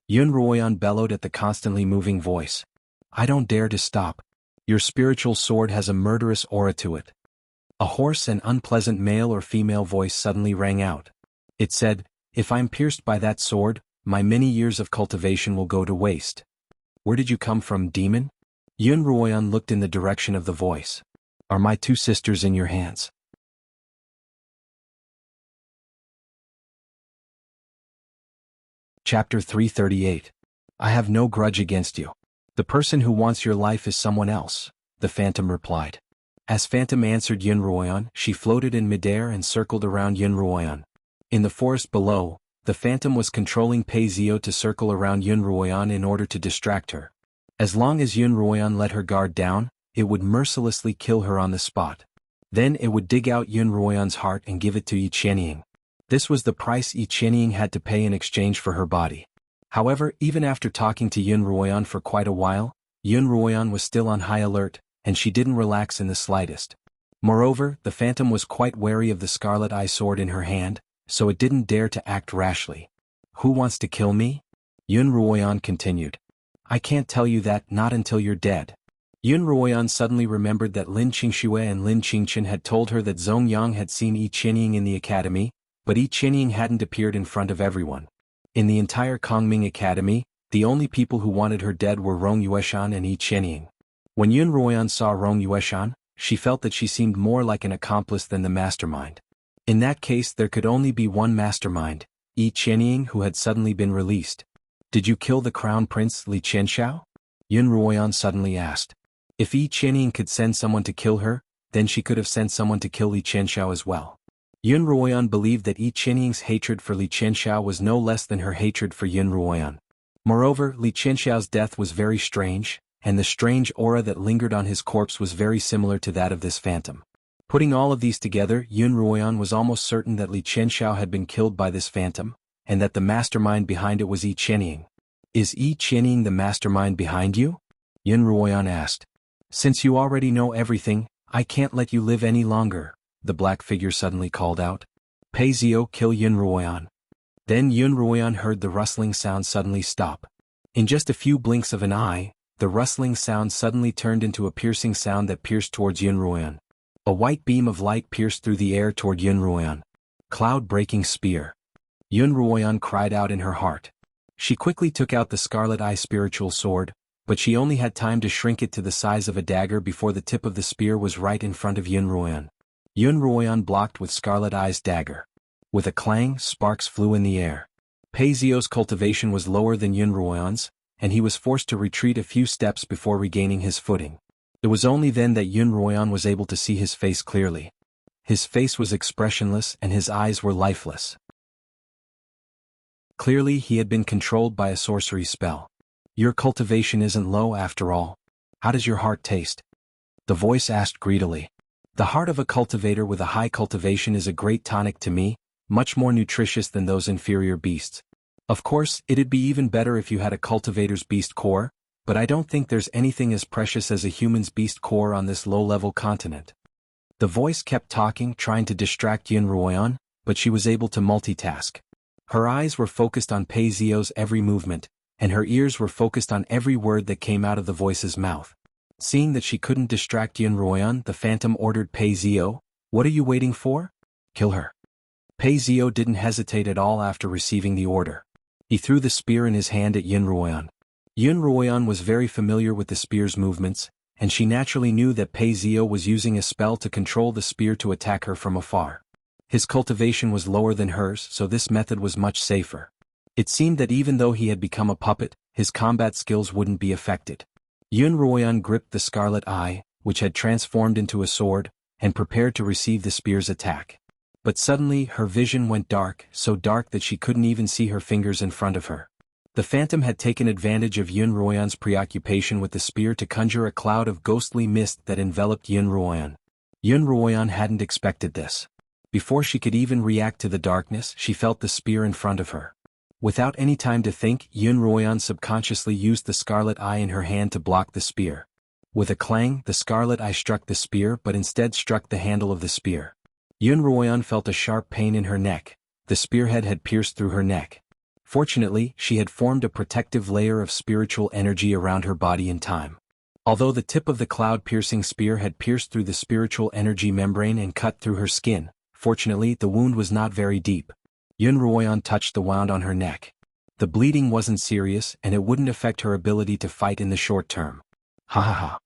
Yun Ruoyan bellowed at the constantly moving voice. "I don't dare to stop. Your spiritual sword has a murderous aura to it." A hoarse and unpleasant male or female voice suddenly rang out. It said, "If I'm pierced by that sword, my many years of cultivation will go to waste." "Where did you come from, demon?" Yun Ruoyan looked in the direction of the voice. "Are my two sisters in your hands?" Chapter 338. I have no grudge against you. The person who wants your life is someone else, the Phantom replied. As Phantom answered Yun Ruoyan, she floated in midair and circled around Yun Ruoyan. In the forest below, the Phantom was controlling Pei Zio to circle around Yun Ruoyan in order to distract her. As long as Yun Ruoyan let her guard down, it would mercilessly kill her on the spot. Then it would dig out Yun Ruoyan's heart and give it to Xianxia. This was the price Xianxia had to pay in exchange for her body. However, even after talking to Yun Ruoyan for quite a while, Yun Ruoyan was still on high alert, and she didn't relax in the slightest. Moreover, the Phantom was quite wary of the scarlet eye sword in her hand, so it didn't dare to act rashly. "Who wants to kill me?" Yun Ruoyan continued. "I can't tell you that, not until you're dead." Yun Ruoyan suddenly remembered that Lin Qingxue and Lin Qingchen had told her that Zongyang had seen Xianxia in the academy, but Xianxia hadn't appeared in front of everyone. In the entire Kongming Academy, the only people who wanted her dead were Rong Yueshan and Xianxia. When Yun Ruoyan saw Rong Yueshan, she felt that she seemed more like an accomplice than the mastermind. In that case there could only be one mastermind, Yi Qianying, who had suddenly been released. Did you kill the crown prince Li Qianxiao? Yun Ruoyan suddenly asked. If Yi Qianying could send someone to kill her, then she could have sent someone to kill Li Qianxiao as well. Yun Ruoyan believed that Yi Qianying's hatred for Li Qianxiao was no less than her hatred for Yun Ruoyan. Moreover, Li Qianxiao's death was very strange, and the strange aura that lingered on his corpse was very similar to that of this phantom. Putting all of these together, Yun Ruoyan was almost certain that Li Qianxiao had been killed by this phantom, and that the mastermind behind it was Yi Qianying. Is Yi Qianying the mastermind behind you? Yun Ruoyan asked. Since you already know everything, I can't let you live any longer, the black figure suddenly called out. Pei Zio, kill Yun Ruoyan. Then Yun Ruoyan heard the rustling sound suddenly stop. In just a few blinks of an eye, the rustling sound suddenly turned into a piercing sound that pierced towards Yun Ruoyan. A white beam of light pierced through the air toward Yun Ruoyan. Cloud-breaking spear. Yun Ruoyan cried out in her heart. She quickly took out the Scarlet Eye spiritual sword, but she only had time to shrink it to the size of a dagger before the tip of the spear was right in front of Yun Ruoyan. Yun Ruoyan blocked with Scarlet Eye's dagger. With a clang, sparks flew in the air. Pei Zio's cultivation was lower than Yun Ruoyan's, and he was forced to retreat a few steps before regaining his footing. It was only then that Yun Ruoyan was able to see his face clearly. His face was expressionless and his eyes were lifeless. Clearly he had been controlled by a sorcery spell. Your cultivation isn't low after all. How does your heart taste? The voice asked greedily. The heart of a cultivator with a high cultivation is a great tonic to me, much more nutritious than those inferior beasts. Of course, it'd be even better if you had a cultivator's beast core, but I don't think there's anything as precious as a human's beast core on this low-level continent. The voice kept talking, trying to distract Yun Ruoyan, but she was able to multitask. Her eyes were focused on Pei Zio's every movement, and her ears were focused on every word that came out of the voice's mouth. Seeing that she couldn't distract Yun Ruoyan, the phantom ordered Pei Zio, "What are you waiting for? Kill her." Pei Zio didn't hesitate at all after receiving the order. He threw the spear in his hand at Yun Ruoyan. Yun Ruoyan was very familiar with the spear's movements, and she naturally knew that Pei Zio was using a spell to control the spear to attack her from afar. His cultivation was lower than hers, so this method was much safer. It seemed that even though he had become a puppet, his combat skills wouldn't be affected. Yun Ruoyan gripped the Scarlet Eye, which had transformed into a sword, and prepared to receive the spear's attack. But suddenly her vision went dark, so dark that she couldn't even see her fingers in front of her. The phantom had taken advantage of Yun Ruoyan's preoccupation with the spear to conjure a cloud of ghostly mist that enveloped Yun Ruoyan. Yun Ruoyan hadn't expected this. Before she could even react to the darkness, she felt the spear in front of her. Without any time to think, Yun Ruoyan subconsciously used the Scarlet Eye in her hand to block the spear. With a clang, the Scarlet Eye struck the spear but instead struck the handle of the spear. Yun Ruoyan felt a sharp pain in her neck. The spearhead had pierced through her neck. Fortunately, she had formed a protective layer of spiritual energy around her body in time. Although the tip of the cloud-piercing spear had pierced through the spiritual energy membrane and cut through her skin, fortunately the wound was not very deep. Yun Ruoyan touched the wound on her neck. The bleeding wasn't serious and it wouldn't affect her ability to fight in the short term. Ha ha ha.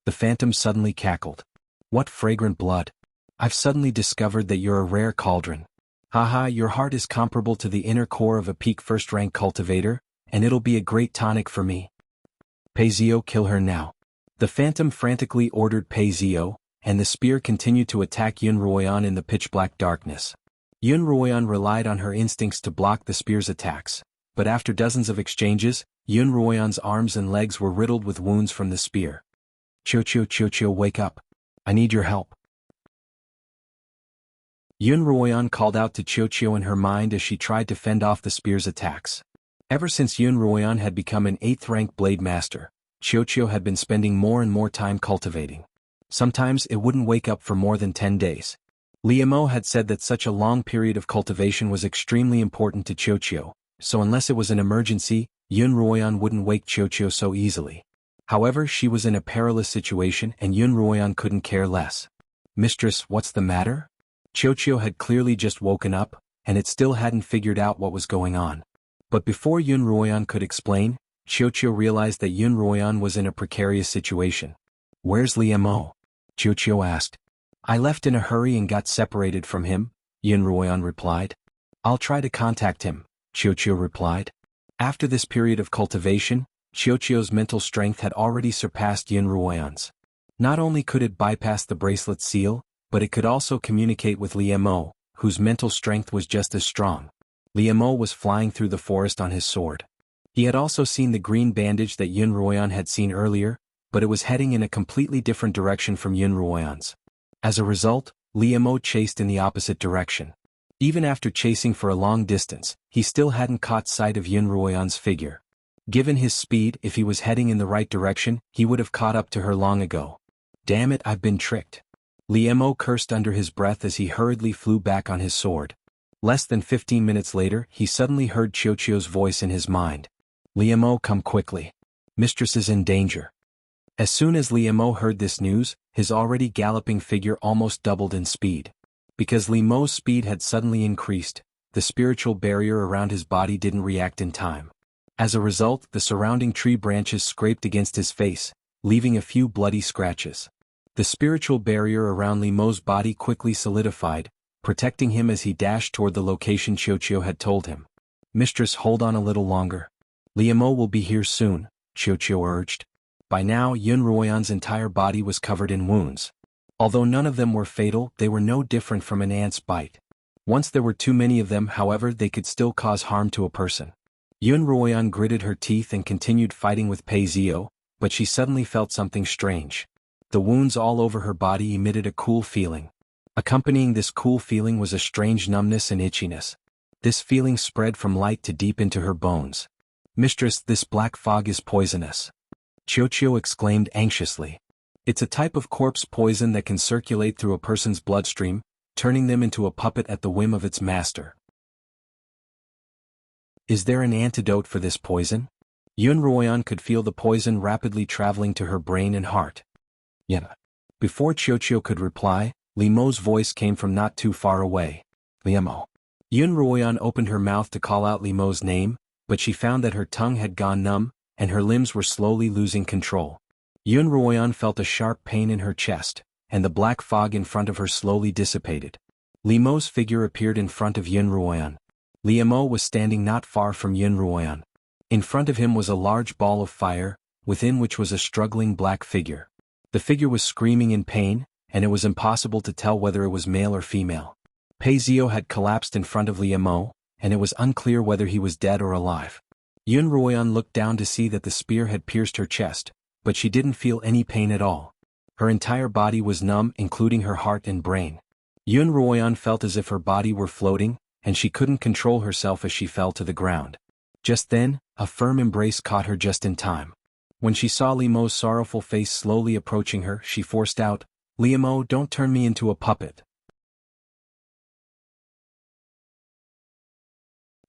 The phantom suddenly cackled. What fragrant blood. I've suddenly discovered that you're a rare cauldron. Haha, your heart is comparable to the inner core of a peak first-rank cultivator, and it'll be a great tonic for me. Pei Zio, kill her now. The phantom frantically ordered Pei Zio, and the spear continued to attack Yun Ruoyan in the pitch-black darkness. Yun Ruoyan relied on her instincts to block the spear's attacks, but after dozens of exchanges, Yun Ruoyan's arms and legs were riddled with wounds from the spear. Qiao, wake up. I need your help. Yun Ruoyan called out to Qiao in her mind as she tried to fend off the spear's attacks. Ever since Yun Ruoyan had become an 8th-rank blade master, Qiao had been spending more and more time cultivating. Sometimes it wouldn't wake up for more than 10 days. Liamo had said that such a long period of cultivation was extremely important to Qiao, so unless it was an emergency, Yun Ruoyan wouldn't wake Qiao so easily. However, she was in a perilous situation and Yun Ruoyan couldn't care less. Mistress, what's the matter? Qiao had clearly just woken up, and it still hadn't figured out what was going on. But before Yun Ruoyan could explain, Qiao realized that Yun Ruoyan was in a precarious situation. Where's Liamo? Xiao asked. I left in a hurry and got separated from him, Yunruoyan replied. I'll try to contact him, Xiao replied. After this period of cultivation, Xiao's mental strength had already surpassed Yunruoyan's. Not only could it bypass the bracelet seal, but it could also communicate with Liemo, whose mental strength was just as strong. Liemo was flying through the forest on his sword. He had also seen the green bandage that Yunruoyan had seen earlier, but it was heading in a completely different direction from Yunruoyan's. As a result, Liemo chased in the opposite direction. Even after chasing for a long distance, he still hadn't caught sight of Yunruoyan's figure. Given his speed, if he was heading in the right direction, he would have caught up to her long ago. Damn it, I've been tricked. Liemo cursed under his breath as he hurriedly flew back on his sword. Less than 15 minutes later, he suddenly heard Xiao's voice in his mind. Liemo, come quickly. Mistress is in danger. As soon as Liemo heard this news, his already galloping figure almost doubled in speed. Because Liemo's speed had suddenly increased, the spiritual barrier around his body didn't react in time. As a result, the surrounding tree branches scraped against his face, leaving a few bloody scratches. The spiritual barrier around Liemo's body quickly solidified, protecting him as he dashed toward the location Xiao had told him. Mistress, hold on a little longer. Liemo will be here soon, Xiao urged. By now, Yunruoyan's entire body was covered in wounds. Although none of them were fatal, they were no different from an ant's bite. Once there were too many of them, however, they could still cause harm to a person. Yunruoyan gritted her teeth and continued fighting with Pei Zio, but she suddenly felt something strange. The wounds all over her body emitted a cool feeling. Accompanying this cool feeling was a strange numbness and itchiness. This feeling spread from light to deep into her bones. Mistress, this black fog is poisonous. Xiao exclaimed anxiously. It's a type of corpse poison that can circulate through a person's bloodstream, turning them into a puppet at the whim of its master. Is there an antidote for this poison? Yunruoyan could feel the poison rapidly traveling to her brain and heart. Yeah. Before Xiao could reply, Liemo's voice came from not too far away. Liemo. Yunruoyan opened her mouth to call out Liemo's name, but she found that her tongue had gone numb, and her limbs were slowly losing control. Yunruoyan felt a sharp pain in her chest, and the black fog in front of her slowly dissipated. Liemo's figure appeared in front of Yunruoyan. Liemo was standing not far from Yunruoyan. In front of him was a large ball of fire, within which was a struggling black figure. The figure was screaming in pain, and it was impossible to tell whether it was male or female. Pei Zio had collapsed in front of Liemo, and it was unclear whether he was dead or alive. Yunruoyan looked down to see that the spear had pierced her chest, but she didn't feel any pain at all. Her entire body was numb, including her heart and brain. Yunruoyan felt as if her body were floating, and she couldn't control herself as she fell to the ground. Just then, a firm embrace caught her just in time. When she saw Liemo's sorrowful face slowly approaching her, she forced out, Liemo, don't turn me into a puppet.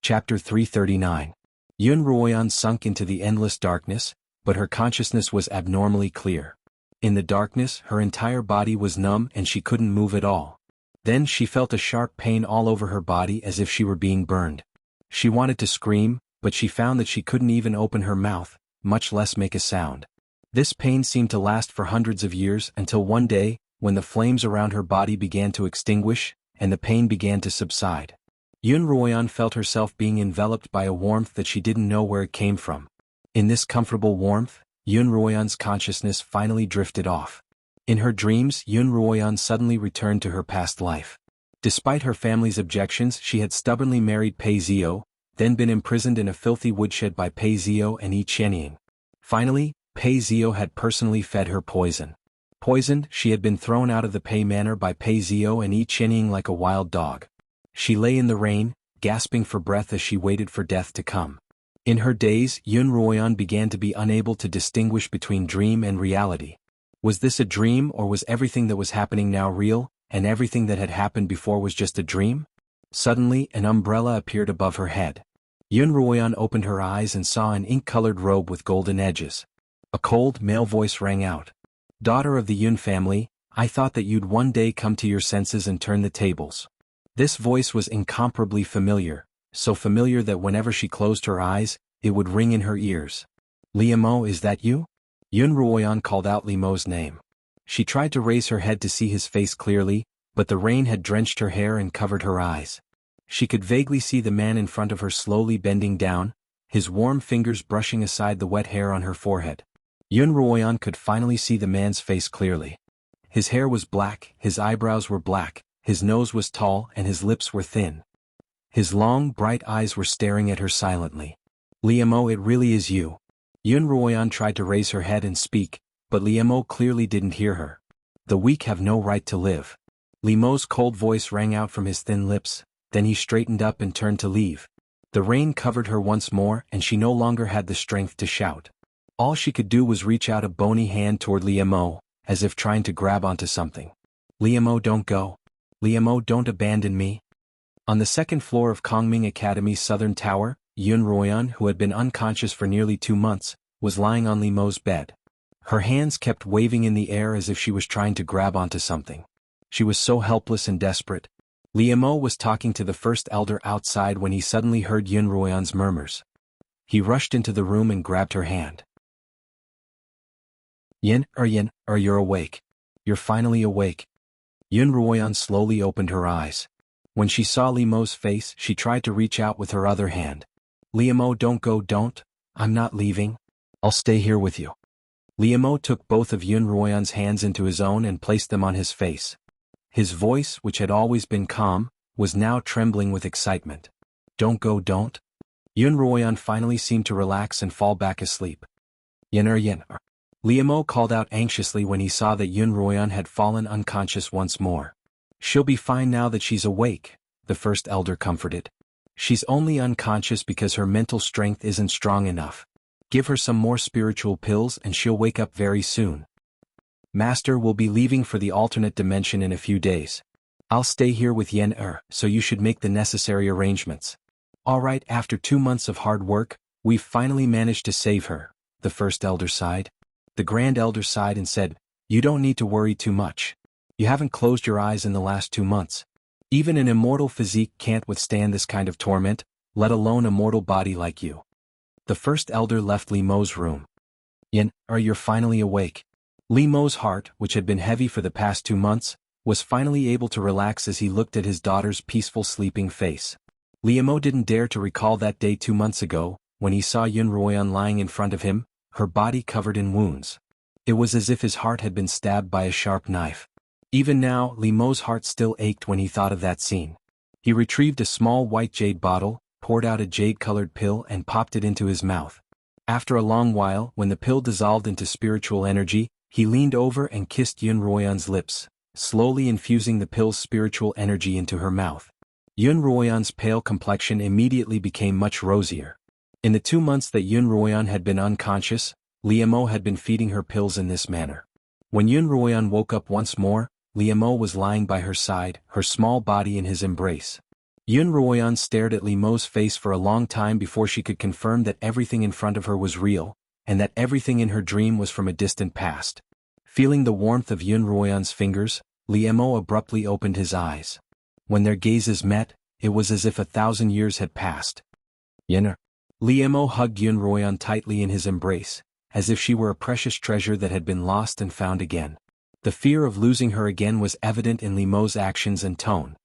Chapter 339. Yunruoyan sunk into the endless darkness, but her consciousness was abnormally clear. In the darkness, her entire body was numb and she couldn't move at all. Then she felt a sharp pain all over her body as if she were being burned. She wanted to scream, but she found that she couldn't even open her mouth, much less make a sound. This pain seemed to last for hundreds of years until one day, when the flames around her body began to extinguish, and the pain began to subside. Yunruoyan felt herself being enveloped by a warmth that she didn't know where it came from. In this comfortable warmth, Yunruoyan's consciousness finally drifted off. In her dreams, Yunruoyan suddenly returned to her past life. Despite her family's objections, she had stubbornly married Pei Zio, then been imprisoned in a filthy woodshed by Pei Zio and Yi Qianying. Finally, Pei Zio had personally fed her poison. Poisoned, she had been thrown out of the Pei Manor by Pei Zio and Yi Qianying like a wild dog. She lay in the rain, gasping for breath as she waited for death to come. In her daze, Yunruoyan began to be unable to distinguish between dream and reality. Was this a dream, or was everything that was happening now real, and everything that had happened before was just a dream? Suddenly, an umbrella appeared above her head. Yunruoyan opened her eyes and saw an ink-colored robe with golden edges. A cold, male voice rang out. Daughter of the Yun family, I thought that you'd one day come to your senses and turn the tables. This voice was incomparably familiar, so familiar that whenever she closed her eyes, it would ring in her ears. Liemo, is that you? Yunruoyan called out Liemo's name. She tried to raise her head to see his face clearly, but the rain had drenched her hair and covered her eyes. She could vaguely see the man in front of her slowly bending down, his warm fingers brushing aside the wet hair on her forehead. Xuanhuan could finally see the man's face clearly. His hair was black, his eyebrows were black, his nose was tall and his lips were thin. His long, bright eyes were staring at her silently. "Liemo, it really is you." Xuanhuan tried to raise her head and speak, but Liemo clearly didn't hear her. "The weak have no right to live." Liemo's cold voice rang out from his thin lips, then he straightened up and turned to leave. The rain covered her once more and she no longer had the strength to shout. All she could do was reach out a bony hand toward Liemo, as if trying to grab onto something. "Liemo, don't go. Liemo, don't abandon me." On the second floor of Kongming Academy's southern tower, Xuanhuan, who had been unconscious for nearly 2 months, was lying on Liemo's bed. Her hands kept waving in the air as if she was trying to grab onto something. She was so helpless and desperate. Liemo was talking to the first elder outside when he suddenly heard Xuanhuan's murmurs. He rushed into the room and grabbed her hand. Yin, you're awake. You're finally awake." Xuanhuan slowly opened her eyes. When she saw Liemo's face, she tried to reach out with her other hand. "Liemo, don't go, don't. I'm not leaving. I'll stay here with you." Liemo took both of Xuanhuan's hands into his own and placed them on his face. His voice, which had always been calm, was now trembling with excitement. "Don't go, don't." Xuanhuan finally seemed to relax and fall back asleep. Yin. Liemo called out anxiously when he saw that Xuanhuan had fallen unconscious once more. "She'll be fine now that she's awake," the first elder comforted. "She's only unconscious because her mental strength isn't strong enough. Give her some more spiritual pills and she'll wake up very soon. Master will be leaving for the alternate dimension in a few days. I'll stay here with Yen, so you should make the necessary arrangements." "All right, after 2 months of hard work, we've finally managed to save her," the first elder sighed. The grand elder sighed and said, "You don't need to worry too much. You haven't closed your eyes in the last 2 months. Even an immortal physique can't withstand this kind of torment, let alone a mortal body like you." The first elder left Liemo's room. "Yin, you're finally awake." Liemo's heart, which had been heavy for the past 2 months, was finally able to relax as he looked at his daughter's peaceful sleeping face. Liemo didn't dare to recall that day 2 months ago, when he saw Xuanhuan lying in front of him, her body covered in wounds. It was as if his heart had been stabbed by a sharp knife. Even now, Liemo's heart still ached when he thought of that scene. He retrieved a small white jade bottle, poured out a jade-colored pill and popped it into his mouth. After a long while, when the pill dissolved into spiritual energy, he leaned over and kissed Xuanhuan's lips, slowly infusing the pill's spiritual energy into her mouth. Xuanhuan's pale complexion immediately became much rosier. In the 2 months that Xuanhuan had been unconscious, Liemo had been feeding her pills in this manner. When Xuanhuan woke up once more, Liemo was lying by her side, her small body in his embrace. Xuanhuan stared at Liemo's face for a long time before she could confirm that everything in front of her was real, and that everything in her dream was from a distant past. Feeling the warmth of Xuanhuan's fingers, Liemo abruptly opened his eyes. When their gazes met, it was as if 1,000 years had passed. "Yin." Liemo hugged Xuanhuan tightly in his embrace, as if she were a precious treasure that had been lost and found again. The fear of losing her again was evident in Liemo's actions and tone.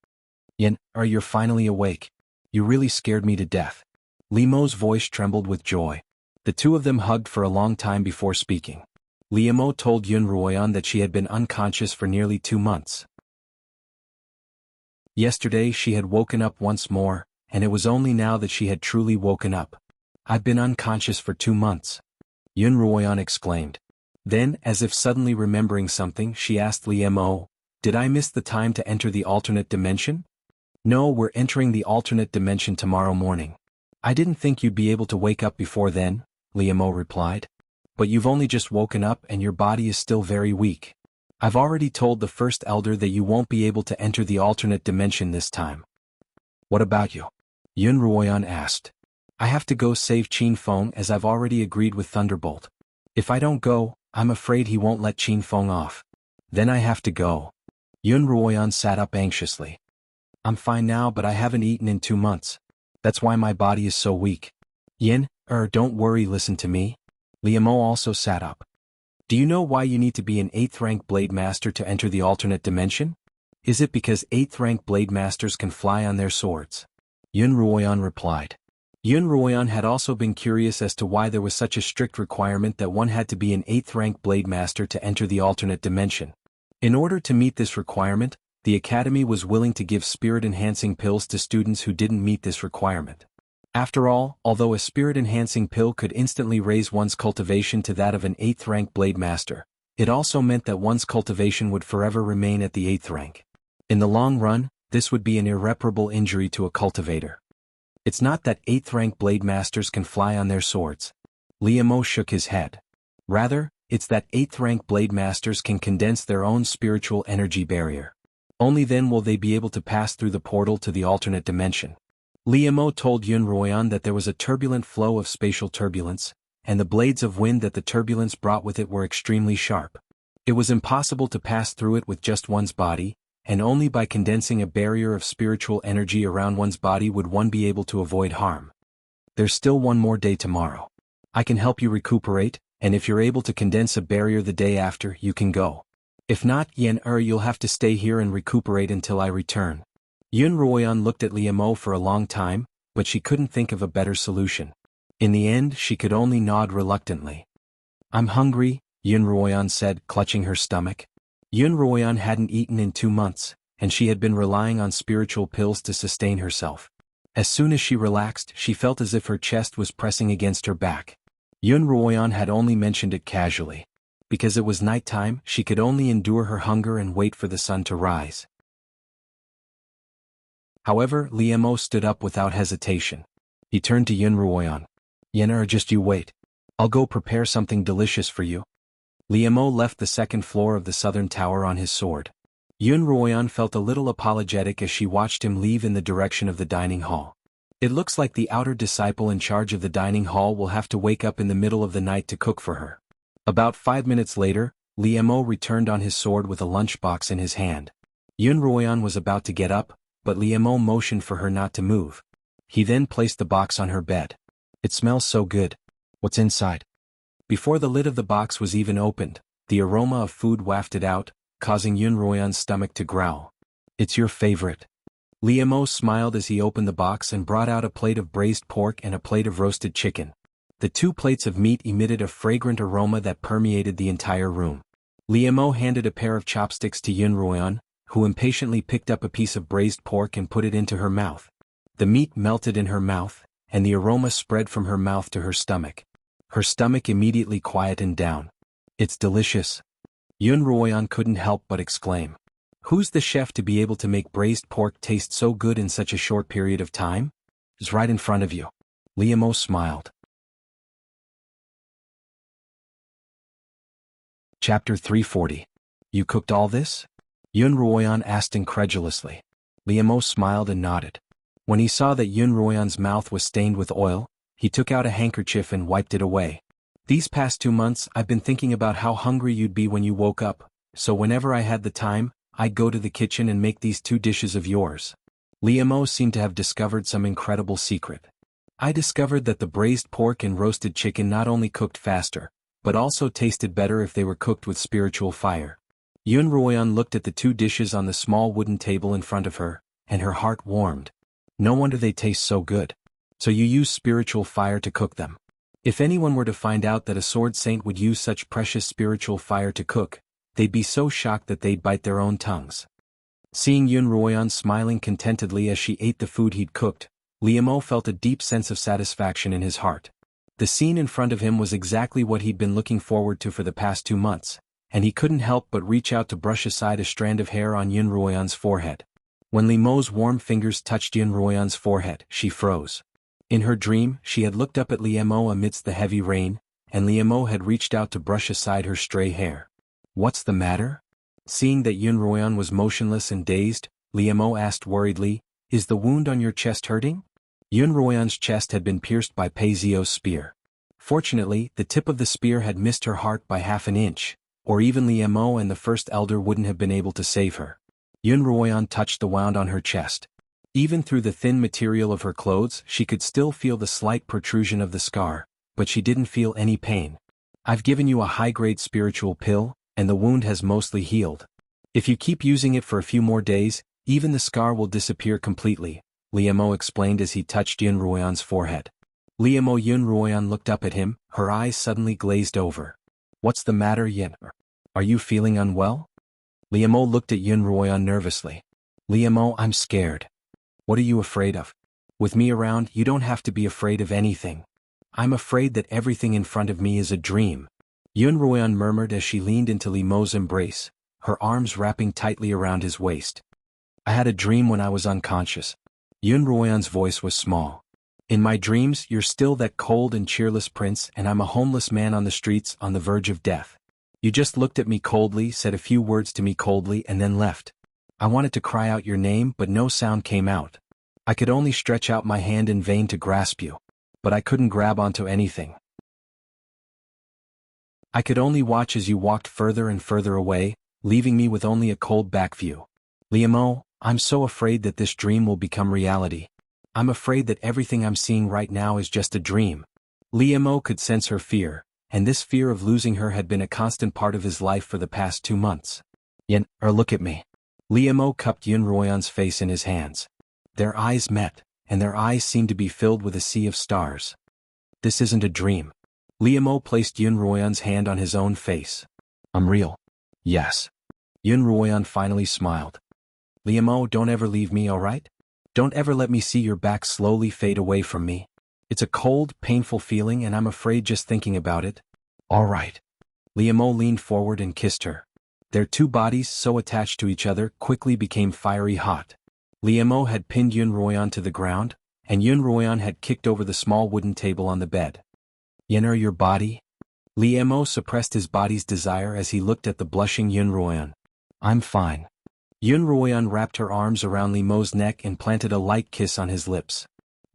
"Yin, you're finally awake. You really scared me to death." Liemo's voice trembled with joy. The two of them hugged for a long time before speaking. Liemo told Xuanhuan that she had been unconscious for nearly 2 months. Yesterday she had woken up once more, and it was only now that she had truly woken up. "I've been unconscious for 2 months. Xuanhuan exclaimed. Then, as if suddenly remembering something, she asked Liemo, "Did I miss the time to enter the alternate dimension?" "No, we're entering the alternate dimension tomorrow morning." "I didn't think you'd be able to wake up before then," Liemo replied. "But you've only just woken up and your body is still very weak. I've already told the first elder that you won't be able to enter the alternate dimension this time." "What about you?" Xuanhuan asked. "I have to go save Qin Feng as I've already agreed with Thunderbolt. If I don't go, I'm afraid he won't let Qin Feng off. Then I have to go." Xuanhuan sat up anxiously. "I'm fine now, but I haven't eaten in 2 months. That's why my body is so weak." "Yin, don't worry, listen to me." Liemo also sat up. Do you know why you need to be an 8th rank blade master to enter the alternate dimension? Is it because 8th rank blade masters can fly on their swords? Xuanhuan replied. Xuanhuan had also been curious as to why there was such a strict requirement that one had to be an 8th rank blade master to enter the alternate dimension. In order to meet this requirement, the Academy was willing to give spirit-enhancing pills to students who didn't meet this requirement. After all, although a spirit-enhancing pill could instantly raise one's cultivation to that of an 8th rank blade master, it also meant that one's cultivation would forever remain at the 8th rank. In the long run, this would be an irreparable injury to a cultivator. It's not that 8th rank blade masters can fly on their swords. Liamo shook his head. Rather, it's that 8th rank blade masters can condense their own spiritual energy barrier. Only then will they be able to pass through the portal to the alternate dimension. Liamo told Xuanhuan that there was a turbulent flow of spatial turbulence, and the blades of wind that the turbulence brought with it were extremely sharp. It was impossible to pass through it with just one's body, and only by condensing a barrier of spiritual energy around one's body would one be able to avoid harm. There's still one more day tomorrow. I can help you recuperate, and if you're able to condense a barrier the day after, you can go. If not, you'll have to stay here and recuperate until I return. Xuanhuan looked at Liamo for a long time, but she couldn't think of a better solution. In the end, she could only nod reluctantly. I'm hungry, Xuanhuan said, clutching her stomach. Xuanhuan hadn't eaten in 2 months, and she had been relying on spiritual pills to sustain herself. As soon as she relaxed, she felt as if her chest was pressing against her back. Xuanhuan had only mentioned it casually. Because it was nighttime, she could only endure her hunger and wait for the sun to rise. However, Liamo stood up without hesitation. He turned to Xuanhuan. Just you wait. I'll go prepare something delicious for you. Liamo left the second floor of the southern tower on his sword. Xuanhuan felt a little apologetic as she watched him leave in the direction of the dining hall. It looks like the outer disciple in charge of the dining hall will have to wake up in the middle of the night to cook for her. About 5 minutes later, Liamo returned on his sword with a lunchbox in his hand. Xuanhuan was about to get up, but Liamo motioned for her not to move. He then placed the box on her bed. It smells so good. What's inside? Before the lid of the box was even opened, the aroma of food wafted out, causing Xuanhuan's stomach to growl. It's your favorite. Liamo smiled as he opened the box and brought out a plate of braised pork and a plate of roasted chicken. The 2 plates of meat emitted a fragrant aroma that permeated the entire room. Liamo handed a pair of chopsticks to Xuanhuan, who impatiently picked up a piece of braised pork and put it into her mouth. The meat melted in her mouth, and the aroma spread from her mouth to her stomach. Her stomach immediately quietened down. It's delicious. Xuanhuan couldn't help but exclaim. Who's the chef to be able to make braised pork taste so good in such a short period of time? It's right in front of you. Liamo smiled. Chapter 340. You cooked all this? Xuanhuan asked incredulously. Liamo smiled and nodded. When he saw that Xuanhuan's mouth was stained with oil, he took out a handkerchief and wiped it away. These past 2 months I've been thinking about how hungry you'd be when you woke up, so whenever I had the time, I'd go to the kitchen and make these 2 dishes of yours. Liamo seemed to have discovered some incredible secret. I discovered that the braised pork and roasted chicken not only cooked faster, but also tasted better if they were cooked with spiritual fire. Xuanhuan looked at the 2 dishes on the small wooden table in front of her, and her heart warmed. No wonder they taste so good. So you use spiritual fire to cook them. If anyone were to find out that a sword saint would use such precious spiritual fire to cook, they'd be so shocked that they'd bite their own tongues. Seeing Xuanhuan smiling contentedly as she ate the food he'd cooked, Liamo felt a deep sense of satisfaction in his heart. The scene in front of him was exactly what he'd been looking forward to for the past 2 months, and he couldn't help but reach out to brush aside a strand of hair on Xuanhuan's forehead. When Liamo's warm fingers touched Xuanhuan's forehead, she froze. In her dream, she had looked up at Liamo amidst the heavy rain, and Liamo had reached out to brush aside her stray hair. What's the matter? Seeing that Xuanhuan was motionless and dazed, Liamo asked worriedly, Is the wound on your chest hurting? Xuanhuan's chest had been pierced by Pei Zio's spear. Fortunately, the tip of the spear had missed her heart by half an inch, or even Liamo and the first elder wouldn't have been able to save her. Xuanhuan touched the wound on her chest. Even through the thin material of her clothes, she could still feel the slight protrusion of the scar, but she didn't feel any pain. I've given you a high-grade spiritual pill, and the wound has mostly healed. If you keep using it for a few more days, even the scar will disappear completely, Liemo explained as he touched Yunruoyan's forehead. Yunruoyan looked up at him, her eyes suddenly glazed over. What's the matter, Yin? Are you feeling unwell? Liemo looked at Yunruoyan nervously. Liemo, I'm scared. What are you afraid of? With me around, you don't have to be afraid of anything. I'm afraid that everything in front of me is a dream. Yunruoyan murmured as she leaned into Liemo's embrace, her arms wrapping tightly around his waist. I had a dream when I was unconscious. Yunruoyan's voice was small. In my dreams, you're still that cold and cheerless prince, and I'm a homeless man on the streets on the verge of death. You just looked at me coldly, said a few words to me coldly, and then left. I wanted to cry out your name, but no sound came out. I could only stretch out my hand in vain to grasp you. But I couldn't grab onto anything. I could only watch as you walked further and further away, leaving me with only a cold back view. Liemo, I'm so afraid that this dream will become reality. I'm afraid that everything I'm seeing right now is just a dream. Liemo could sense her fear, and this fear of losing her had been a constant part of his life for the past 2 months. Look at me. Liemo cupped Yunruoyan's face in his hands. Their eyes met, and their eyes seemed to be filled with a sea of stars. This isn't a dream. Liemo placed Yunruoyan's hand on his own face. I'm real. Yes. Yunruoyan finally smiled. Liemo, don't ever leave me, alright? Don't ever let me see your back slowly fade away from me. It's a cold, painful feeling and I'm afraid just thinking about it. Alright. Liemo leaned forward and kissed her. Their two bodies, so attached to each other, quickly became fiery hot. Liemo had pinned Yunruoyan to the ground, and Yunruoyan had kicked over the small wooden table on the bed. Yenner, your body? Liemo suppressed his body's desire as he looked at the blushing Yunruoyan. I'm fine. Yunruoyan wrapped her arms around Liemo's neck and planted a light kiss on his lips.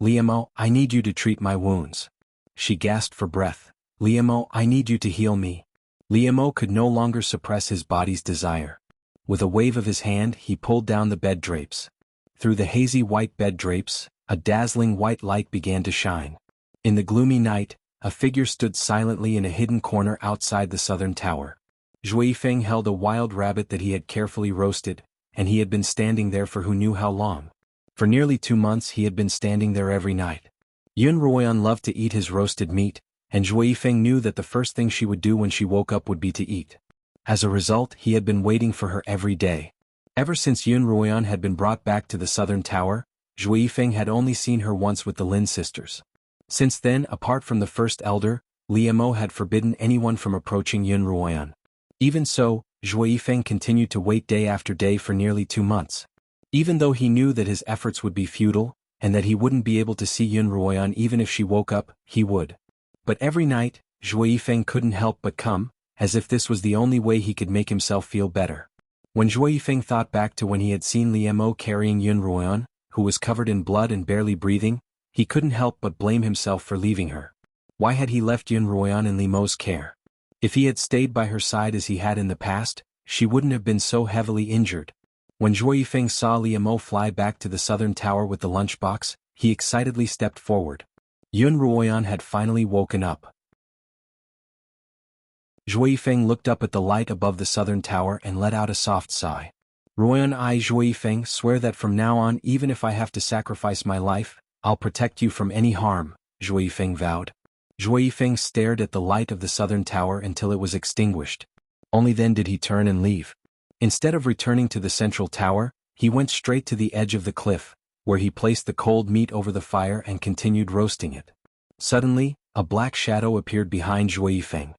Liemo, I need you to treat my wounds. She gasped for breath. Liemo, I need you to heal me. Liemo could no longer suppress his body's desire. With a wave of his hand, he pulled down the bed drapes. Through the hazy white bed drapes, a dazzling white light began to shine. In the gloomy night, a figure stood silently in a hidden corner outside the southern tower. Zhuifeng held a wild rabbit that he had carefully roasted, and he had been standing there for who knew how long. For nearly 2 months he had been standing there every night. Yunruoyan loved to eat his roasted meat, and Zhuifeng knew that the first thing she would do when she woke up would be to eat. As a result, he had been waiting for her every day. Ever since Yunruoyan had been brought back to the southern tower, Zhuifeng had only seen her once with the Lin sisters. Since then, apart from the first elder, Liemo had forbidden anyone from approaching Yunruoyan. Even so, Zhuifeng continued to wait day after day for nearly 2 months. Even though he knew that his efforts would be futile, and that he wouldn't be able to see Yunruoyan even if she woke up, he would. But every night, Zhuifeng couldn't help but come, as if this was the only way he could make himself feel better. When Zhuifeng thought back to when he had seen Liemo carrying Yunruoyan, who was covered in blood and barely breathing, he couldn't help but blame himself for leaving her. Why had he left Yunruoyan in Liemo's care? If he had stayed by her side as he had in the past, she wouldn't have been so heavily injured. When Zhuifeng saw Liemo fly back to the southern tower with the lunchbox, he excitedly stepped forward. Yunruoyan had finally woken up. Zhuifeng looked up at the light above the southern tower and let out a soft sigh. Ruoyan, I, Zhuifeng, swear that from now on, even if I have to sacrifice my life, I'll protect you from any harm, Zhuifeng vowed. Zhuifeng stared at the light of the southern tower until it was extinguished. Only then did he turn and leave. Instead of returning to the central tower, he went straight to the edge of the cliff, where he placed the cold meat over the fire and continued roasting it. Suddenly, a black shadow appeared behind Zhuifeng.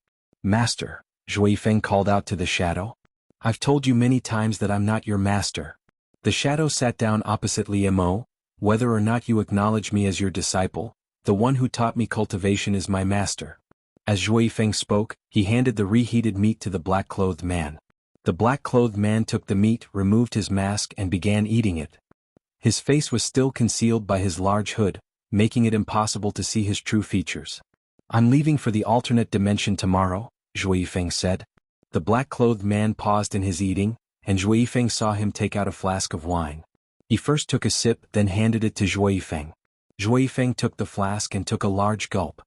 Master, Zhuifeng called out to the shadow. I've told you many times that I'm not your master. The shadow sat down opposite Liemo. Whether or not you acknowledge me as your disciple, the one who taught me cultivation is my master. As Zhuifeng spoke, he handed the reheated meat to the black-clothed man. The black-clothed man took the meat, removed his mask and began eating it. His face was still concealed by his large hood, making it impossible to see his true features. I'm leaving for the alternate dimension tomorrow, Zhuifeng said. The black-clothed man paused in his eating, and Zhuifeng saw him take out a flask of wine. He first took a sip, then handed it to Zhuifeng. Zhuifeng took the flask and took a large gulp.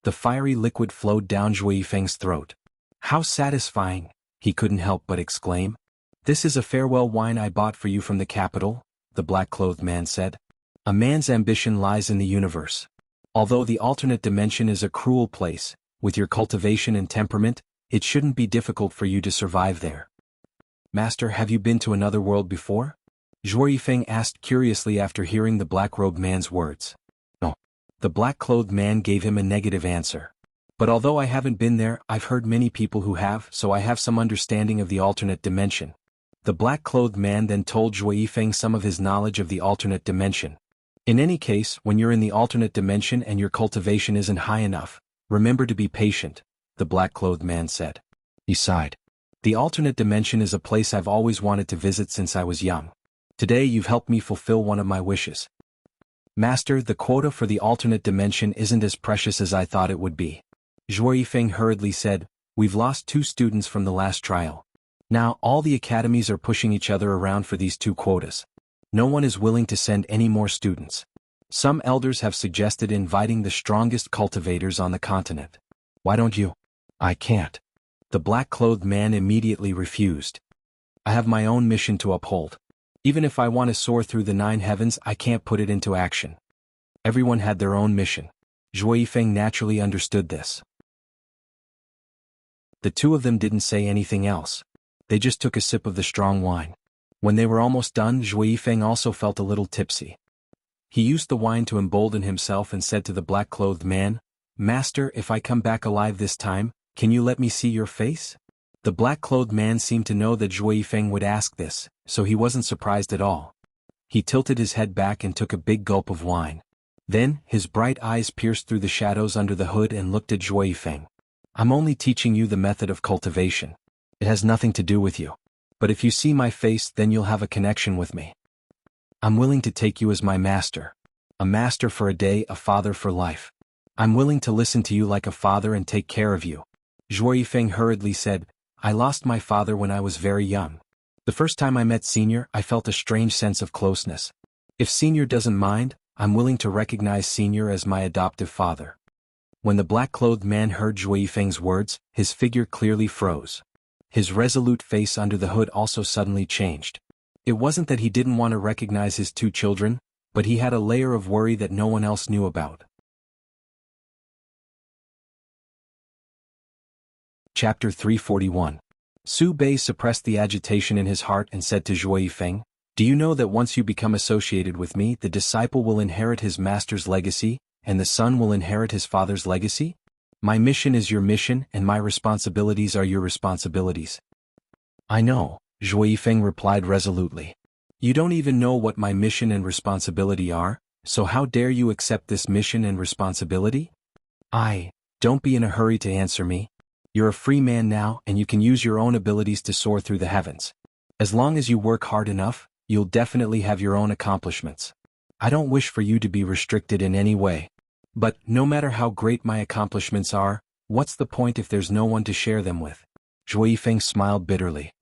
The fiery liquid flowed down Zhui Feng's throat. "How satisfying," he couldn't help but exclaim. "This is a farewell wine I bought for you from the capital," the black-clothed man said. "A man's ambition lies in the universe. Although the alternate dimension is a cruel place, with your cultivation and temperament, it shouldn't be difficult for you to survive there." "Master, have you been to another world before?" Zhui Feng asked curiously after hearing the black-robed man's words. "No." The black-clothed man gave him a negative answer. "But although I haven't been there, I've heard many people who have, so I have some understanding of the alternate dimension." The black-clothed man then told Zhui Feng some of his knowledge of the alternate dimension. "In any case, when you're in the alternate dimension and your cultivation isn't high enough, remember to be patient," the black-clothed man said. He sighed. "The alternate dimension is a place I've always wanted to visit since I was young. Today you've helped me fulfill one of my wishes." "Master, the quota for the alternate dimension isn't as precious as I thought it would be," Zhui Feng hurriedly said. "We've lost 2 students from the last trial. Now all the academies are pushing each other around for these 2 quotas. No one is willing to send any more students. Some elders have suggested inviting the strongest cultivators on the continent. Why don't you?" "I can't." The black-clothed man immediately refused. "I have my own mission to uphold. Even if I want to soar through the 9 heavens, I can't put it into action." Everyone had their own mission. Zhui Feng naturally understood this. The 2 of them didn't say anything else. They just took a sip of the strong wine. When they were almost done, Zhui Feng also felt a little tipsy. He used the wine to embolden himself and said to the black-clothed man, "Master, if I come back alive this time, can you let me see your face?" The black-clothed man seemed to know that Zhui Feng would ask this, so he wasn't surprised at all. He tilted his head back and took a big gulp of wine. Then, his bright eyes pierced through the shadows under the hood and looked at Zhui Feng. "I'm only teaching you the method of cultivation. It has nothing to do with you. But if you see my face, then you'll have a connection with me. I'm willing to take you as my master. A master for a day, a father for life. I'm willing to listen to you like a father and take care of you." Zhui Feng hurriedly said, "I lost my father when I was very young. The first time I met Senior, I felt a strange sense of closeness. If Senior doesn't mind, I'm willing to recognize Senior as my adoptive father." When the black-clothed man heard Zhui Feng's words, his figure clearly froze. His resolute face under the hood also suddenly changed. It wasn't that he didn't want to recognize his 2 children, but he had a layer of worry that no one else knew about. Chapter 341. Su Bei suppressed the agitation in his heart and said to Zhui Feng, "Do you know that once you become associated with me, the disciple will inherit his master's legacy, and the son will inherit his father's legacy? My mission is your mission, and my responsibilities are your responsibilities." "I know," Zhui Feng replied resolutely. "You don't even know what my mission and responsibility are, so how dare you accept this mission and responsibility?" Don't be in a hurry to answer me. You're a free man now, and you can use your own abilities to soar through the heavens. As long as you work hard enough, you'll definitely have your own accomplishments. I don't wish for you to be restricted in any way. But, no matter how great my accomplishments are, what's the point if there's no one to share them with?" Zhui Feng smiled bitterly.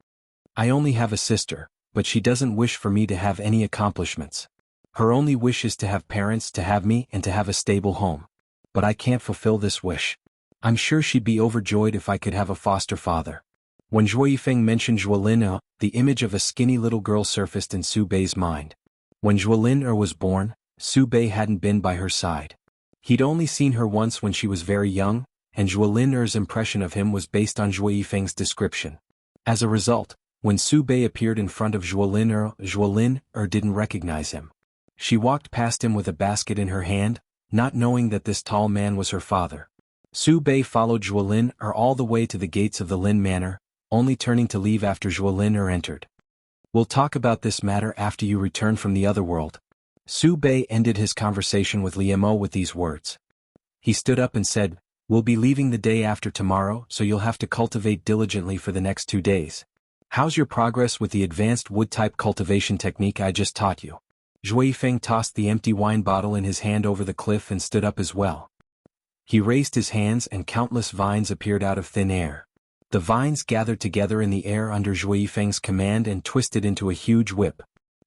"I only have a sister, but she doesn't wish for me to have any accomplishments. Her only wish is to have parents, to have me, and to have a stable home. But I can't fulfill this wish. I'm sure she'd be overjoyed if I could have a foster father." When Zhui Feng mentioned Zhuolin, the image of a skinny little girl surfaced in Su Bei's mind. When Zhuolin was born, Su Bei hadn't been by her side. He'd only seen her once when she was very young, and Zhuolin's impression of him was based on Zhui Feng's description. As a result, when Su Bei appeared in front of Zhuolin didn't recognize him. She walked past him with a basket in her hand, not knowing that this tall man was her father. Su Bei followed Zhuolin all the way to the gates of the Lin Manor, only turning to leave after Zhuolin entered. "We'll talk about this matter after you return from the other world." Su Bei ended his conversation with Liemo with these words. He stood up and said, "We'll be leaving the day after tomorrow, so you'll have to cultivate diligently for the next 2 days. How's your progress with the advanced wood-type cultivation technique I just taught you?" Zhui Feng tossed the empty wine bottle in his hand over the cliff and stood up as well. He raised his hands and countless vines appeared out of thin air. The vines gathered together in the air under Zhui Feng's command and twisted into a huge whip.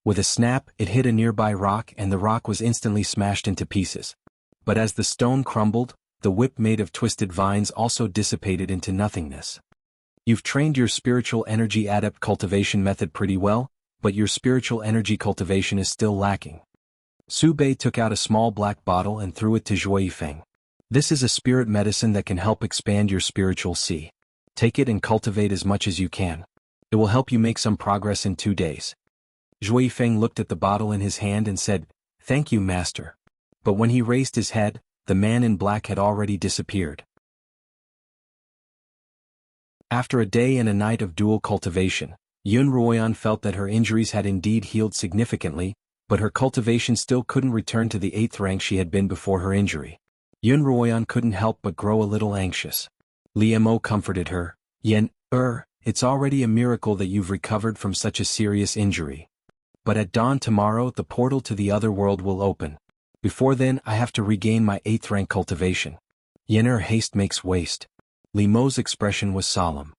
With a snap, it hit a nearby rock and the rock was instantly smashed into pieces. But as the stone crumbled, the whip made of twisted vines also dissipated into nothingness. You've trained your spiritual energy adept cultivation method pretty well, but your spiritual energy cultivation is still lacking. Su Bei took out a small black bottle and threw it to Zhuo Yifeng. This is a spirit medicine that can help expand your spiritual sea. Take it and cultivate as much as you can. It will help you make some progress in 2 days. Zhuo Yifeng looked at the bottle in his hand and said, "Thank you, master." But when he raised his head, the man in black had already disappeared. After a day and a night of dual cultivation, Xuanhuan felt that her injuries had indeed healed significantly, but her cultivation still couldn't return to the 8th rank she had been before her injury. Xuanhuan couldn't help but grow a little anxious. Liemo comforted her. It's already a miracle that you've recovered from such a serious injury. But at dawn tomorrow the portal to the other world will open. Before then I have to regain my 8th rank cultivation. Haste makes waste. Liemo's expression was solemn.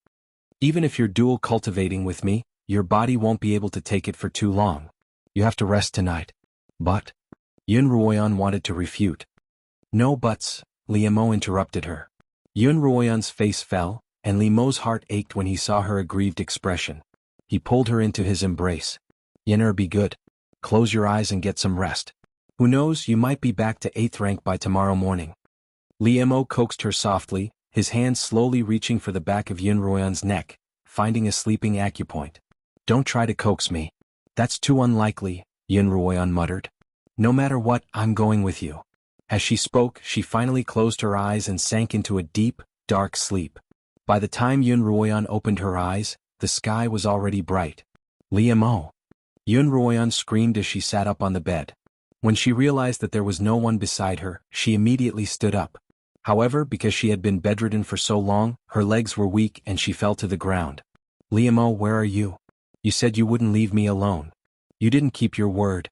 Even if you're dual cultivating with me, your body won't be able to take it for too long. You have to rest tonight. But? Xuanhuan wanted to refute. No buts, Liemo interrupted her. Xuanhuan's face fell, and Liemo's heart ached when he saw her aggrieved expression. He pulled her into his embrace. Be good. Close your eyes and get some rest. Who knows, you might be back to 8th rank by tomorrow morning. Liemo coaxed her softly, his hand slowly reaching for the back of Xuanhuan's neck, finding a sleeping acupoint. Don't try to coax me. That's too unlikely, Xuanhuan muttered. No matter what, I'm going with you. As she spoke, she finally closed her eyes and sank into a deep, dark sleep. By the time Xuanhuan opened her eyes, the sky was already bright. Liemo! Xuanhuan screamed as she sat up on the bed. When she realized that there was no one beside her, she immediately stood up. However, because she had been bedridden for so long, her legs were weak and she fell to the ground. Liemo, where are you? You said you wouldn't leave me alone. You didn't keep your word.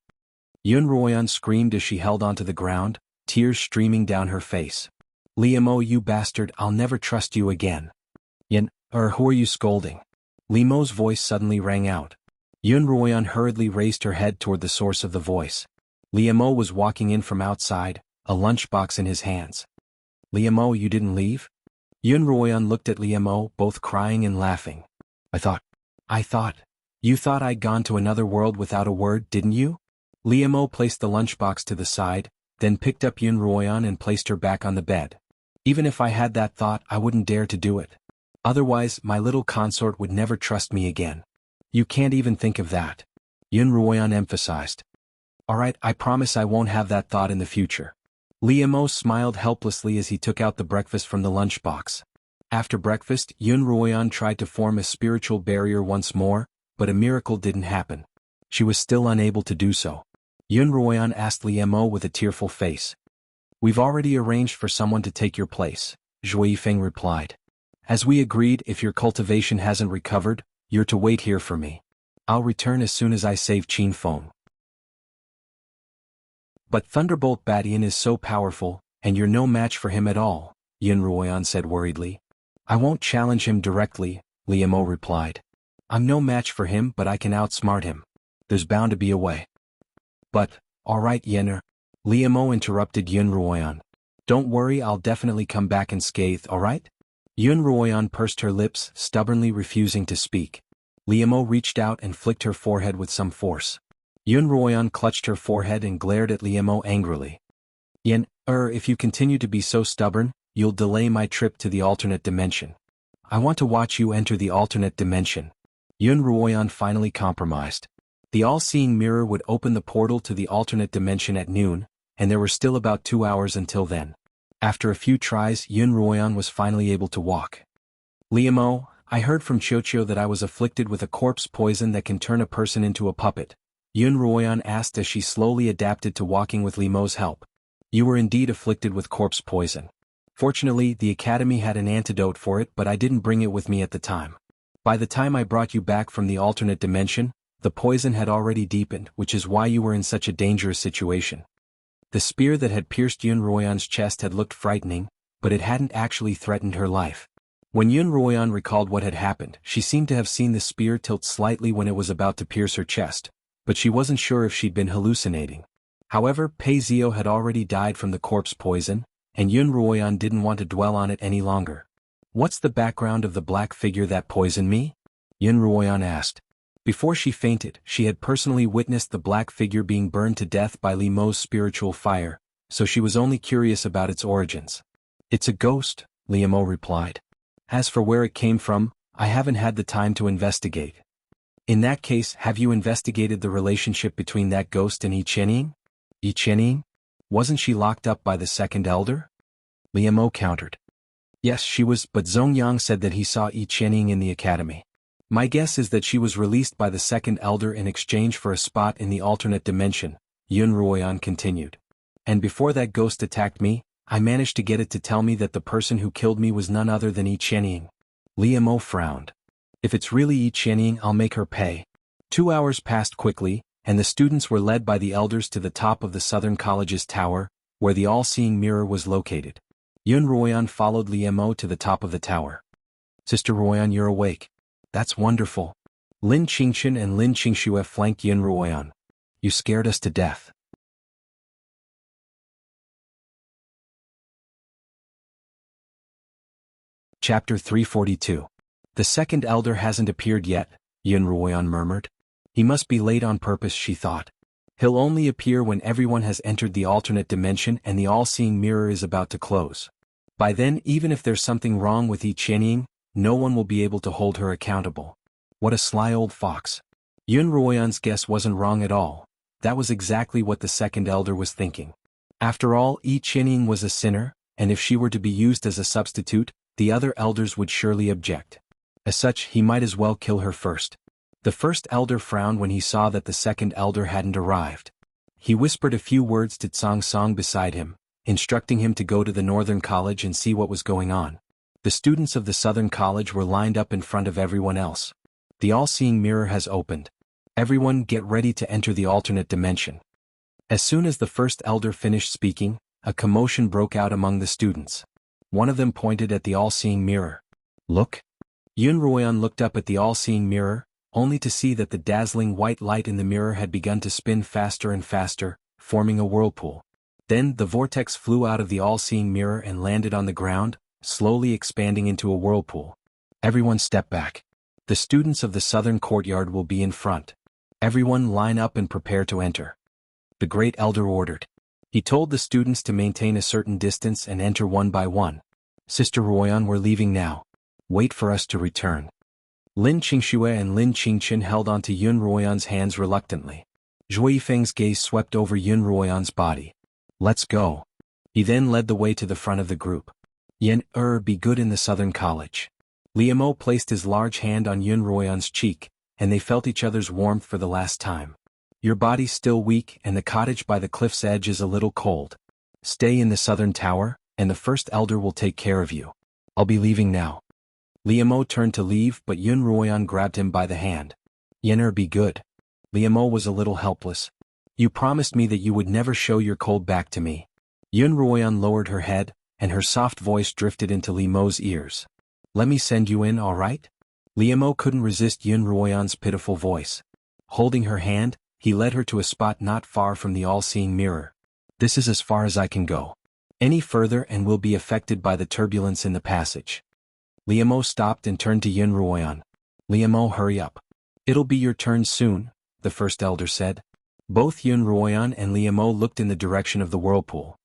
Xuanhuan screamed as she held onto the ground, tears streaming down her face. Liemo, you bastard, I'll never trust you again. Who are you scolding? Liemo's voice suddenly rang out. Xuanhuan hurriedly raised her head toward the source of the voice. Liemo was walking in from outside, a lunchbox in his hands. Liemo, you didn't leave? Xuanhuan looked at Liemo, both crying and laughing. You thought I'd gone to another world without a word, didn't you? Liemo placed the lunchbox to the side, then picked up Xuanhuan and placed her back on the bed. Even if I had that thought, I wouldn't dare to do it. Otherwise, my little consort would never trust me again. You can't even think of that. Xuanhuan emphasized. Alright, I promise I won't have that thought in the future. Liemo smiled helplessly as he took out the breakfast from the lunchbox. After breakfast, Xuanhuan tried to form a spiritual barrier once more, but a miracle didn't happen. She was still unable to do so. Xuanhuan asked Liemo with a tearful face. We've already arranged for someone to take your place, Zhuo Yifeng replied. As we agreed, if your cultivation hasn't recovered, you're to wait here for me. I'll return as soon as I save Qin Feng. But Thunderbolt Badian is so powerful, and you're no match for him at all, Xuanhuan said worriedly. I won't challenge him directly, Liemo replied. I'm no match for him, but I can outsmart him. There's bound to be a way. But, alright Yener. Liemo interrupted Xuanhuan. Don't worry, I'll definitely come back unscathed, alright? Xuanhuan pursed her lips, stubbornly refusing to speak. Liemo reached out and flicked her forehead with some force. Xuanhuan clutched her forehead and glared at Liemo angrily. If you continue to be so stubborn, you'll delay my trip to the alternate dimension. I want to watch you enter the alternate dimension. Xuanhuan finally compromised. The all-seeing mirror would open the portal to the alternate dimension at noon, and there were still about 2 hours until then. After a few tries, Xuanhuan was finally able to walk. Liemo, I heard from Xiaoqiu that I was afflicted with a corpse poison that can turn a person into a puppet. Xuanhuan asked as she slowly adapted to walking with Liemo's help. You were indeed afflicted with corpse poison. Fortunately, the academy had an antidote for it, but I didn't bring it with me at the time. By the time I brought you back from the alternate dimension, the poison had already deepened, which is why you were in such a dangerous situation. The spear that had pierced Xuanhuan's chest had looked frightening, but it hadn't actually threatened her life. When Xuanhuan recalled what had happened, she seemed to have seen the spear tilt slightly when it was about to pierce her chest, but she wasn't sure if she'd been hallucinating. However, Pei Zio had already died from the corpse poison, and Yun Ruoyan didn't want to dwell on it any longer. "What's the background of the black figure that poisoned me?" Yun Ruoyan asked. Before she fainted, she had personally witnessed the black figure being burned to death by Li Mo's spiritual fire, so she was only curious about its origins. "It's a ghost," Li Mo replied. "As for where it came from, I haven't had the time to investigate." "In that case, have you investigated the relationship between that ghost and Yi Qianning?" "Yi Qianning? Wasn't she locked up by the second elder?" Li Mo countered. "Yes, she was, but Zongyang said that he saw Yi Qianning in the academy. My guess is that she was released by the second elder in exchange for a spot in the alternate dimension," Yun Ruoyan continued. "And before that ghost attacked me, I managed to get it to tell me that the person who killed me was none other than Yi Qianning." Li Mo frowned. "If it's really Yi Qianning, I'll make her pay." 2 hours passed quickly, and the students were led by the elders to the top of the Southern College's tower, where the all-seeing mirror was located. Yun Ruoyan followed Li Mo to the top of the tower. "Sister Ruoyan, you're awake. That's wonderful." Lin Qingchen and Lin Qingxue flanked Yun Ruoyan. "You scared us to death." Chapter 342. "The second elder hasn't appeared yet," Yun Ruoyan murmured. "He must be late on purpose," she thought. "He'll only appear when everyone has entered the alternate dimension and the all-seeing mirror is about to close. By then, even if there's something wrong with Yi Qianning, no one will be able to hold her accountable. What a sly old fox." Yun Ruoyan's guess wasn't wrong at all. That was exactly what the second elder was thinking. After all, Yi Qianning was a sinner, and if she were to be used as a substitute, the other elders would surely object. As such, he might as well kill her first. The first elder frowned when he saw that the second elder hadn't arrived. He whispered a few words to Tsang Song beside him, instructing him to go to the Northern College and see what was going on. The students of the Southern College were lined up in front of everyone else. "The all-seeing mirror has opened. Everyone get ready to enter the alternate dimension." As soon as the first elder finished speaking, a commotion broke out among the students. One of them pointed at the all-seeing mirror. "Look." Yun Ruoyan looked up at the all-seeing mirror, only to see that the dazzling white light in the mirror had begun to spin faster and faster, forming a whirlpool. Then the vortex flew out of the all-seeing mirror and landed on the ground, slowly expanding into a whirlpool. "Everyone step back. The students of the southern courtyard will be in front. Everyone line up and prepare to enter." The great elder ordered. He told the students to maintain a certain distance and enter one by one. "Sister Ruoyan, we're leaving now. Wait for us to return." Lin Qingxue and Lin Qingchen held onto Yun Ruoyan's hands reluctantly. Zhuo Yifeng's gaze swept over Yun Ruoyan's body. "Let's go." He then led the way to the front of the group. "Yen, be good in the Southern College." Li Mo placed his large hand on Yun Ruoyan's cheek, and they felt each other's warmth for the last time. "Your body's still weak and the cottage by the cliff's edge is a little cold. Stay in the Southern Tower, and the first elder will take care of you. I'll be leaving now." Li Mo turned to leave, but Yun Ruoyan grabbed him by the hand. "Yen, be good." Li Mo was a little helpless. "You promised me that you would never show your cold back to me." Yun Ruoyan lowered her head, and her soft voice drifted into Li Mo's ears. "Let me send you in, all right?" Li Mo couldn't resist Yun Ruoyan's pitiful voice. Holding her hand, he led her to a spot not far from the all-seeing mirror. "This is as far as I can go. Any further and we'll be affected by the turbulence in the passage." Li Mo stopped and turned to Yun Ruoyan. "Li Mo, hurry up. It'll be your turn soon," the first elder said. Both Yun Ruoyan and Li Mo looked in the direction of the whirlpool.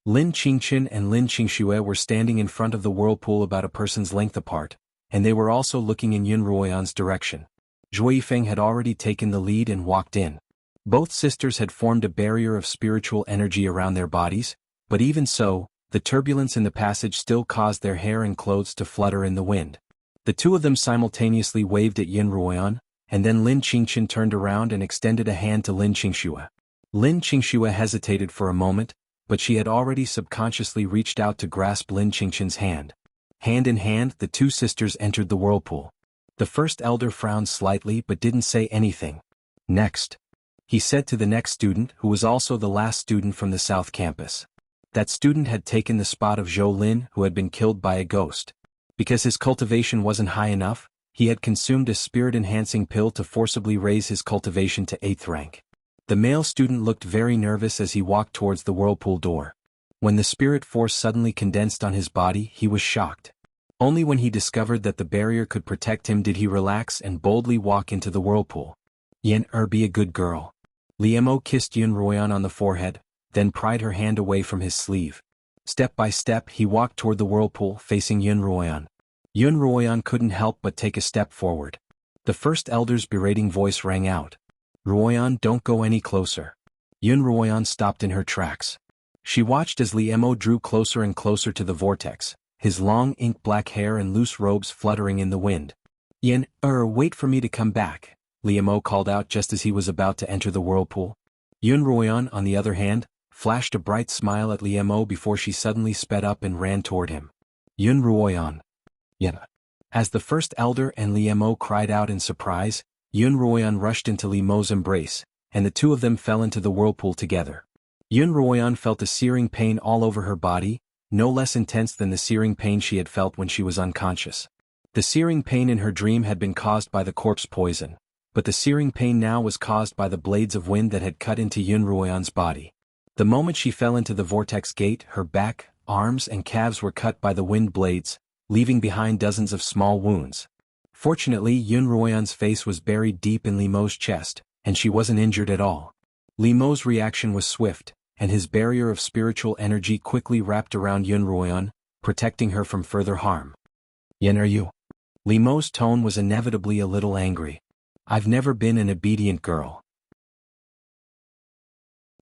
Lin Qingchen and Lin Qingxue were standing in front of the whirlpool about a person's length apart, and they were also looking in Yun Ruoyan's direction. Zhuo Yifeng had already taken the lead and walked in. Both sisters had formed a barrier of spiritual energy around their bodies, but even so, the turbulence in the passage still caused their hair and clothes to flutter in the wind. The two of them simultaneously waved at Yun Ruoyan, and then Lin Qingchen turned around and extended a hand to Lin Qingxue. Lin Qingxue hesitated for a moment, but she had already subconsciously reached out to grasp Lin Qingchen's hand. Hand in hand, the two sisters entered the whirlpool. The first elder frowned slightly but didn't say anything. "Next," he said to the next student, who was also the last student from the South Campus. That student had taken the spot of Zhou Lin, who had been killed by a ghost. Because his cultivation wasn't high enough, he had consumed a spirit-enhancing pill to forcibly raise his cultivation to 8th rank. The male student looked very nervous as he walked towards the whirlpool door. When the spirit force suddenly condensed on his body, he was shocked. Only when he discovered that the barrier could protect him did he relax and boldly walk into the whirlpool. Be a good girl. Liemo kissed Yunruoyan on the forehead, then pried her hand away from his sleeve. Step by step he walked toward the whirlpool facing Yunruoyan. Yunruoyan couldn't help but take a step forward. The first elder's berating voice rang out. Ruoyan, don't go any closer. Yunruoyan stopped in her tracks. She watched as Liemo drew closer and closer to the vortex, his long ink-black hair and loose robes fluttering in the wind. Wait for me to come back, Liemo called out just as he was about to enter the whirlpool. Yunruoyan, on the other hand, flashed a bright smile at Liemo before she suddenly sped up and ran toward him. Yunruoyan. As the first elder and Liemo cried out in surprise, Yunruoyan rushed into Liemo's embrace, and the two of them fell into the whirlpool together. Yunruoyan felt a searing pain all over her body, no less intense than the searing pain she had felt when she was unconscious. The searing pain in her dream had been caused by the corpse poison, but the searing pain now was caused by the blades of wind that had cut into Yunruoyan's body. The moment she fell into the vortex gate, her back, arms and calves were cut by the wind blades, leaving behind dozens of small wounds. Fortunately, Yunruoyan's face was buried deep in Liemo's chest, and she wasn't injured at all. Liemo's reaction was swift, and his barrier of spiritual energy quickly wrapped around Yunruoyan, protecting her from further harm. Are you? Liemo's tone was inevitably a little angry. I've never been an obedient girl.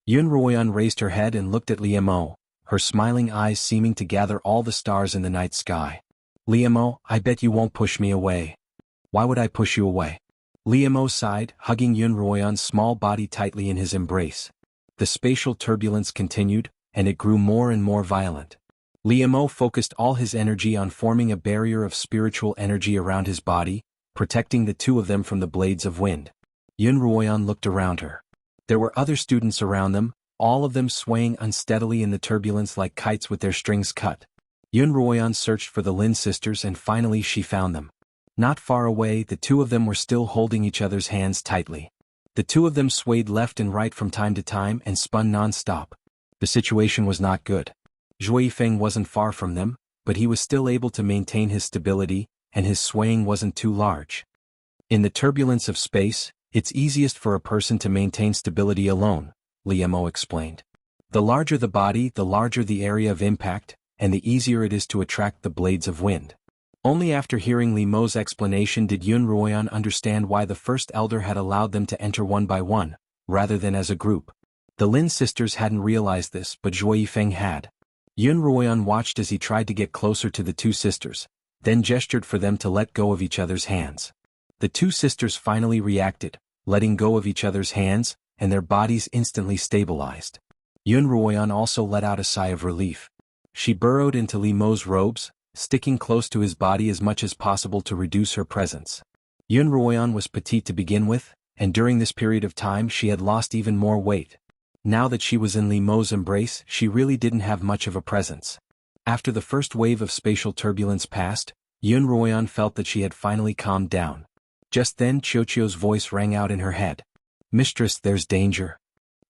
Yunruoyan raised her head and looked at Liemo, her smiling eyes seeming to gather all the stars in the night sky. Liemo, I bet you won't push me away. Why would I push you away? Liemo sighed, hugging Yunruoyan's small body tightly in his embrace. The spatial turbulence continued, and it grew more and more violent. Liemo focused all his energy on forming a barrier of spiritual energy around his body, protecting the two of them from the blades of wind. Yunruoyan looked around her. There were other students around them, all of them swaying unsteadily in the turbulence like kites with their strings cut. Yunruoyan searched for the Lin sisters and finally she found them. Not far away, the two of them were still holding each other's hands tightly. The two of them swayed left and right from time to time and spun non-stop. The situation was not good. Zhuifeng wasn't far from them, but he was still able to maintain his stability, and his swaying wasn't too large. In the turbulence of space, it's easiest for a person to maintain stability alone, Liemo explained. The larger the body, the larger the area of impact, and the easier it is to attract the blades of wind. Only after hearing Liemo's explanation did Yunruoyan understand why the first elder had allowed them to enter one by one, rather than as a group. The Lin sisters hadn't realized this, but Zhuifeng had. Yunruoyan watched as he tried to get closer to the two sisters, then gestured for them to let go of each other's hands. The two sisters finally reacted, letting go of each other's hands, and their bodies instantly stabilized. Yunruoyan also let out a sigh of relief. She burrowed into Liemo's robes, sticking close to his body as much as possible to reduce her presence. Yunruoyan was petite to begin with, and during this period of time she had lost even more weight. Now that she was in Liemo's embrace, she really didn't have much of a presence. After the first wave of spatial turbulence passed, Yunruoyan felt that she had finally calmed down. Just then Qiuqiu's voice rang out in her head. Mistress, there's danger.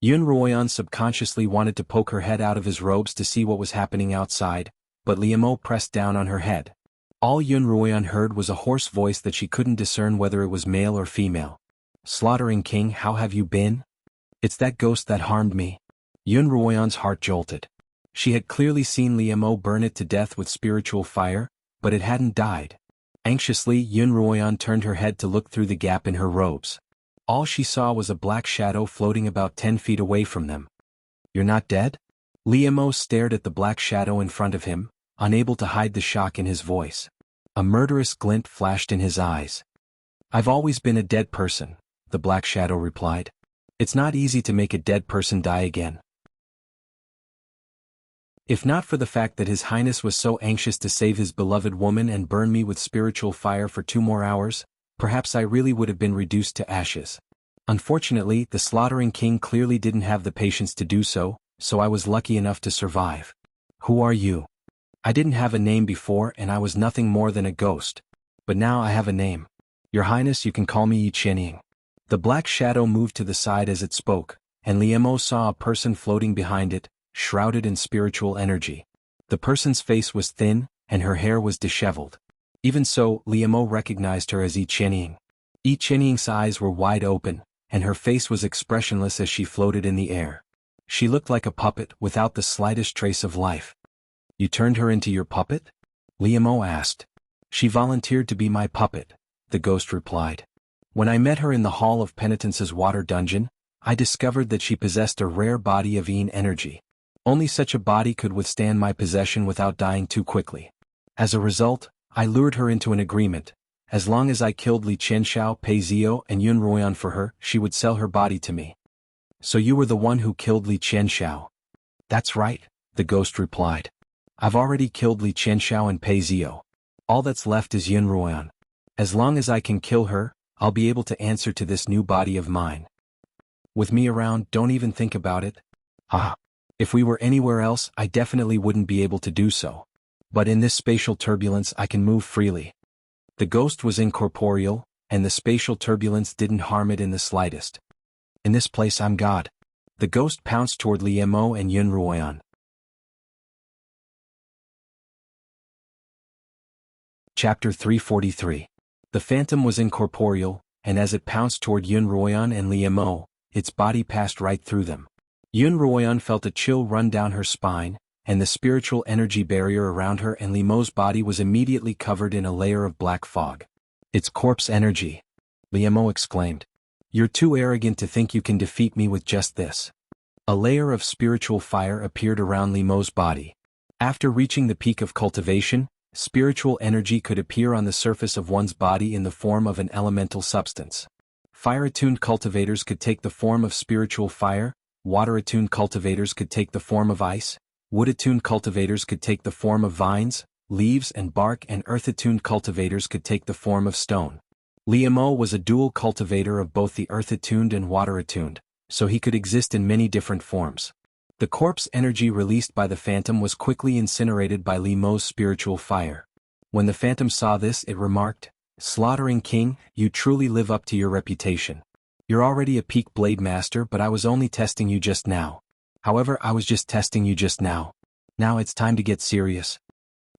Yunruoyan subconsciously wanted to poke her head out of his robes to see what was happening outside, but Liemo pressed down on her head. All Yunruoyan heard was a hoarse voice that she couldn't discern whether it was male or female. Slaughtering King, how have you been? It's that ghost that harmed me. Yunruoyan's heart jolted. She had clearly seen Liemo burn it to death with spiritual fire, but it hadn't died. Anxiously, Yunruoyan turned her head to look through the gap in her robes. All she saw was a black shadow floating about 10 feet away from them. You're not dead? Liemo stared at the black shadow in front of him, unable to hide the shock in his voice. A murderous glint flashed in his eyes. I've always been a dead person, the black shadow replied. It's not easy to make a dead person die again. If not for the fact that His Highness was so anxious to save his beloved woman and burn me with spiritual fire for 2 more hours, perhaps I really would have been reduced to ashes. Unfortunately, the Slaughtering King clearly didn't have the patience to do so, so I was lucky enough to survive. Who are you? I didn't have a name before and I was nothing more than a ghost. But now I have a name. Your Highness, you can call me Yi Qianying. The black shadow moved to the side as it spoke, and Liemo saw a person floating behind it, shrouded in spiritual energy. The person's face was thin, and her hair was disheveled. Even so, Liemo recognized her as Xianxia. Xianxia's eyes were wide open, and her face was expressionless as she floated in the air. She looked like a puppet without the slightest trace of life. "You turned her into your puppet?" Liemo asked. "She volunteered to be my puppet," the ghost replied. "When I met her in the Hall of Penitence's water dungeon, I discovered that she possessed a rare body of Yin energy. Only such a body could withstand my possession without dying too quickly. As a result, I lured her into an agreement. As long as I killed Li Qianxiao, Pei Zio, and Yun Ruoyan for her, she would sell her body to me." "So you were the one who killed Li Qianxiao?" "That's right," the ghost replied. "I've already killed Li Qianxiao and Pei Zio. All that's left is Yun Ruoyan. As long as I can kill her, I'll be able to answer to this new body of mine. With me around, don't even think about it." "Ah. If we were anywhere else, I definitely wouldn't be able to do so. But in this spatial turbulence I can move freely." The ghost was incorporeal, and the spatial turbulence didn't harm it in the slightest. "In this place I'm God." The ghost pounced toward Liemo and Yun Ruoyan. Chapter 343. The phantom was incorporeal, and as it pounced toward Yun Ruoyan and Liemo, its body passed right through them. Yun Ruoyan felt a chill run down her spine, and the spiritual energy barrier around her and Liemo's body was immediately covered in a layer of black fog. "It's corpse energy," Liemo exclaimed. "You're too arrogant to think you can defeat me with just this." A layer of spiritual fire appeared around Liemo's body. After reaching the peak of cultivation, spiritual energy could appear on the surface of one's body in the form of an elemental substance. Fire-attuned cultivators could take the form of spiritual fire, water-attuned cultivators could take the form of ice, wood-attuned cultivators could take the form of vines, leaves and bark, and earth-attuned cultivators could take the form of stone. Liemo was a dual cultivator of both the earth-attuned and water-attuned, so he could exist in many different forms. The corpse energy released by the phantom was quickly incinerated by Liemo's spiritual fire. When the phantom saw this, it remarked, "Slaughtering King, you truly live up to your reputation. You're already a peak blade master, but I was only testing you just now. However, I was just testing you just now. Now it's time to get serious."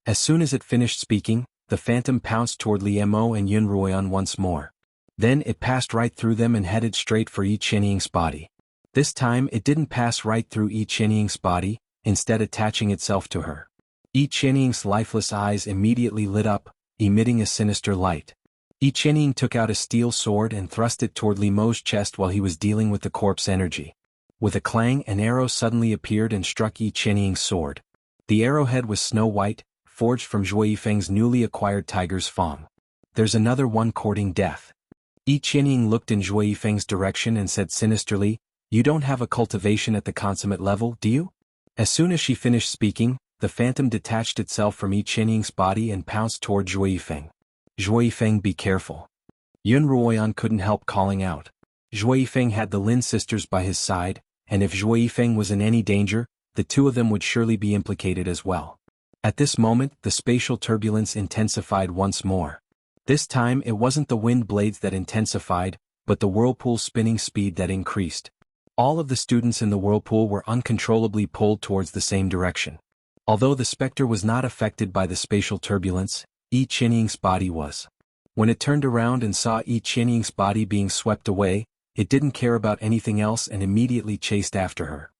As soon as it finished speaking, the phantom pounced toward Liemo and Yun Ruoyan once more. Then it passed right through them and headed straight for Xianxia's body. This time it didn't pass right through Xianxia's body, instead attaching itself to her. Xianxia's lifeless eyes immediately lit up, emitting a sinister light. Xianxia took out a steel sword and thrust it toward Liemo's chest while he was dealing with the corpse energy. With a clang, an arrow suddenly appeared and struck Xianxia's sword. The arrowhead was snow white, forged from Zhuo Yifeng's newly acquired tiger's fang. "There's another one courting death." Xianxia looked in Zhuo Yifeng's direction and said sinisterly, "You don't have a cultivation at the consummate level, do you?" As soon as she finished speaking, the phantom detached itself from Xianxia's body and pounced toward Zhuo Yifeng. "Zhuo Yifeng, be careful." Yun Ruoyan couldn't help calling out. Zhuo Yifeng had the Lin sisters by his side, and if Zhuo Yifeng was in any danger, the two of them would surely be implicated as well. At this moment, the spatial turbulence intensified once more. This time it wasn't the wind blades that intensified, but the whirlpool's spinning speed that increased. All of the students in the whirlpool were uncontrollably pulled towards the same direction. Although the specter was not affected by the spatial turbulence, Xianxia's body was. When it turned around and saw Xianxia's body being swept away, it didn't care about anything else and immediately chased after her.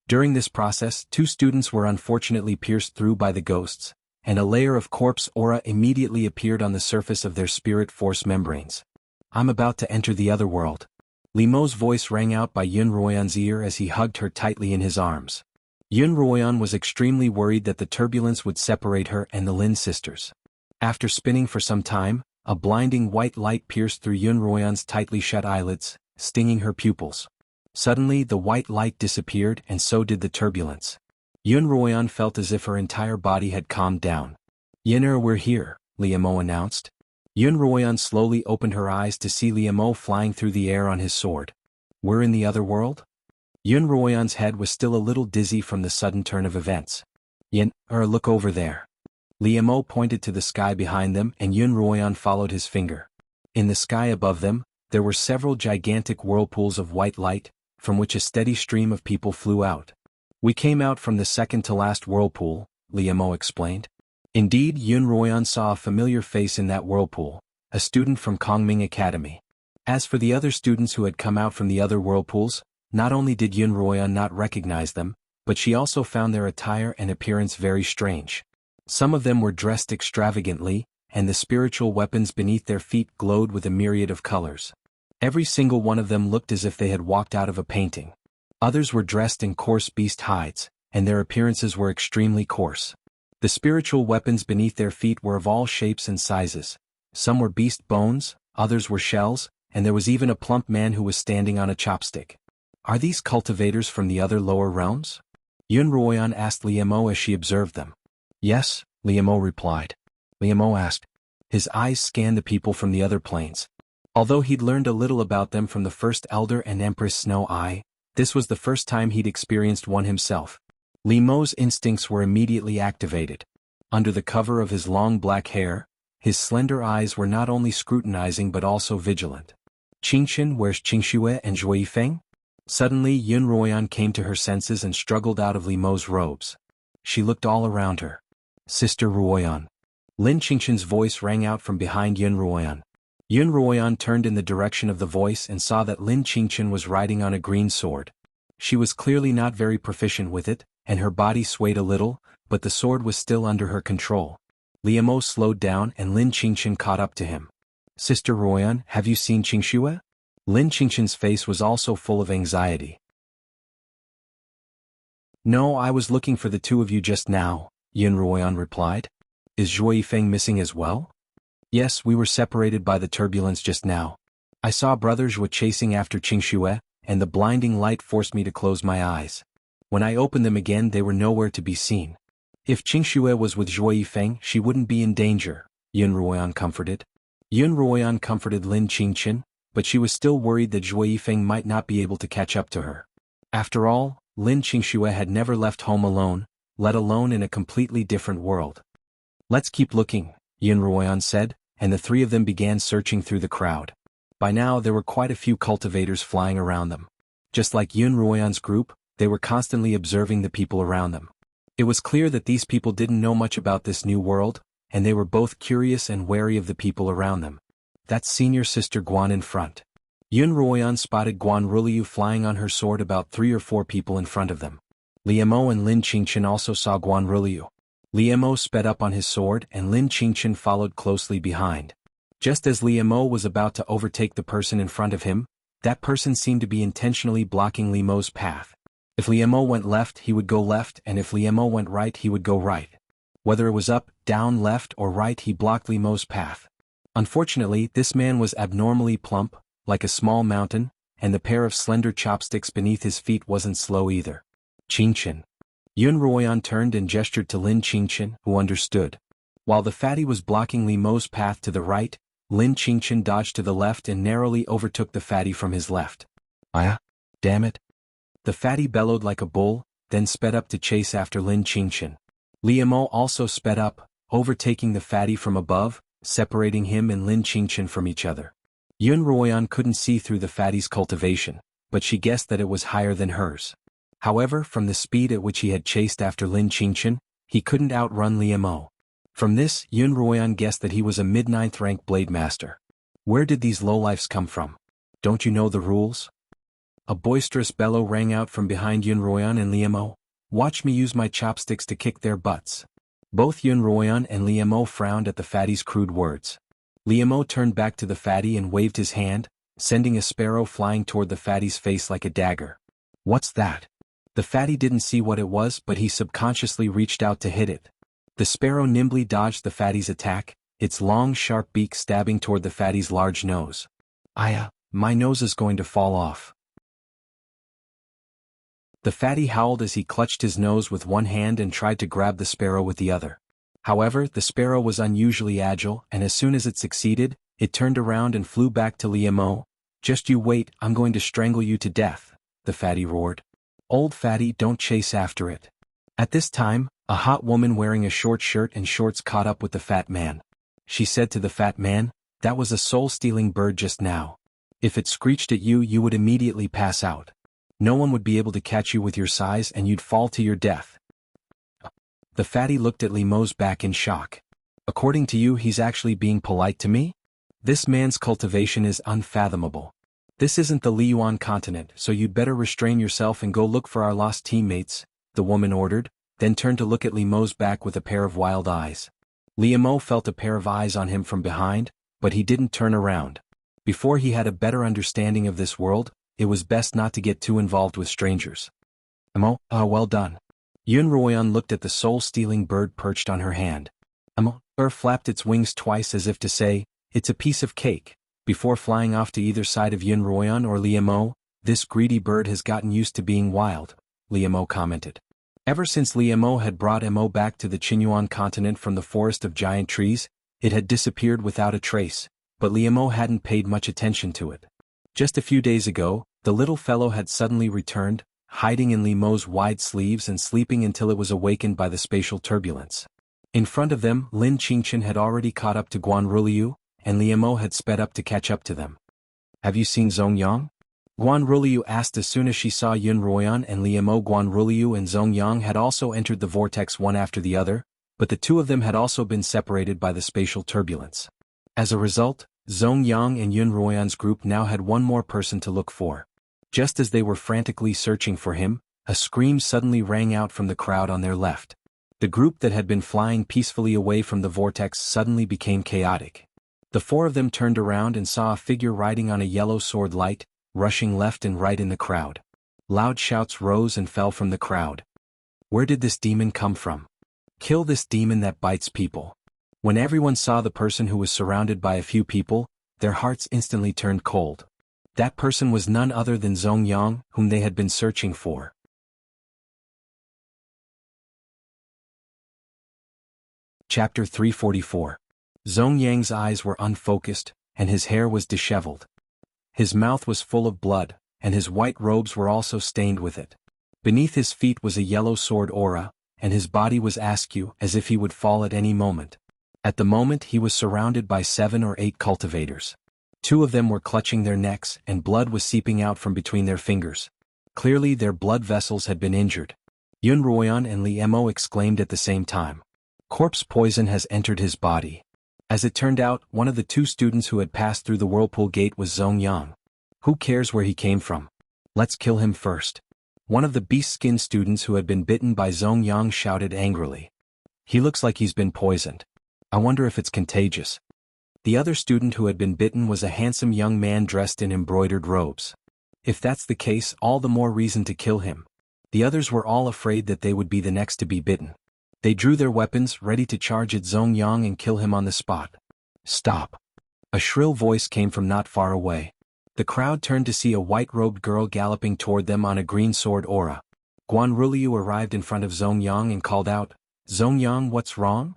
During this process, two students were unfortunately pierced through by the ghosts, and a layer of corpse aura immediately appeared on the surface of their spirit force membranes. "I'm about to enter the other world." Liemo's voice rang out by Yun Ruoyan's ear as he hugged her tightly in his arms. Yun Ruoyan was extremely worried that the turbulence would separate her and the Lin sisters. After spinning for some time, a blinding white light pierced through Yun Ruoyan's tightly shut eyelids, stinging her pupils. Suddenly the white light disappeared and so did the turbulence. Yun Ruoyan felt as if her entire body had calmed down. "Yin'er, we're here," Liemo announced. Yun Ruoyan slowly opened her eyes to see Liemo flying through the air on his sword. "We're in the other world?" Yun Ruoyan's head was still a little dizzy from the sudden turn of events. "Yin'er, look over there." Liemo pointed to the sky behind them and Yun Ruoyan followed his finger. In the sky above them, there were several gigantic whirlpools of white light, from which a steady stream of people flew out. We came out from the second-to-last whirlpool, Liemo explained. Indeed, Yunruoyan saw a familiar face in that whirlpool, a student from Kongming Academy. As for the other students who had come out from the other whirlpools, not only did Yunruoyan not recognize them, but she also found their attire and appearance very strange. Some of them were dressed extravagantly, and the spiritual weapons beneath their feet glowed with a myriad of colors. Every single one of them looked as if they had walked out of a painting. Others were dressed in coarse beast hides, and their appearances were extremely coarse. The spiritual weapons beneath their feet were of all shapes and sizes. Some were beast bones, others were shells, and there was even a plump man who was standing on a chopstick. Are these cultivators from the other lower realms? Yunruoyan asked Liemo as she observed them. Yes, Liemo replied. Liemo asked. His eyes scanned the people from the other planes. Although he'd learned a little about them from the First Elder and Empress Snow Eye, this was the first time he'd experienced one himself. Liemo's instincts were immediately activated. Under the cover of his long black hair, his slender eyes were not only scrutinizing but also vigilant. Qingchen, where's Qingxue and Zhuifeng? Suddenly Yunruoyan came to her senses and struggled out of Liemo's robes. She looked all around her. Sister Ruoyan. Lin Qingchen's voice rang out from behind Yunruoyan. Yunruoyan turned in the direction of the voice and saw that Lin Qingchen was riding on a green sword. She was clearly not very proficient with it, and her body swayed a little, but the sword was still under her control. Liemo slowed down and Lin Qingchen caught up to him. Sister Ruoyan, have you seen Qingxue? Lin Qingchen's face was also full of anxiety. No, I was looking for the two of you just now, Yunruoyan replied. Is Zhuifeng missing as well? Yes, we were separated by the turbulence just now. I saw Brother Zhua chasing after Qingxue, and the blinding light forced me to close my eyes. When I opened them again they were nowhere to be seen. If Qingxue was with Zhuifeng she wouldn't be in danger, Yunruoyan comforted. Yunruoyan comforted Lin Qingchen, but she was still worried that Zhuifeng might not be able to catch up to her. After all, Lin Qingxue had never left home alone, let alone in a completely different world. Let's keep looking, Yunruoyan said, and the three of them began searching through the crowd. By now there were quite a few cultivators flying around them. Just like Yunruoyan's group, they were constantly observing the people around them. It was clear that these people didn't know much about this new world, and they were both curious and wary of the people around them. That's senior sister Guan in front. Yunruoyan spotted Guan Ruliu flying on her sword about 3 or 4 people in front of them. Liemo and Lin Qingchen also saw Guan Ruliu. Liemo sped up on his sword and Lin Qingchen followed closely behind. Just as Liemo was about to overtake the person in front of him, that person seemed to be intentionally blocking Liemo's path. If Liemo went left he would go left, and if Liemo went right he would go right. Whether it was up, down, left, or right he blocked Liemo's path. Unfortunately, this man was abnormally plump, like a small mountain, and the pair of slender chopsticks beneath his feet wasn't slow either. Qingchen. Yunruoyan turned and gestured to Lin Qingchen, who understood. While the fatty was blocking Liemo's path to the right, Lin Qingchen dodged to the left and narrowly overtook the fatty from his left. Damn it. The fatty bellowed like a bull, then sped up to chase after Lin Qingchen. Liemo also sped up, overtaking the fatty from above, separating him and Lin Qingchen from each other. Yunruoyan couldn't see through the fatty's cultivation, but she guessed that it was higher than hers. However, from the speed at which he had chased after Lin Qingchen, he couldn't outrun Liemo. From this, Yunruoyan guessed that he was a mid-9th rank blade master. Where did these lowlifes come from? Don't you know the rules? A boisterous bellow rang out from behind Yunruoyan and Liemo. Watch me use my chopsticks to kick their butts. Both Yunruoyan and Liemo frowned at the fatty's crude words. Liemo turned back to the fatty and waved his hand, sending a sparrow flying toward the fatty's face like a dagger. What's that? The fatty didn't see what it was, but he subconsciously reached out to hit it. The sparrow nimbly dodged the fatty's attack, its long sharp beak stabbing toward the fatty's large nose. My nose is going to fall off. The fatty howled as he clutched his nose with one hand and tried to grab the sparrow with the other. However, the sparrow was unusually agile, and as soon as it succeeded, it turned around and flew back to Liemo. Just you wait, I'm going to strangle you to death, the fatty roared. Old fatty, don't chase after it. At this time, a hot woman wearing a short shirt and shorts caught up with the fat man. She said to the fat man, that was a soul-stealing bird just now. If it screeched at you, you would immediately pass out. No one would be able to catch you with your size and you'd fall to your death. The fatty looked at Limo's back in shock. According to you, he's actually being polite to me? This man's cultivation is unfathomable. This isn't the Liyuan continent, so you'd better restrain yourself and go look for our lost teammates, the woman ordered, then turned to look at Limo's back with a pair of wild eyes. Limo felt a pair of eyes on him from behind, but he didn't turn around. Before he had a better understanding of this world, it was best not to get too involved with strangers. Well done. Xuanhuan looked at the soul-stealing bird perched on her hand. Flapped its wings twice as if to say, it's a piece of cake. Before flying off to either side of Xuanhuan or Liamo, this greedy bird has gotten used to being wild, Liamo commented. Ever since Liamo had brought Mo back to the Xianhuan continent from the forest of giant trees, it had disappeared without a trace, but Liamo hadn't paid much attention to it. Just a few days ago, the little fellow had suddenly returned, hiding in Limo's wide sleeves and sleeping until it was awakened by the spatial turbulence. In front of them, Lin Qingchen had already caught up to Guanruliu, and Liamo had sped up to catch up to them. Have you seen Zongyang? Guanruliu asked as soon as she saw Xuanhuan and Liamo. Guanruliu and Zongyang had also entered the vortex one after the other, but the two of them had also been separated by the spatial turbulence. As a result, Zongyang and Xuanhuan's group now had one more person to look for. Just as they were frantically searching for him, a scream suddenly rang out from the crowd on their left. The group that had been flying peacefully away from the vortex suddenly became chaotic. The four of them turned around and saw a figure riding on a yellow sword light, rushing left and right in the crowd. Loud shouts rose and fell from the crowd. Where did this demon come from? Kill this demon that bites people. When everyone saw the person who was surrounded by a few people, their hearts instantly turned cold. That person was none other than Zongyang, whom they had been searching for. Chapter 344. Zongyang's eyes were unfocused, and his hair was disheveled. His mouth was full of blood, and his white robes were also stained with it. Beneath his feet was a yellow sword aura, and his body was askew as if he would fall at any moment. At the moment he was surrounded by 7 or 8 cultivators. 2 of them were clutching their necks and blood was seeping out from between their fingers. Clearly their blood vessels had been injured. Xuanhuan and Liamo exclaimed at the same time. Corpse poison has entered his body. As it turned out, one of the 2 students who had passed through the whirlpool gate was Zongyang. Who cares where he came from? Let's kill him first. One of the beast-skin students who had been bitten by Zongyang shouted angrily. He looks like he's been poisoned. I wonder if it's contagious. The other student who had been bitten was a handsome young man dressed in embroidered robes. If that's the case, all the more reason to kill him. The others were all afraid that they would be the next to be bitten. They drew their weapons, ready to charge at Zongyang and kill him on the spot. Stop! A shrill voice came from not far away. The crowd turned to see a white-robed girl galloping toward them on a green sword aura. Guanruliu arrived in front of Zongyang and called out, Zongyang, what's wrong?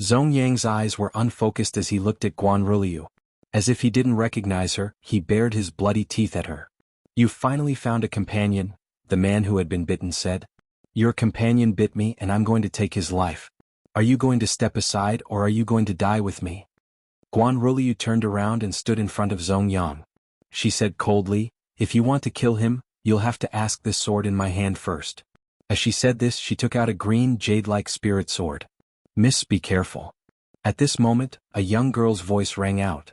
Zongyang's eyes were unfocused as he looked at Guanruliu. As if he didn't recognize her, he bared his bloody teeth at her. You've finally found a companion, the man who had been bitten said. Your companion bit me and I'm going to take his life. Are you going to step aside or are you going to die with me? Guanruliu turned around and stood in front of Zongyang. She said coldly, if you want to kill him, you'll have to ask this sword in my hand first. As she said this, she took out a green jade-like spirit sword. Miss, be careful. At this moment, a young girl's voice rang out.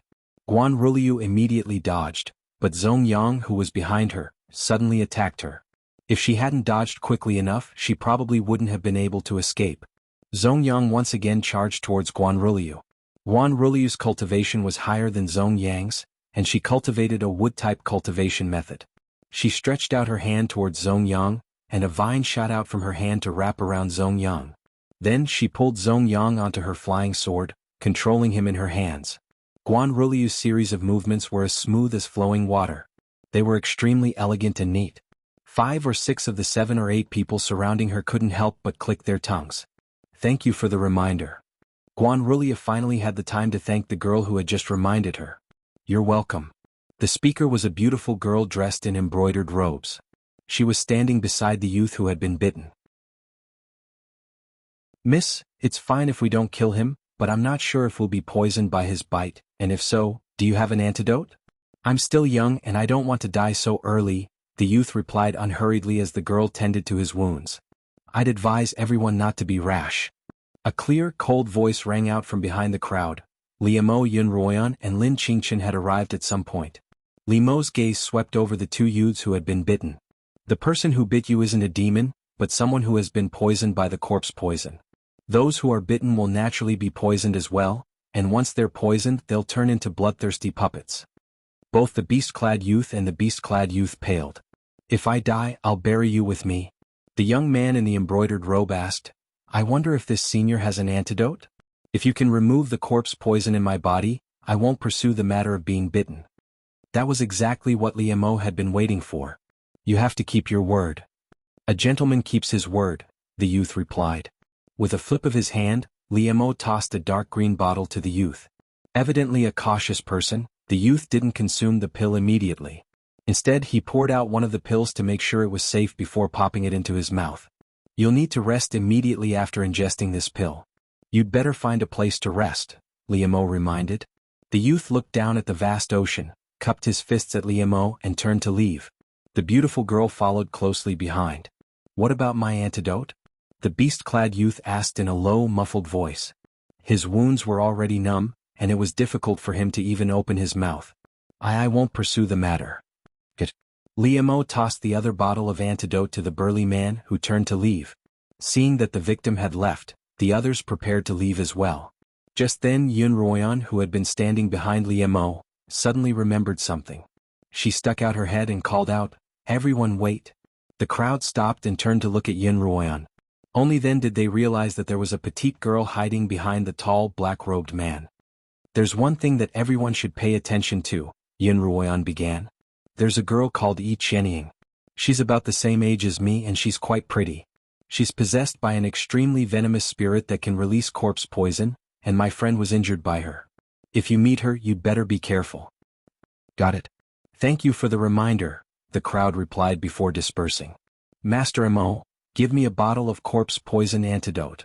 Guanruliu immediately dodged, but Zongyang, who was behind her, suddenly attacked her. If she hadn't dodged quickly enough, she probably wouldn't have been able to escape. Zongyang once again charged towards Guanruliu. Guanruliu's cultivation was higher than Zongyang's, and she cultivated a wood-type cultivation method. She stretched out her hand towards Zongyang, and a vine shot out from her hand to wrap around Zongyang. Then she pulled Zongyang onto her flying sword, controlling him in her hands. Guanruliu's series of movements were as smooth as flowing water. They were extremely elegant and neat. 5 or 6 of the 7 or 8 people surrounding her couldn't help but click their tongues. Thank you for the reminder. Guanruliu finally had the time to thank the girl who had just reminded her. You're welcome. The speaker was a beautiful girl dressed in embroidered robes. She was standing beside the youth who had been bitten. Miss, it's fine if we don't kill him, but I'm not sure if we'll be poisoned by his bite, and if so, do you have an antidote? I'm still young and I don't want to die so early, the youth replied unhurriedly as the girl tended to his wounds. I'd advise everyone not to be rash. A clear, cold voice rang out from behind the crowd. Liemo Yunruoyan and Lin Qingchen had arrived at some point. Limeau's gaze swept over the two youths who had been bitten. The person who bit you isn't a demon, but someone who has been poisoned by the corpse poison. Those who are bitten will naturally be poisoned as well, and once they're poisoned they'll turn into bloodthirsty puppets. Both the beast-clad youth and the beast-clad youth paled. If I die, I'll bury you with me. The young man in the embroidered robe asked, I wonder if this senior has an antidote? If you can remove the corpse poison in my body, I won't pursue the matter of being bitten. That was exactly what Liemo had been waiting for. You have to keep your word. A gentleman keeps his word, the youth replied. With a flip of his hand, Liemo tossed a dark green bottle to the youth. Evidently a cautious person, the youth didn't consume the pill immediately. Instead, he poured out one of the pills to make sure it was safe before popping it into his mouth. You'll need to rest immediately after ingesting this pill. You'd better find a place to rest, Liemo reminded. The youth looked down at the vast ocean, cupped his fists at Liemo and turned to leave. The beautiful girl followed closely behind. What about my antidote? The beast-clad youth asked in a low, muffled voice. His wounds were already numb, and it was difficult for him to even open his mouth. I won't pursue the matter. Liemo tossed the other bottle of antidote to the burly man who turned to leave. Seeing that the victim had left, the others prepared to leave as well. Just then Yunruoyan, who had been standing behind Liemo, suddenly remembered something. She stuck out her head and called out, Everyone wait. The crowd stopped and turned to look at Yunruoyan. Only then did they realize that there was a petite girl hiding behind the tall, black-robed man. There's one thing that everyone should pay attention to, Yunruoyan began. There's a girl called Yi Qianying. She's about the same age as me and she's quite pretty. She's possessed by an extremely venomous spirit that can release corpse poison, and my friend was injured by her. If you meet her, you'd better be careful. Got it. Thank you for the reminder, the crowd replied before dispersing. Master Mo, give me a bottle of corpse poison antidote.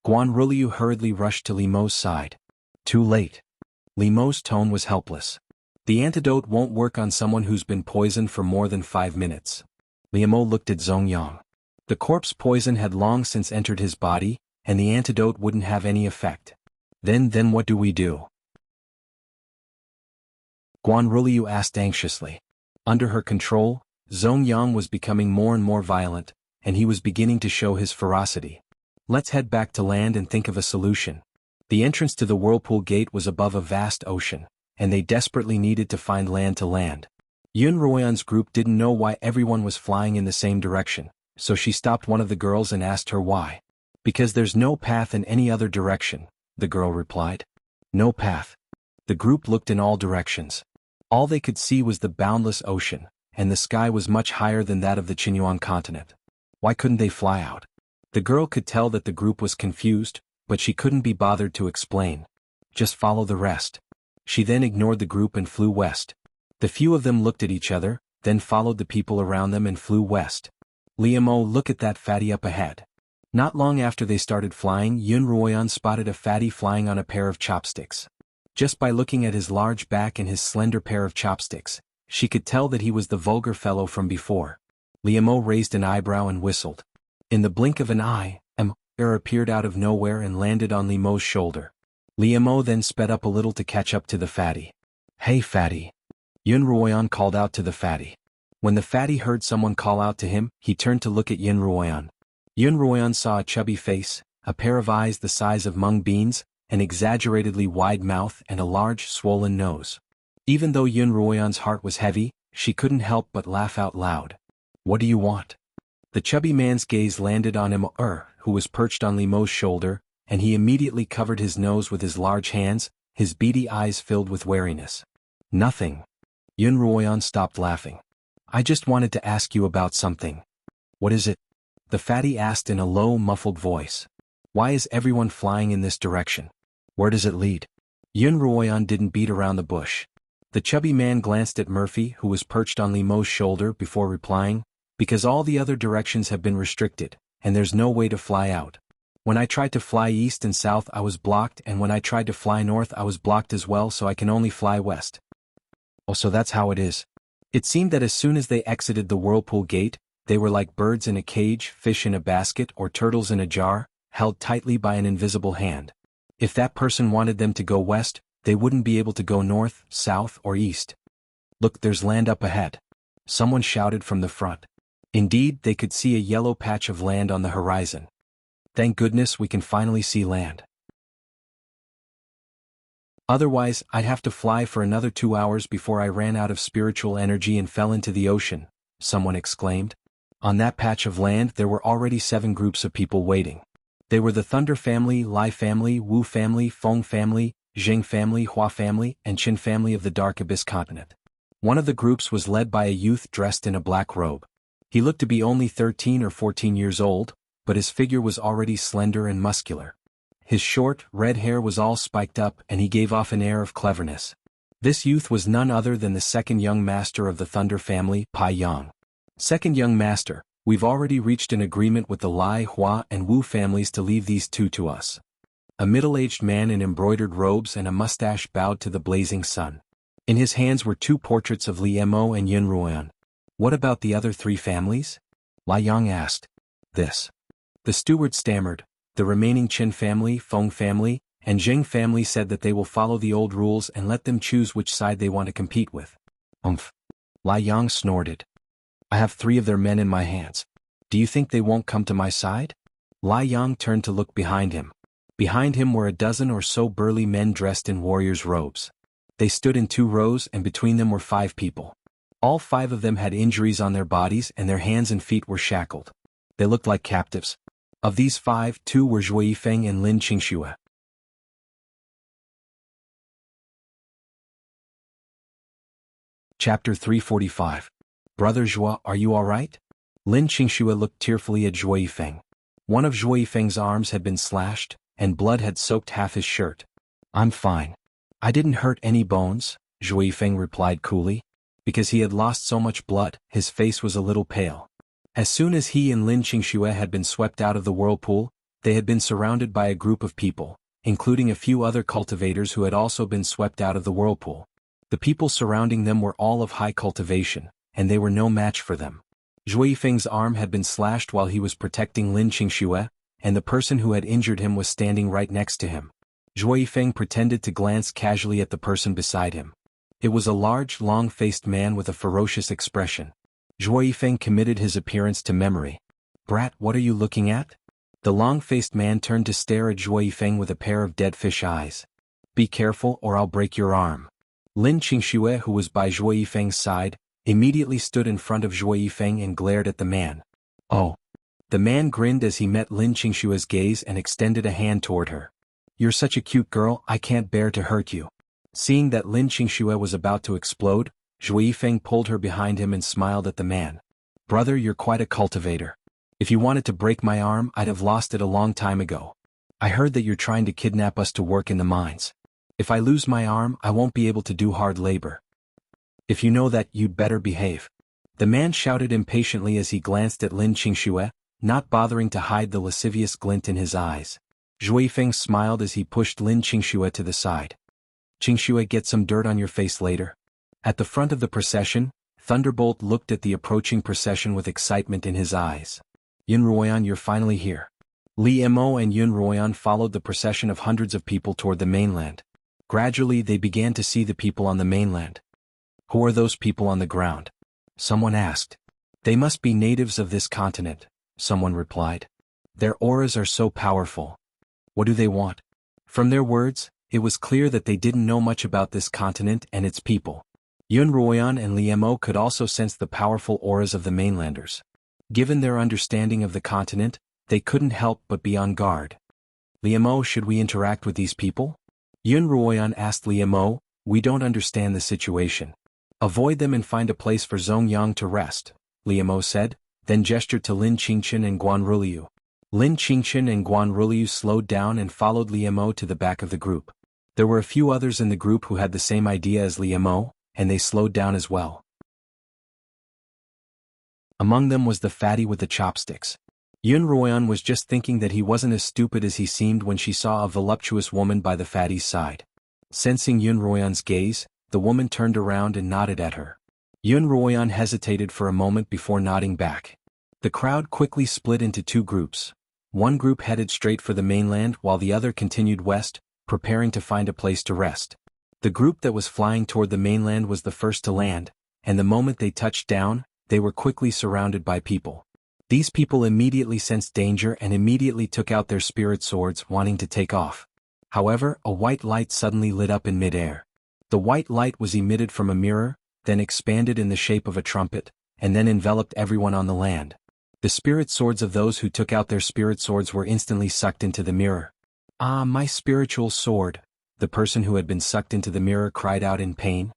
Guanruliu hurriedly rushed to Limeau's side. Too late. Limeau's tone was helpless. The antidote won't work on someone who's been poisoned for more than 5 minutes. Liemo looked at Zongyang. The corpse poison had long since entered his body, and the antidote wouldn't have any effect. Then what do we do? Guanruliu asked anxiously. Under her control, Zongyang was becoming more and more violent, and he was beginning to show his ferocity. Let's head back to land and think of a solution. The entrance to the whirlpool gate was above a vast ocean, and they desperately needed to find land to land. Yunruoyan's group didn't know why everyone was flying in the same direction, so she stopped one of the girls and asked her why. Because there's no path in any other direction, the girl replied. No path. The group looked in all directions. All they could see was the boundless ocean, and the sky was much higher than that of the Xuanhuan continent. Why couldn't they fly out? The girl could tell that the group was confused, but she couldn't be bothered to explain. Just follow the rest. She then ignored the group and flew west. The few of them looked at each other, then followed the people around them and flew west. Liemo, look at that fatty up ahead. Not long after they started flying, Yunruoyan spotted a fatty flying on a pair of chopsticks. Just by looking at his large back and his slender pair of chopsticks, she could tell that he was the vulgar fellow from before. Liemo raised an eyebrow and whistled. In the blink of an eye, air appeared out of nowhere and landed on Liemo's shoulder. Liemo then sped up a little to catch up to the fatty. Hey fatty. Yunruoyan called out to the fatty. When the fatty heard someone call out to him, he turned to look at Yunruoyan. Yunruoyan saw a chubby face, a pair of eyes the size of mung beans, an exaggeratedly wide mouth and a large, swollen nose. Even though Yunruoyan's heart was heavy, she couldn't help but laugh out loud. What do you want? The chubby man's gaze landed on who was perched on Liemo's shoulder, and he immediately covered his nose with his large hands, his beady eyes filled with wariness. Nothing. Yunruoyan stopped laughing. I just wanted to ask you about something. What is it? The fatty asked in a low, muffled voice. Why is everyone flying in this direction? Where does it lead? Yunruoyan didn't beat around the bush. The chubby man glanced at Murphy, who was perched on Liemo's shoulder, before replying, because all the other directions have been restricted, and there's no way to fly out. When I tried to fly east and south I was blocked, and when I tried to fly north I was blocked as well, so I can only fly west. Oh, so that's how it is. It seemed that as soon as they exited the whirlpool gate, they were like birds in a cage, fish in a basket, or turtles in a jar, held tightly by an invisible hand. If that person wanted them to go west, they wouldn't be able to go north, south, or east. Look, there's land up ahead. Someone shouted from the front. Indeed, they could see a yellow patch of land on the horizon. Thank goodness we can finally see land. Otherwise, I'd have to fly for another 2 hours before I ran out of spiritual energy and fell into the ocean, someone exclaimed. On that patch of land there were already 7 groups of people waiting. They were the Thunder family, Lai family, Wu family, Feng family, Jing family, Hua family, and Qin family of the Dark Abyss continent. One of the groups was led by a youth dressed in a black robe. He looked to be only 13 or 14 years old, but his figure was already slender and muscular. His short, red hair was all spiked up and he gave off an air of cleverness. This youth was none other than the second young master of the Thunder family, Pai Yang. Second young master, we've already reached an agreement with the Lai, Hua, and Wu families to leave these 2 to us. A middle-aged man in embroidered robes and a mustache bowed to the blazing sun. In his hands were 2 portraits of Liemo and Yunruoyan. What about the other 3 families? Lai Yang asked. This. The steward stammered. The remaining Qin family, Feng family, and Jing family said that they will follow the old rules and let them choose which side they want to compete with. Lai Yang snorted. I have 3 of their men in my hands. Do you think they won't come to my side? Lai Yang turned to look behind him. Behind him were a dozen or so burly men dressed in warriors' robes. They stood in 2 rows and between them were 5 people. All 5 of them had injuries on their bodies and their hands and feet were shackled. They looked like captives. Of these 5, 2 were Zhuo Yifeng and Lin Qingxue. Chapter 345. Brother Zhuo, are you all right? Lin Qingxue looked tearfully at Zhuo Yifeng. One of Zhuo Yifeng's arms had been slashed, and blood had soaked half his shirt. I'm fine. I didn't hurt any bones, Zhuo Yifeng replied coolly. Because he had lost so much blood, his face was a little pale. As soon as he and Lin Qingxue had been swept out of the whirlpool, they had been surrounded by a group of people, including a few other cultivators who had also been swept out of the whirlpool. The people surrounding them were all of high cultivation, and they were no match for them. Zhuo Yifeng's arm had been slashed while he was protecting Lin Qingxue, and the person who had injured him was standing right next to him. Zhuo Yifeng pretended to glance casually at the person beside him. It was a large, long-faced man with a ferocious expression. Zhuo Yifeng committed his appearance to memory. Brat, what are you looking at? The long-faced man turned to stare at Zhuo Yifeng with a pair of dead fish eyes. Be careful or I'll break your arm. Lin Qingxue, who was by Zhuo Yifeng's side, immediately stood in front of Zhuo Yifeng and glared at the man. Oh. The man grinned as he met Lin Qingxue's gaze and extended a hand toward her. You're such a cute girl, I can't bear to hurt you. Seeing that Lin Qingxue was about to explode, Zhuo Yifeng pulled her behind him and smiled at the man. Brother, you're quite a cultivator. If you wanted to break my arm, I'd have lost it a long time ago. I heard that you're trying to kidnap us to work in the mines. If I lose my arm, I won't be able to do hard labor. If you know that, you'd better behave. The man shouted impatiently as he glanced at Lin Qingxue, not bothering to hide the lascivious glint in his eyes. Zhuo Yifeng smiled as he pushed Lin Qingxue to the side. Qingxue, get some dirt on your face later. At the front of the procession, Thunderbolt looked at the approaching procession with excitement in his eyes. Yunruoyan, you're finally here. Li Mo and Yunruoyan followed the procession of hundreds of people toward the mainland. Gradually they began to see the people on the mainland. Who are those people on the ground? Someone asked. They must be natives of this continent, someone replied. Their auras are so powerful. What do they want? From their words, it was clear that they didn't know much about this continent and its people. Yunruoyan and Liemo could also sense the powerful auras of the mainlanders. Given their understanding of the continent, they couldn't help but be on guard. Liemo, should we interact with these people? Yunruoyan asked Liemo, we don't understand the situation. Avoid them and find a place for Zongyang to rest, Liemo said, then gestured to Lin Qingchen and Guanruliu. Lin Qingchen and Guanruliu slowed down and followed Liemo to the back of the group. There were a few others in the group who had the same idea as Liemo, and they slowed down as well. Among them was the fatty with the chopsticks. Yunruoyan was just thinking that he wasn't as stupid as he seemed when she saw a voluptuous woman by the fatty's side. Sensing Yunruoyan's gaze, The woman turned around and nodded at her. Xuanhuan hesitated for a moment before nodding back. The crowd quickly split into two groups. One group headed straight for the mainland while the other continued west, preparing to find a place to rest. The group that was flying toward the mainland was the first to land, and the moment they touched down, they were quickly surrounded by people. These people immediately sensed danger and immediately took out their spirit swords, wanting to take off. However, a white light suddenly lit up in midair. The white light was emitted from a mirror, then expanded in the shape of a trumpet, and then enveloped everyone on the land. The spirit swords of those who took out their spirit swords were instantly sucked into the mirror. "Ah, my spiritual sword," the person who had been sucked into the mirror cried out in pain.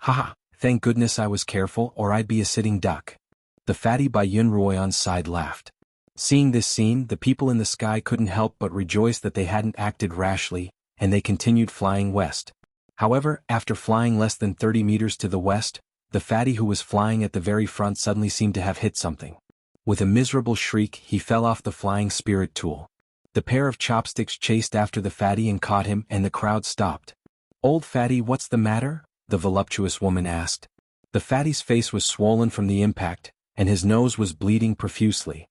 "Haha, thank goodness I was careful or I'd be a sitting duck." The fatty by Xuanhuan's side laughed. Seeing this scene, the people in the sky couldn't help but rejoice that they hadn't acted rashly, and they continued flying west. However, after flying less than 30 meters to the west, the fatty who was flying at the very front suddenly seemed to have hit something. With a miserable shriek, he fell off the flying spirit tool. The pair of chopsticks chased after the fatty and caught him, and the crowd stopped. "Old fatty, what's the matter?" the voluptuous woman asked. The fatty's face was swollen from the impact, and his nose was bleeding profusely.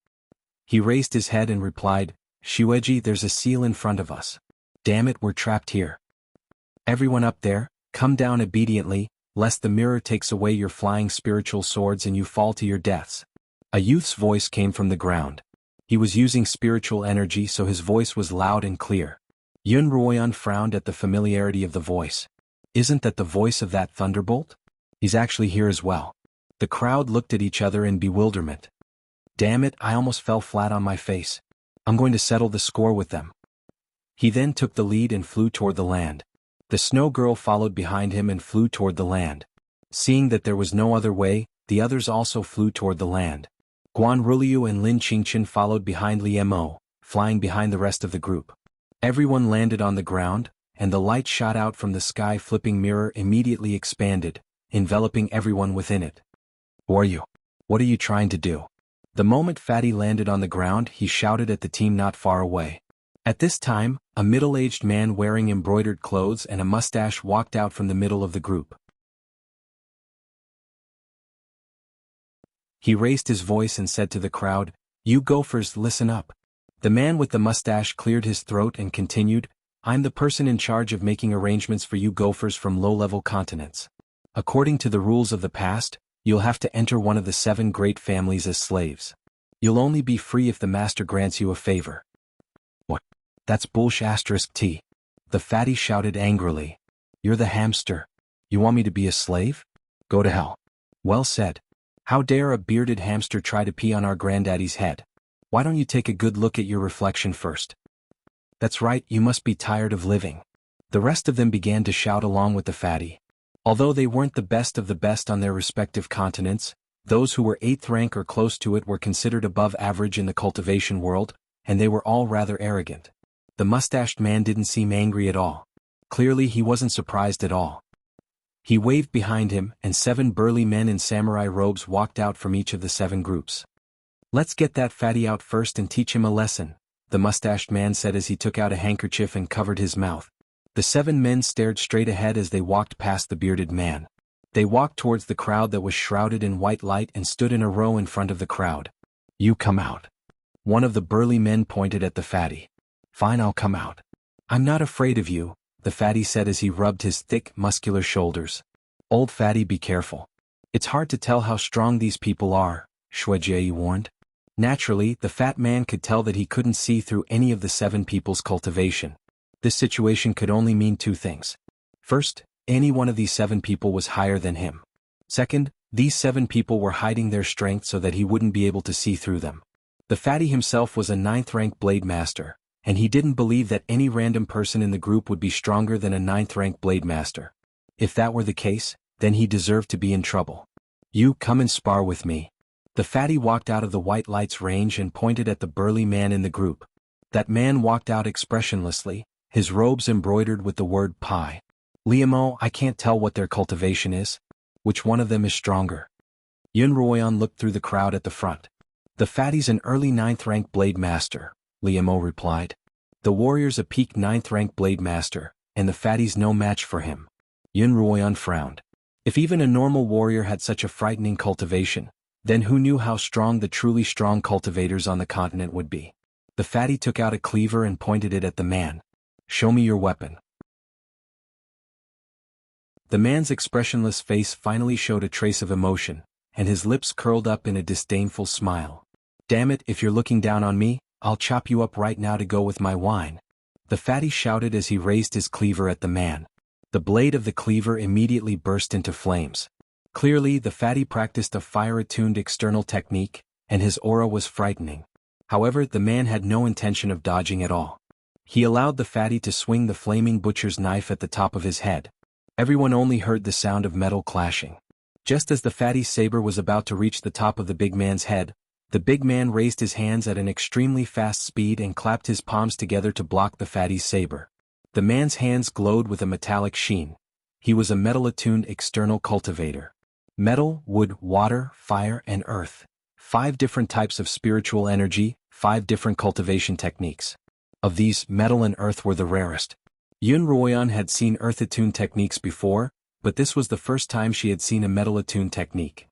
He raised his head and replied, "Xueji, there's a seal in front of us. Damn it, we're trapped here. Everyone up there, come down obediently, lest the mirror takes away your flying spiritual swords and you fall to your deaths." A youth's voice came from the ground. He was using spiritual energy, so his voice was loud and clear. Xuanhuan frowned at the familiarity of the voice. "Isn't that the voice of that thunderbolt? He's actually here as well." The crowd looked at each other in bewilderment. "Damn it, I almost fell flat on my face. I'm going to settle the score with them." He then took the lead and flew toward the land. The snow girl followed behind him and flew toward the land. Seeing that there was no other way, the others also flew toward the land. Guan Ruliu and Lin Qingqian followed behind Li Mo, flying behind the rest of the group. Everyone landed on the ground, and the light shot out from the sky flipping mirror immediately expanded, enveloping everyone within it. "Who are you? What are you trying to do?" The moment Fatty landed on the ground, he shouted at the team not far away. At this time, a middle-aged man wearing embroidered clothes and a mustache walked out from the middle of the group. He raised his voice and said to the crowd, "You gophers, listen up." The man with the mustache cleared his throat and continued, "I'm the person in charge of making arrangements for you gophers from low-level continents. According to the rules of the past, you'll have to enter one of the 7 great families as slaves. You'll only be free if the master grants you a favor." "What? That's bullsh*t. The fatty shouted angrily. "You're the hamster. You want me to be a slave? Go to hell." "Well said. How dare a bearded hamster try to pee on our granddaddy's head? Why don't you take a good look at your reflection first?" "That's right, you must be tired of living." The rest of them began to shout along with the fatty. Although they weren't the best of the best on their respective continents, those who were 8th rank or close to it were considered above average in the cultivation world, and they were all rather arrogant. The mustached man didn't seem angry at all. Clearly he wasn't surprised at all. He waved behind him, and 7 burly men in samurai robes walked out from each of the 7 groups. "Let's get that fatty out first and teach him a lesson," the mustached man said as he took out a handkerchief and covered his mouth. The 7 men stared straight ahead as they walked past the bearded man. They walked towards the crowd that was shrouded in white light and stood in a row in front of the crowd. "You come out." One of the burly men pointed at the fatty. "Fine, I'll come out." "I'm not afraid of you," the fatty said as he rubbed his thick, muscular shoulders. "Old fatty, be careful. It's hard to tell how strong these people are," Xueji warned. Naturally, the fat man could tell that he couldn't see through any of the 7 people's cultivation. This situation could only mean 2 things. First, any one of these 7 people was higher than him. Second, these 7 people were hiding their strength so that he wouldn't be able to see through them. The fatty himself was a 9th rank blade master, and he didn't believe that any random person in the group would be stronger than a 9th rank blade master. If that were the case, then he deserved to be in trouble. "You come and spar with me." The fatty walked out of the white light's range and pointed at the burly man in the group. That man walked out expressionlessly, his robes embroidered with the word pie. "Liamo, I can't tell what their cultivation is. Which one of them is stronger?" Xuanhuan looked through the crowd at the front. "The fatty's an early 9th rank blade master," Liamo replied. "The warrior's a peak 9th rank blade master, and the fatty's no match for him." Yun Ruoyan frowned. If even a normal warrior had such a frightening cultivation, then who knew how strong the truly strong cultivators on the continent would be? The fatty took out a cleaver and pointed it at the man. "Show me your weapon." The man's expressionless face finally showed a trace of emotion, and his lips curled up in a disdainful smile. "Damn it, if you're looking down on me, I'll chop you up right now to go with my wine," the fatty shouted as he raised his cleaver at the man. The blade of the cleaver immediately burst into flames. Clearly, the fatty practiced a fire-attuned external technique, and his aura was frightening. However, the man had no intention of dodging at all. He allowed the fatty to swing the flaming butcher's knife at the top of his head. Everyone only heard the sound of metal clashing. Just as the fatty's saber was about to reach the top of the big man's head, the big man raised his hands at an extremely fast speed and clapped his palms together to block the fatty's saber. The man's hands glowed with a metallic sheen. He was a metal-attuned external cultivator. Metal, wood, water, fire, and earth. 5 different types of spiritual energy, 5 different cultivation techniques. Of these, metal and earth were the rarest. Yun Ruoyan had seen earth-attuned techniques before, but this was the first time she had seen a metal-attuned technique.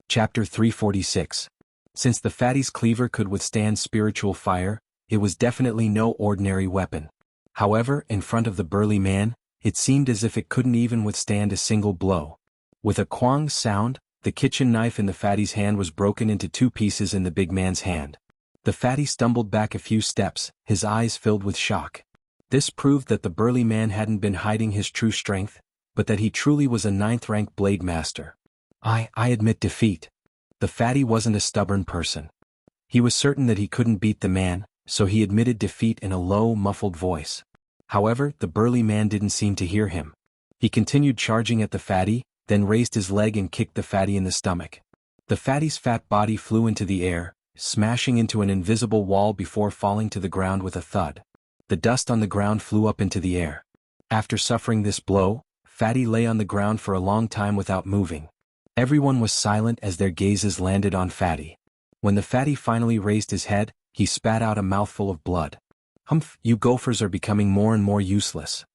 Chapter 346. Since the fatty's cleaver could withstand spiritual fire, it was definitely no ordinary weapon. However, in front of the burly man, it seemed as if it couldn't even withstand a single blow. With a quang sound, the kitchen knife in the fatty's hand was broken into 2 pieces in the big man's hand. The fatty stumbled back a few steps, his eyes filled with shock. This proved that the burly man hadn't been hiding his true strength, but that he truly was a 9th-rank blade master. I admit defeat." The fatty wasn't a stubborn person. He was certain that he couldn't beat the man, so he admitted defeat in a low, muffled voice. However, the burly man didn't seem to hear him. He continued charging at the fatty, then raised his leg and kicked the fatty in the stomach. The fatty's fat body flew into the air, smashing into an invisible wall before falling to the ground with a thud. The dust on the ground flew up into the air. After suffering this blow, Fatty lay on the ground for a long time without moving. Everyone was silent as their gazes landed on Fatty. When the Fatty finally raised his head, he spat out a mouthful of blood. "Humph, you gophers are becoming more and more useless."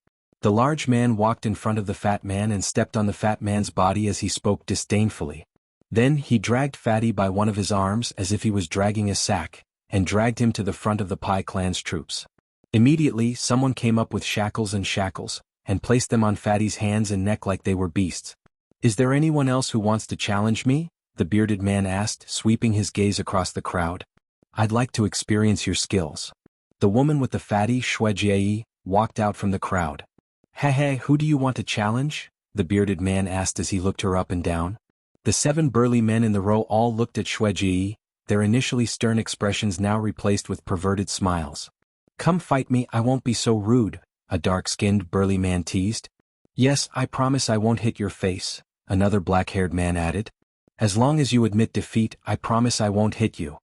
The large man walked in front of the fat man and stepped on the fat man's body as he spoke disdainfully. Then he dragged Fatty by one of his arms as if he was dragging a sack, and dragged him to the front of the Pai clan's troops. Immediately, someone came up with shackles, and placed them on Fatty's hands and neck like they were beasts. "Is there anyone else who wants to challenge me?" the bearded man asked, sweeping his gaze across the crowd. "I'd like to experience your skills." The woman with the fatty, xianxia, walked out from the crowd. "Hey, who do you want to challenge?" the bearded man asked as he looked her up and down. The 7 burly men in the row all looked at xianxia, their initially stern expressions now replaced with perverted smiles. "Come fight me, I won't be so rude," a dark-skinned burly man teased. "Yes, I promise I won't hit your face," another black-haired man added. "As long as you admit defeat, I promise I won't hit you."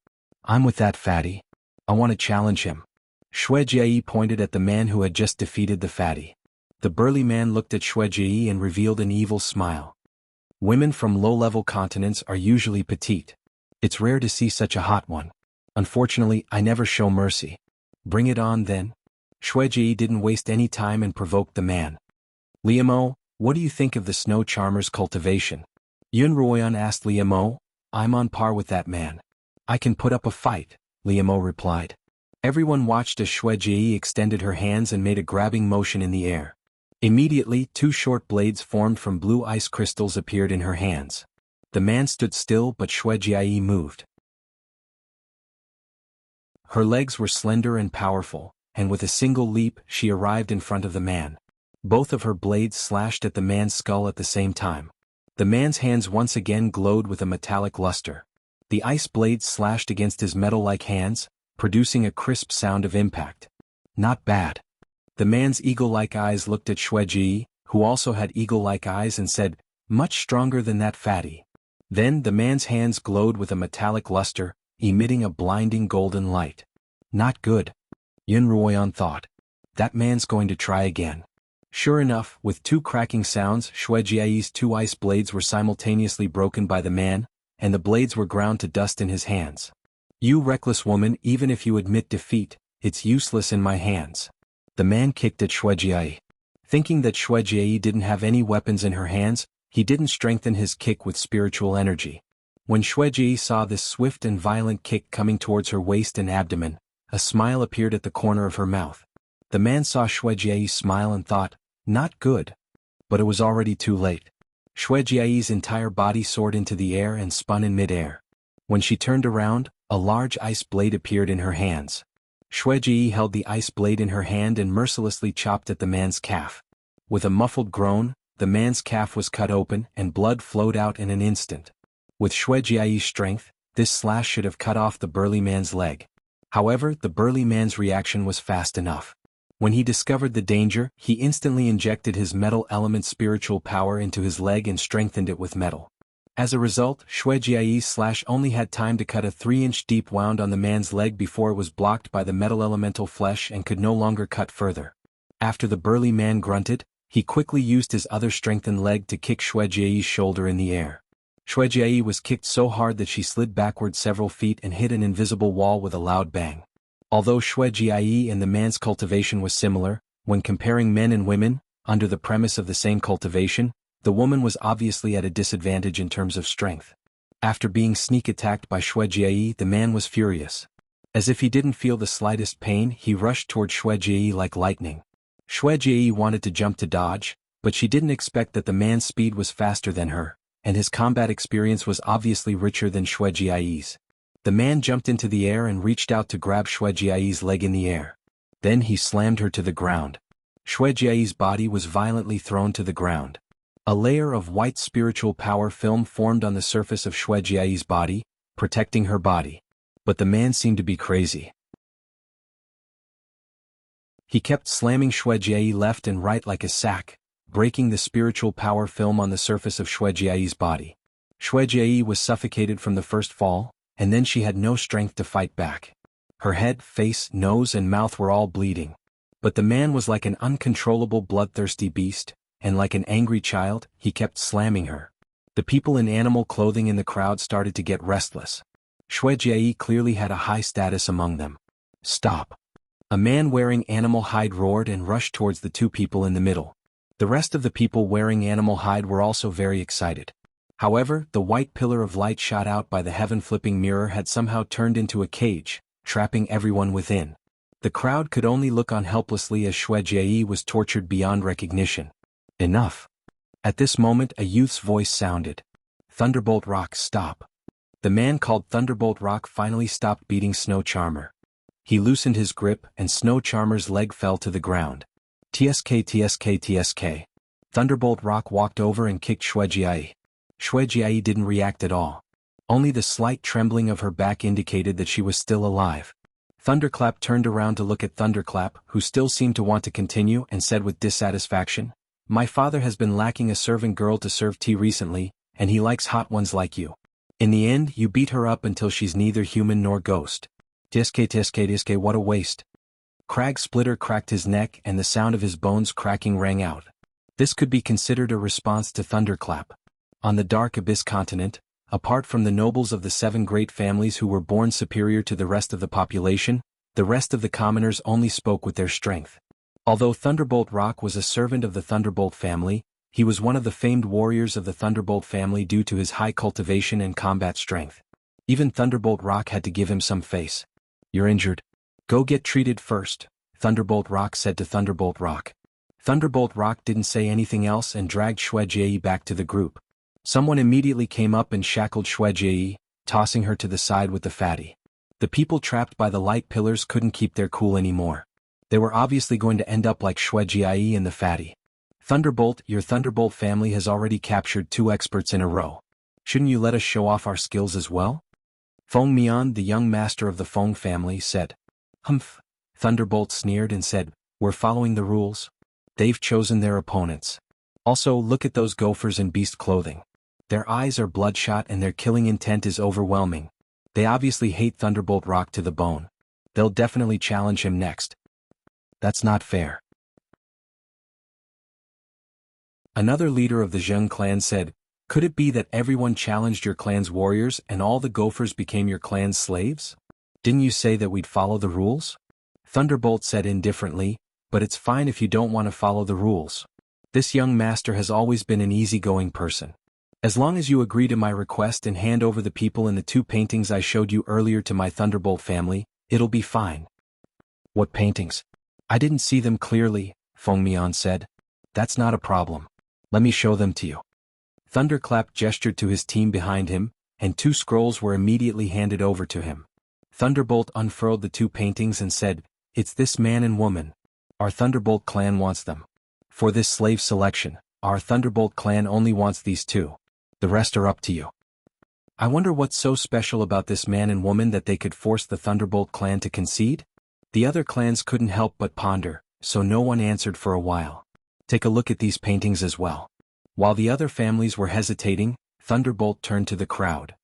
"I'm with that fatty. I want to challenge him." Xianxia pointed at the man who had just defeated the fatty. The burly man looked at Xianxia and revealed an evil smile. Women from low-level continents are usually petite. It's rare to see such a hot one. Unfortunately, I never show mercy. "Bring it on then." Xianxia didn't waste any time and provoked the man. "Liamo, what do you think of the snow charmer's cultivation?" Yun Ruoyan asked Liamo. "I'm on par with that man. I can put up a fight," Liamo replied. Everyone watched as Xianxia extended her hands and made a grabbing motion in the air. Immediately, 2 short blades formed from blue ice crystals appeared in her hands. The man stood still, but Xianxia moved. Her legs were slender and powerful, and with a single leap she arrived in front of the man. Both of her blades slashed at the man's skull at the same time. The man's hands once again glowed with a metallic luster. The ice blades slashed against his metal-like hands, producing a crisp sound of impact. Not bad. The man's eagle-like eyes looked at Xianxia, who also had eagle-like eyes, and said, "Much stronger than that fatty." Then the man's hands glowed with a metallic luster, emitting a blinding golden light. Not good. Yun Ruoyan thought. That man's going to try again. Sure enough, with 2 cracking sounds, Xianxia's 2 ice blades were simultaneously broken by the man, and the blades were ground to dust in his hands. "You reckless woman, even if you admit defeat, it's useless in my hands. The man kicked at Xuejiai. Thinking that Xuejiai didn't have any weapons in her hands, he didn't strengthen his kick with spiritual energy. When Xuejiai saw this swift and violent kick coming towards her waist and abdomen, a smile appeared at the corner of her mouth. The man saw Xuejiai smile and thought, not good. But it was already too late. Xuejiai's entire body soared into the air and spun in mid-air. When she turned around, a large ice blade appeared in her hands. Xuejiai held the ice blade in her hand and mercilessly chopped at the man's calf. With a muffled groan, the man's calf was cut open and blood flowed out in an instant. With Xuejiai's strength, this slash should have cut off the burly man's leg. However, the burly man's reaction was fast enough. When he discovered the danger, he instantly injected his metal element spiritual power into his leg and strengthened it with metal. As a result, Xuejiai's slash only had time to cut a 3-inch deep wound on the man's leg before it was blocked by the metal elemental flesh and could no longer cut further. After the burly man grunted, he quickly used his other strengthened leg to kick Xuejiai's shoulder in the air. Xuejiai was kicked so hard that she slid backward several feet and hit an invisible wall with a loud bang. Although Xuejiai and the man's cultivation was similar, when comparing men and women, under the premise of the same cultivation, the woman was obviously at a disadvantage in terms of strength. After being sneak attacked by Xuejiai, the man was furious. As if he didn't feel the slightest pain, he rushed toward Xuejiai like lightning. Xuejiai wanted to jump to dodge, but she didn't expect that the man's speed was faster than her, and his combat experience was obviously richer than Xuejiai's. The man jumped into the air and reached out to grab Xuejiai's leg in the air. Then he slammed her to the ground. Xuejiai's body was violently thrown to the ground. A layer of white spiritual power film formed on the surface of Xuejiai's body, protecting her body. But the man seemed to be crazy. He kept slamming Xuejiai left and right like a sack, breaking the spiritual power film on the surface of Xuejiai's body. Xuejiai was suffocated from the first fall, and then she had no strength to fight back. Her head, face, nose and mouth were all bleeding. But the man was like an uncontrollable bloodthirsty beast, and like an angry child, he kept slamming her. The people in animal clothing in the crowd started to get restless. Xuejiai clearly had a high status among them. Stop! A man wearing animal hide roared and rushed towards the two people in the middle. The rest of the people wearing animal hide were also very excited. However, the white pillar of light shot out by the heaven-flipping mirror had somehow turned into a cage, trapping everyone within. The crowd could only look on helplessly as Xuejiai was tortured beyond recognition. Enough. At this moment a youth's voice sounded. Thunderbolt Rock, stop. The man called Thunderbolt Rock finally stopped beating Snow Charmer. He loosened his grip and Snow Charmer's leg fell to the ground. TSK. Thunderbolt Rock walked over and kicked Xuejiai. Xuejiai didn't react at all. Only the slight trembling of her back indicated that she was still alive. Thunderclap turned around to look at Thunderclap, who still seemed to want to continue, and said with dissatisfaction, "My father has been lacking a servant girl to serve tea recently, and he likes hot ones like you. In the end, you beat her up until she's neither human nor ghost. TSK, what a waste." Crag Splitter cracked his neck and the sound of his bones cracking rang out. This could be considered a response to Thunderclap. On the Dark Abyss continent, apart from the nobles of the 7 great families who were born superior to the rest of the population, the rest of the commoners only spoke with their strength. Although Thunderbolt Rock was a servant of the Thunderbolt family, he was one of the famed warriors of the Thunderbolt family due to his high cultivation and combat strength. Even Thunderbolt Rock had to give him some face. "You're injured. Go get treated first," Thunderbolt Rock said to Thunderbolt Rock. Thunderbolt Rock didn't say anything else and dragged Xuejiai back to the group. Someone immediately came up and shackled Xuejiai, tossing her to the side with the fatty. The people trapped by the light pillars couldn't keep their cool anymore. They were obviously going to end up like Xuejiai and the fatty. "Thunderbolt, your Thunderbolt family has already captured 2 experts in a row. Shouldn't you let us show off our skills as well?" Feng Mian, the young master of the Feng family, said. "Humph." Thunderbolt sneered and said, "We're following the rules. They've chosen their opponents. Also, look at those gophers in beast clothing. Their eyes are bloodshot and their killing intent is overwhelming. They obviously hate Thunderbolt Rock to the bone. They'll definitely challenge him next. That's not fair." Another leader of the Zheng clan said, "Could it be that everyone challenged your clan's warriors and all the gophers became your clan's slaves? Didn't you say that we'd follow the rules?" Thunderbolt said indifferently, but it's fine if you don't want to follow the rules. This young master has always been an easygoing person. As long as you agree to my request and hand over the people in the 2 paintings I showed you earlier to my Thunderbolt family, it'll be fine. What paintings? I didn't see them clearly, Feng Mian said. That's not a problem. Let me show them to you. Thunderclap gestured to his team behind him, and 2 scrolls were immediately handed over to him. Thunderbolt unfurled the 2 paintings and said, "It's this man and woman. Our Thunderbolt clan wants them. For this slave selection, our Thunderbolt clan only wants these 2. The rest are up to you." I wonder what's so special about this man and woman that they could force the Thunderbolt clan to concede? The other clans couldn't help but ponder, so no one answered for a while. Take a look at these paintings as well. While the other families were hesitating, Thunderbolt turned to the crowd.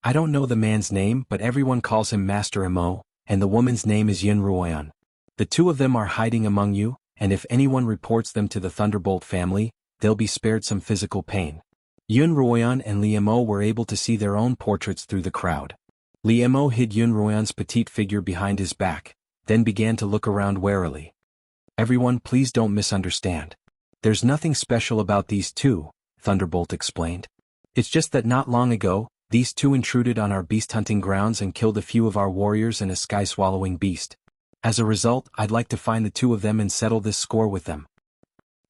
I don't know the man's name, but everyone calls him Master Imo, and the woman's name is Xuanhuan. The 2 of them are hiding among you, and if anyone reports them to the Thunderbolt family, they'll be spared some physical pain. Xuanhuan and Liemo were able to see their own portraits through the crowd. Liemo hid Xuanhuan's petite figure behind his back, then began to look around warily. Everyone, please don't misunderstand. There's nothing special about these 2, Thunderbolt explained. It's just that not long ago, these 2 intruded on our beast hunting grounds and killed a few of our warriors and a sky-swallowing beast. As a result, I'd like to find the 2 of them and settle this score with them.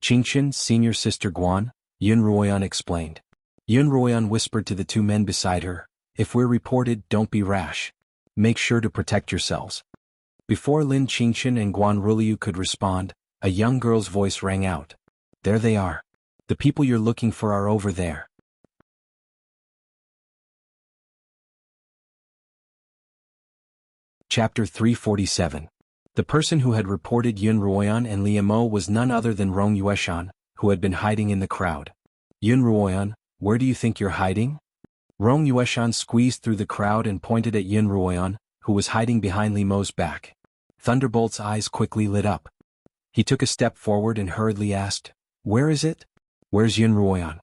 Qingqian's senior sister Guan, Xuanhuan explained. Xuanhuan whispered to the 2 men beside her, "If we're reported, don't be rash. Make sure to protect yourselves." Before Lin Qingqian and Guan Ruliu could respond, a young girl's voice rang out. "There they are. The people you're looking for are over there." Chapter 347. The person who had reported Xuanhuan and Liemo was none other than Rong Yueshan, who had been hiding in the crowd. "Xuanhuan, where do you think you're hiding?" Rong Yueshan squeezed through the crowd and pointed at Xuanhuan, who was hiding behind Liemo's back. Thunderbolt's eyes quickly lit up. He took a step forward and hurriedly asked, "Where is it? Where's Xuanhuan?"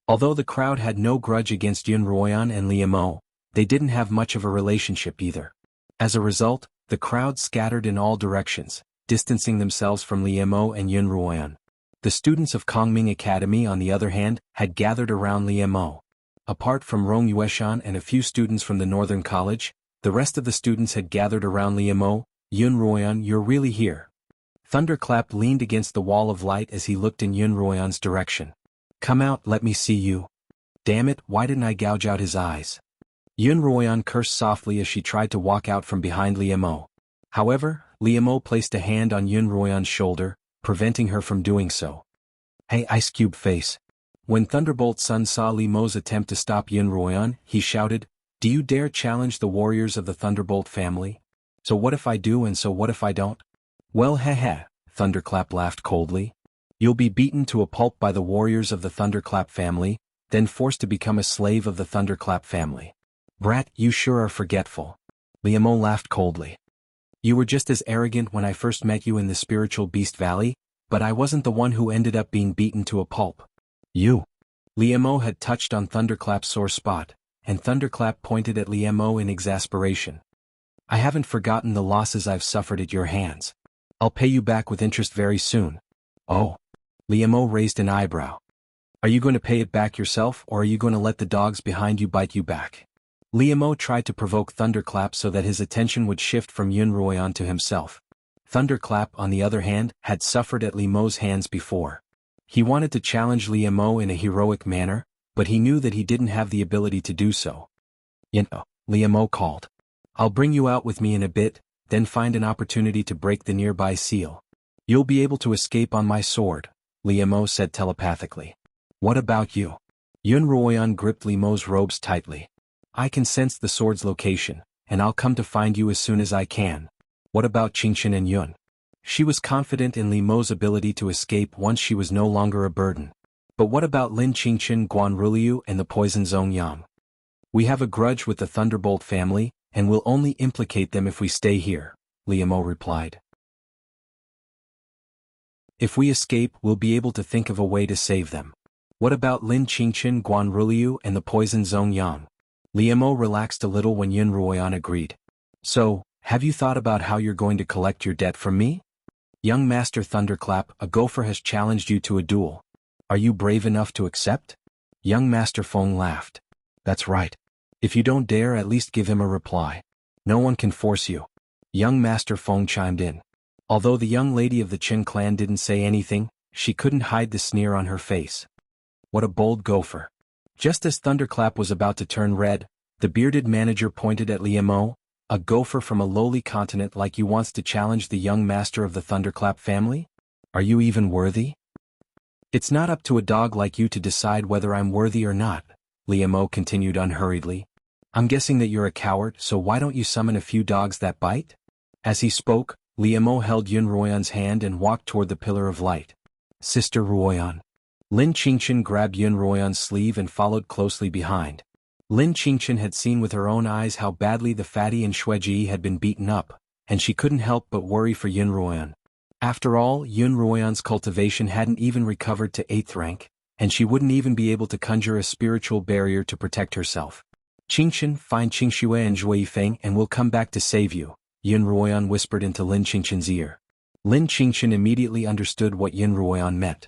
Although the crowd had no grudge against Xuanhuan and Liemo, they didn't have much of a relationship either. As a result, the crowd scattered in all directions, distancing themselves from Liemo and Xuanhuan. The students of Kongming Academy, on the other hand, had gathered around Liemo. Apart from Rong Yueshan and a few students from the Northern College, the rest of the students had gathered around Liemo. "Xuanhuan, you're really here." Thunderclap leaned against the wall of light as he looked in Xuanhuan's direction. "Come out, let me see you." Damn it, why didn't I gouge out his eyes? Xuanhuan cursed softly as she tried to walk out from behind Liemo. However, Liemo placed a hand on Xuanhuan's shoulder, preventing her from doing so. "Hey, Ice Cube face." When Thunderbolt's son saw Liemo's attempt to stop Xuanhuan, he shouted, "Do you dare challenge the warriors of the Thunderbolt family? So what if I do and so what if I don't?" "Well, heh, Thunderclap laughed coldly. "You'll be beaten to a pulp by the warriors of the Thunderclap family, then forced to become a slave of the Thunderclap family. Brat, you sure are forgetful." Liemo laughed coldly. "You were just as arrogant when I first met you in the Spiritual Beast Valley, but I wasn't the one who ended up being beaten to a pulp. You." Liemo had touched on Thunderclap's sore spot, and Thunderclap pointed at Liemo in exasperation. "I haven't forgotten the losses I've suffered at your hands. I'll pay you back with interest very soon." "Oh." Liemo raised an eyebrow. "Are you going to pay it back yourself or are you going to let the dogs behind you bite you back?" Liemo tried to provoke Thunderclap so that his attention would shift from Xuanhuan to himself. Thunderclap, on the other hand, had suffered at Liemo's hands before. He wanted to challenge Liemo in a heroic manner, but he knew that he didn't have the ability to do so. Liemo called. "I'll bring you out with me in a bit, then find an opportunity to break the nearby seal. You'll be able to escape on my sword," Liemo said telepathically. "What about you?" Xuanhuan gripped Liemo's robes tightly. "I can sense the sword's location, and I'll come to find you as soon as I can." "What about Qingqian and Yun?" She was confident in Liemo's ability to escape once she was no longer a burden. "But what about Lin Qingqian, Guan Ruliu and the poison Zongyang? We have a grudge with the Thunderbolt family, and will only implicate them if we stay here," Liemo replied. "If we escape, we'll be able to think of a way to save them." "What about Lin Qingqian, Guan Ruliu and the poison Zongyang?" Liemo relaxed a little when Xuanhuan agreed. "So, Have you thought about how you're going to collect your debt from me? Young Master Thunderclap, a gopher has challenged you to a duel. Are you brave enough to accept? Young Master Feng laughed. That's right. If you don't dare, at least give him a reply. No one can force you. Young Master Feng chimed in. Although the young lady of the Qin clan didn't say anything, she couldn't hide the sneer on her face. What a bold gopher. Just as Thunderclap was about to turn red, the bearded manager pointed at Liemo, a gopher from a lowly continent like you wants to challenge the young master of the Thunderclap family? Are you even worthy? It's not up to a dog like you to decide whether I'm worthy or not, Liemo continued unhurriedly. I'm guessing that you're a coward, so why don't you summon a few dogs that bite? As he spoke, Liemo held Yun Ruoyan's hand and walked toward the pillar of light. Sister Ruoyan. Lin Qingchen grabbed Yun Ruoyan's sleeve and followed closely behind. Lin Qingchen had seen with her own eyes how badly the fatty and Shueji had been beaten up, and she couldn't help but worry for Yun Ruoyan. After all, Yun Ruoyan's cultivation hadn't even recovered to 8th rank, and she wouldn't even be able to conjure a spiritual barrier to protect herself. Qingchen, find Qingxue and Zhuifeng and we'll come back to save you, Yun Ruoyan whispered into Lin Qingchen's ear. Lin Qingchen immediately understood what Yun Ruoyan meant.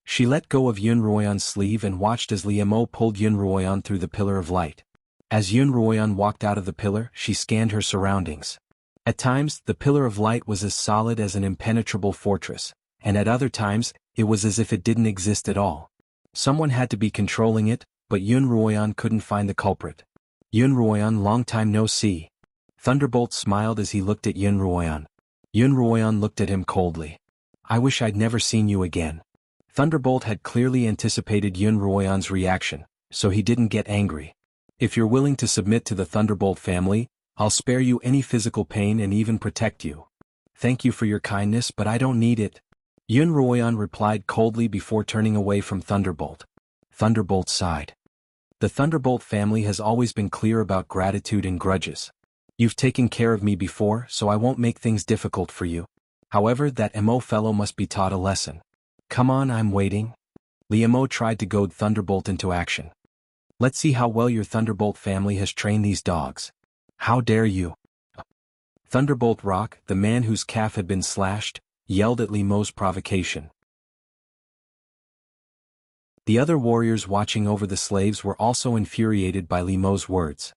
She let go of Yun Ruoyan's sleeve and watched as Liemo pulled Yun Ruoyan through the pillar of light. As Yun Ruoyan walked out of the pillar, she scanned her surroundings. At times, the pillar of light was as solid as an impenetrable fortress, and at other times, it was as if it didn't exist at all. Someone had to be controlling it, but Yun Ruoyan couldn't find the culprit. Yun Ruoyan, long time no see. Thunderbolt smiled as he looked at Yun Ruoyan. Yun Ruoyan looked at him coldly. I wish I'd never seen you again. Thunderbolt had clearly anticipated Yun Ruoyan's reaction, so he didn't get angry. If you're willing to submit to the Thunderbolt family, I'll spare you any physical pain and even protect you. Thank you for your kindness, but I don't need it. Yun Ruoyan replied coldly before turning away from Thunderbolt. Thunderbolt sighed. The Thunderbolt family has always been clear about gratitude and grudges. You've taken care of me before, so I won't make things difficult for you. However, that Mo fellow must be taught a lesson. Come on, I'm waiting. Liemo tried to goad Thunderbolt into action. Let's see how well your Thunderbolt family has trained these dogs. How dare you? Thunderbolt Rock, the man whose calf had been slashed, yelled at Liemo's provocation. The other warriors watching over the slaves were also infuriated by Liemo's words.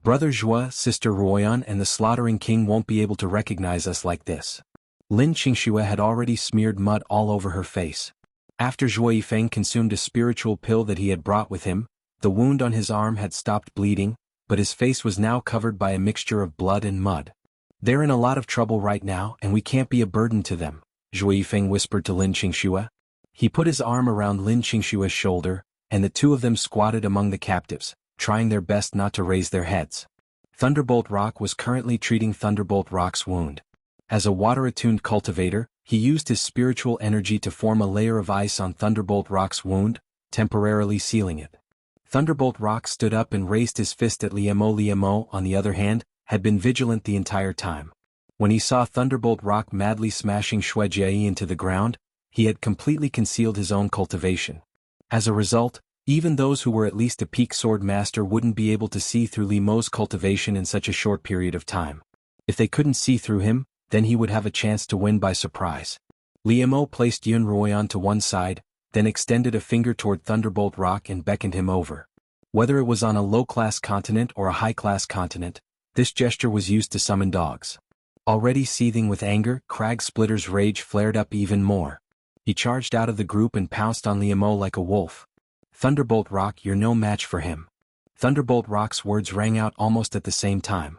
Brother Zhua, Sister Ruoyan and the Slaughtering King won't be able to recognize us like this. Lin Qingxue had already smeared mud all over her face. After Zhuifeng consumed a spiritual pill that he had brought with him, the wound on his arm had stopped bleeding, but his face was now covered by a mixture of blood and mud. They're in a lot of trouble right now and we can't be a burden to them, Zhuifeng whispered to Lin Qingxue. He put his arm around Lin Qingxue's shoulder, and the two of them squatted among the captives, trying their best not to raise their heads. Thunderbolt Rock was currently treating Thunderbolt Rock's wound. As a water-attuned cultivator, he used his spiritual energy to form a layer of ice on Thunderbolt Rock's wound, temporarily sealing it. Thunderbolt Rock stood up and raised his fist at Liemo. Liemo, on the other hand, had been vigilant the entire time. When he saw Thunderbolt Rock madly smashing Shueji into the ground, he had completely concealed his own cultivation. As a result, even those who were at least a peak swordmaster wouldn't be able to see through Liemo's cultivation in such a short period of time. If they couldn't see through him, then he would have a chance to win by surprise. Liemo placed Yun Ruoyan to one side, then extended a finger toward Thunderbolt Rock and beckoned him over. Whether it was on a low-class continent or a high-class continent, this gesture was used to summon dogs. Already seething with anger, Crag Splitter's rage flared up even more. He charged out of the group and pounced on Liemo like a wolf. Thunderbolt Rock, you're no match for him. Thunderbolt Rock's words rang out almost at the same time.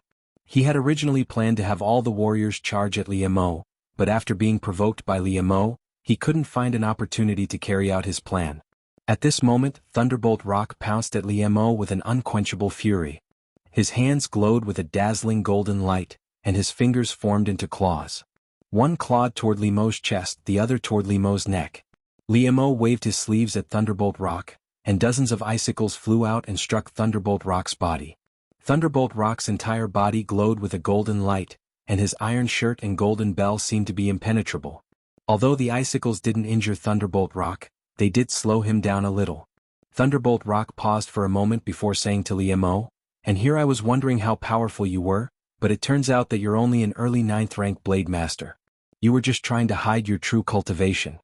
He had originally planned to have all the warriors charge at Liemo, but after being provoked by Liemo, he couldn't find an opportunity to carry out his plan. At this moment, Thunderbolt Rock pounced at Liemo with an unquenchable fury. His hands glowed with a dazzling golden light, and his fingers formed into claws. One clawed toward Liemo's chest, the other toward Liemo's neck. Liemo waved his sleeves at Thunderbolt Rock, and dozens of icicles flew out and struck Thunderbolt Rock's body. Thunderbolt Rock's entire body glowed with a golden light, and his iron shirt and golden bell seemed to be impenetrable. Although the icicles didn't injure Thunderbolt Rock, they did slow him down a little. Thunderbolt Rock paused for a moment before saying to Liemo, "And here I was wondering how powerful you were, but it turns out that you're only an early 9th rank blade master. You were just trying to hide your true cultivation.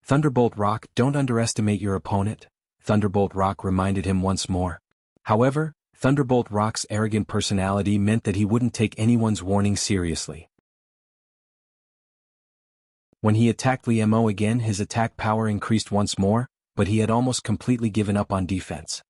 Thunderbolt Rock, don't underestimate your opponent, Thunderbolt Rock reminded him once more. However, Thunderbolt Rock's arrogant personality meant that he wouldn't take anyone's warning seriously. When he attacked Li Mo again, his attack power increased once more, but he had almost completely given up on defense.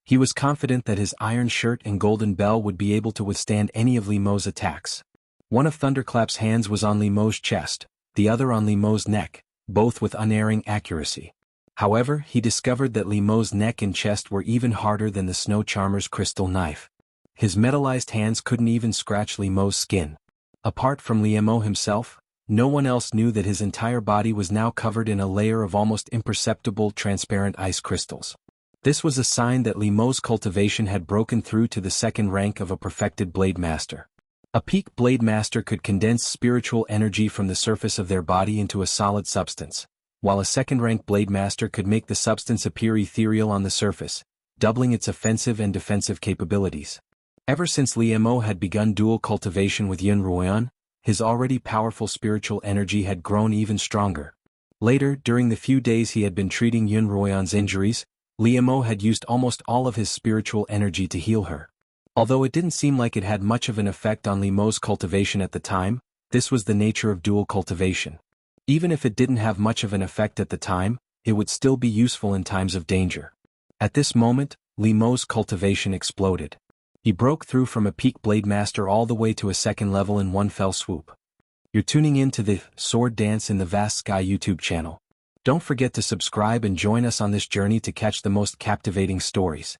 He was confident that his iron shirt and golden bell would be able to withstand any of Li Mo's attacks. One of Thunderclap's hands was on Li Mo's chest, the other on Li Mo's neck, both with unerring accuracy. However, he discovered that Li Mo's neck and chest were even harder than the Snow Charmer's crystal knife. His metallized hands couldn't even scratch Li Mo's skin. Apart from Li Mo himself, no one else knew that his entire body was now covered in a layer of almost imperceptible transparent ice crystals. This was a sign that Li Mo's cultivation had broken through to the 2nd rank of a perfected blade master. A peak blade master could condense spiritual energy from the surface of their body into a solid substance, while a 2nd rank blade master could make the substance appear ethereal on the surface, doubling its offensive and defensive capabilities. Ever since Li Mo had begun dual cultivation with Xuanhuan, his already powerful spiritual energy had grown even stronger. Later, during the few days he had been treating Xuanhuan's injuries, Li Mo had used almost all of his spiritual energy to heal her. Although it didn't seem like it had much of an effect on Li Mo's cultivation at the time, this was the nature of dual cultivation. Even if it didn't have much of an effect at the time, it would still be useful in times of danger. At this moment, Li Mo's cultivation exploded. He broke through from a peak blade master all the way to a 2nd level in one fell swoop. You're tuning in to the Sword Dance in the Vast Sky YouTube channel. Don't forget to subscribe and join us on this journey to catch the most captivating stories.